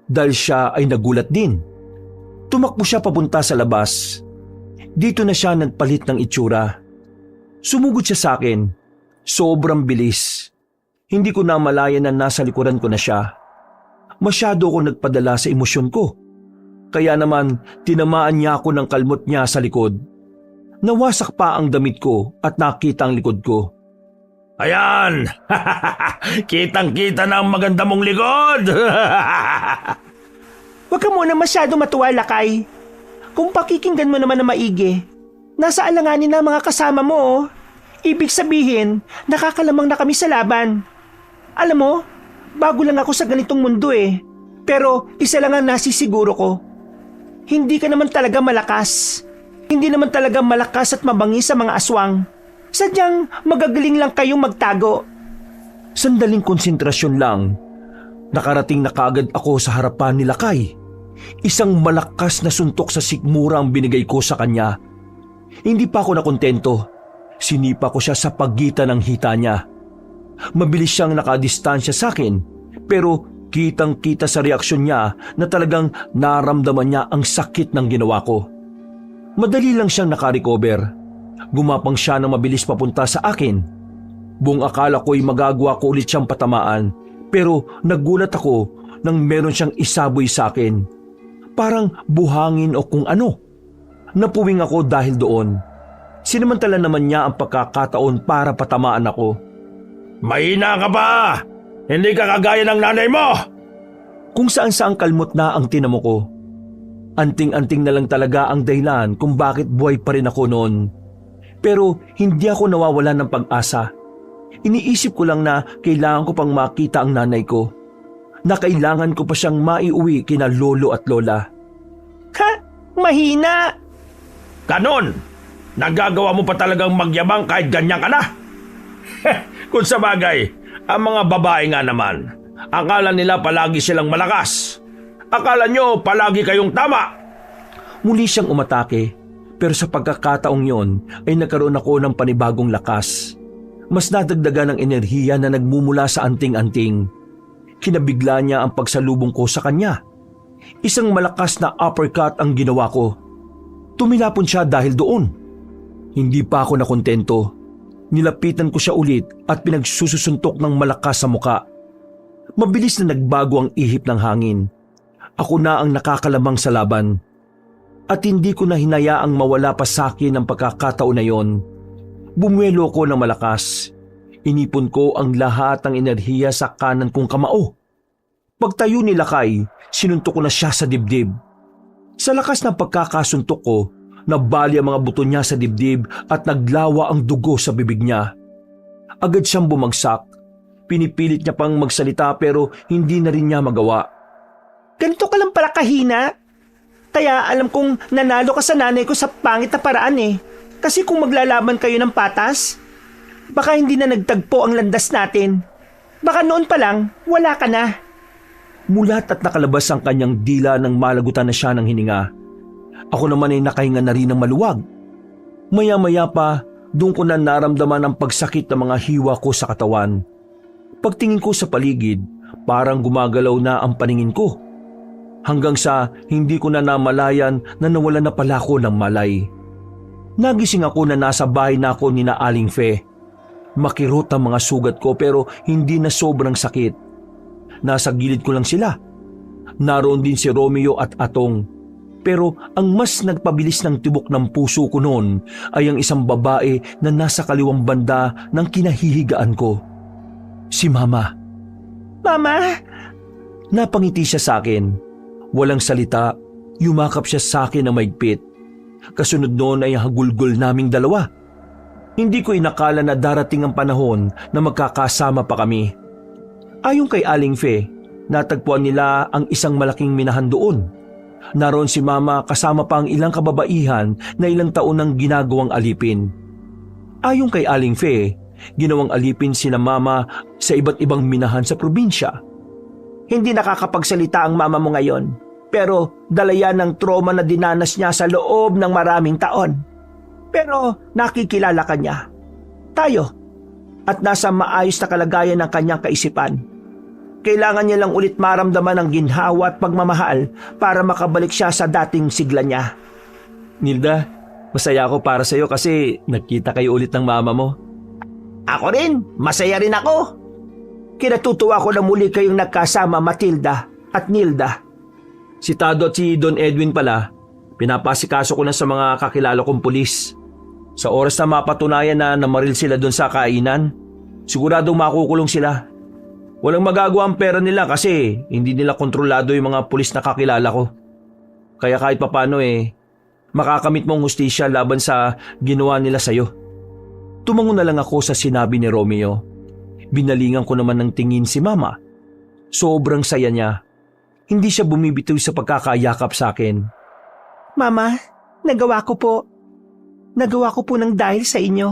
Dahil siya ay nagulat din. Tumakbo siya papunta sa labas. Dito na siya nagpalit ng itsura. Sumugod siya sa akin. Sobrang bilis. Hindi ko na malayan na nasa likuran ko na siya. Masyado ko nagpadala sa emosyon ko. Kaya naman tinamaan niya ako ng kalmot niya sa likod. Nawasak pa ang damit ko at nakita ang likod ko. Ayan! Kitang-kita na ang maganda mong likod! Huwag ka muna masyado matuwa, Lakay. Kung pakikinggan mo naman na maigi, nasa alanganin na mga kasama mo, oh. Ibig sabihin, nakakalamang na kami sa laban. Alam mo, bago lang ako sa ganitong mundo eh. Pero isa lang ang nasisiguro ko. Hindi ka naman talaga malakas. Hindi naman talaga malakas at mabangis sa mga aswang. Sadyang magagaling lang kayong magtago. Sandaling konsentrasyon lang. Nakarating na kaagad ako sa harapan ni Lakay. Isang malakas na suntok sa sikmura ang binigay ko sa kanya. Hindi pa ako nakontento. Sinipa ko siya sa pagitan ng hita niya. Mabilis siyang nakadistansya sa akin, pero kitang-kita sa reaksyon niya na talagang naramdaman niya ang sakit ng ginawa ko. Madali lang siyang nakarecover. Gumapang siya ng mabilis papunta sa akin. Buong akala ko'y magagawa ko ulit siyang patamaan, pero nagulat ako nang meron siyang isaboy sa akin. Parang buhangin o kung ano. Napuwing ako dahil doon. Sinamantala naman niya ang pagkakataon para patamaan ako. Mahina ka ba? Hindi ka kagaya ng nanay mo! Kung saan-saang kalmot na ang tinamo ko. Anting-anting na lang talaga ang dahilan kung bakit buhay pa rin ako noon. Pero hindi ako nawawalan ng pag-asa. Iniisip ko lang na kailangan ko pang makita ang nanay ko. Na kailangan ko pa siyang maiuwi kina lolo at lola. Ha? Mahina! Ganon! Nagagawa mo pa talagang magyabang kahit ganyan ka na? Kung sa bagay, ang mga babae nga naman, akala nila palagi silang malakas. Akala nyo palagi kayong tama. Muli siyang umatake, pero sa pagkakataong yon ay nagkaroon ako ng panibagong lakas. Mas nadagdagan ng enerhiya na nagmumula sa anting-anting. Kinabigla niya ang pagsalubong ko sa kanya. Isang malakas na uppercut ang ginawa ko. Tumilapon siya dahil doon. Hindi pa ako nakontento. Nilapitan ko siya ulit at pinagsusuntok ng malakas sa muka. Mabilis na nagbago ang ihip ng hangin. Ako na ang nakakalamang sa laban. At hindi ko na hinayaang mawala pa sa akin ang pagkakataon na yon. Bumuelo ko ng malakas. Inipon ko ang lahat ng enerhiya sa kanan kong kamao. Pagtayo ni Lakay, sinuntok ko na siya sa dibdib. Sa lakas ng pagkakasuntok ko, nabali ang mga buto niya sa dibdib at naglawa ang dugo sa bibig niya. Agad siyang bumagsak. Pinipilit niya pang magsalita pero hindi na rin niya magawa. Ganito ka lang pala kahina. Kaya alam kong nanalo ka sa nanay ko sa pangit na paraan eh. Kasi kung maglalaban kayo ng patas, baka hindi na nagtagpo ang landas natin. Baka noon pa lang, wala ka na. Mulat at nakalabas ang kanyang dila nang malagutan na siya ng hininga. Ako naman ay nakahinga na rin ng maluwag. Maya-maya pa, doon ko na naramdaman ang pagsakit ng mga hiwa ko sa katawan. Pagtingin ko sa paligid, parang gumagalaw na ang paningin ko. Hanggang sa hindi ko na namalayan na nawala na pala ako ng malay. Nagising ako na nasa bahay na ako ni na Aling Fe. Makirot ang mga sugat ko pero hindi na sobrang sakit. Nasa gilid ko lang sila. Naroon din si Romeo at Atong. Pero ang mas nagpabilis ng tibok ng puso ko noon ay ang isang babae na nasa kaliwang banda ng kinahihigaan ko. Si Mama. Mama? Napangiti siya sa akin. Walang salita, yumakap siya sa akin na maigpit. Kasunod noon ay hagulgol naming dalawa. Hindi ko inakala na darating ang panahon na magkakasama pa kami. Ayon kay Aling Fe, natagpuan nila ang isang malaking minahan doon. Naroon si Mama kasama pa ang ilang kababaihan na ilang taon nang ginagawang alipin. Ayon kay Aling Fe, ginawang alipin sina Mama sa iba't ibang minahan sa probinsya. Hindi nakakapagsalita ang mama mo ngayon, pero dala yan ng trauma na dinanas niya sa loob ng maraming taon. Pero nakikilala ka niya. Tayo. At nasa maayos na kalagayan ng kanyang kaisipan. Kailangan niya lang ulit maramdaman ang ginhawa at pagmamahal para makabalik siya sa dating sigla niya. Nilda, masaya ako para sa'yo kasi nagkita kayo ulit ng mama mo. Ako rin, masaya rin ako. Kinatutuwa ko na muli kayong nagkasama, Matilda at Nilda. Si Tado at si Don Edwin pala, pinapasikaso ko na sa mga kakilala kong pulis. Sa oras na mapatunayan na namaril sila doon sa kainan, siguradong makukulong sila. Walang magagawa ang pera nila kasi hindi nila kontrolado yung mga pulis na kakilala ko. Kaya kahit papano makakamit mong hustisya laban sa ginawa nila sa'yo. Tumango na lang ako sa sinabi ni Romeo. Binalingan ko naman ng tingin si Mama. Sobrang saya niya. Hindi siya bumibitaw sa pagkakayakap sa akin. Mama, nagawa ko po. Nagawa ko po ng dahil sa inyo.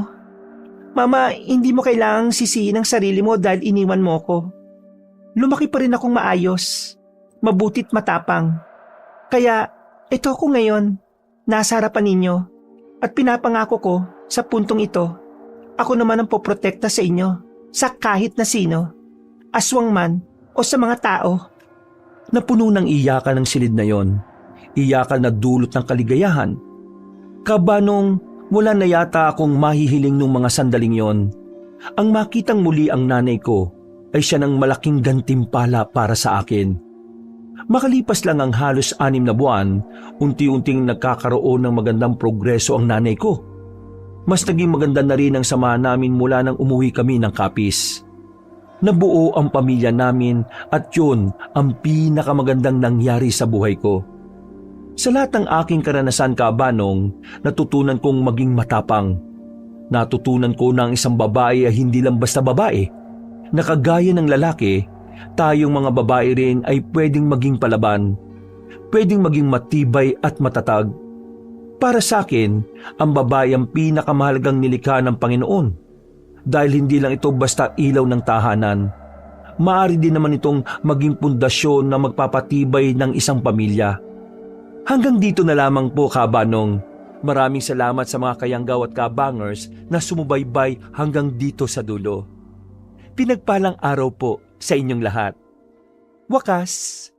Mama, hindi mo kailangang sisihin ang sarili mo dahil iniwan mo ko. Lumaki pa rin akong maayos, mabutit matapang. Kaya ito ako ngayon, nasa harapan ninyo. At pinapangako ko sa puntong ito, ako naman ang poprotekta sa inyo, sa kahit na sino, aswang man o sa mga tao. Napuno ng iyakan ng silid na yon. Iyakan na dulot ng kaligayahan. Kabanong wala na yata akong mahihiling nung mga sandaling yon. Ang makitang muli ang nanay ko ay siya ng malaking gantimpala para sa akin. Makalipas lang ang halos 6 na buwan, unti-unting nagkakaroon ng magandang progreso ang nanay ko. Mas naging maganda na rin ang samahan namin mula nang umuwi kami ng Capiz. Nabuo ang pamilya namin at yun ang pinakamagandang nangyari sa buhay ko. Sa lahat ng aking karanasan, Kabanong, natutunan kong maging matapang. Natutunan ko na ang isang babae ay hindi lang basta babae. Nakagaya ng lalaki, tayong mga babae rin ay pwedeng maging palaban. Pwedeng maging matibay at matatag. Para sa akin, ang babae ang pinakamahalagang nilikha ng Panginoon. Dahil hindi lang ito basta ilaw ng tahanan. Maaari din naman itong maging pundasyon na magpapatibay ng isang pamilya. Hanggang dito na lamang po, Kabanong. Maraming salamat sa mga kayanggaw at kabangers na sumubaybay hanggang dito sa dulo. Pinagpalang araw po sa inyong lahat. Wakas!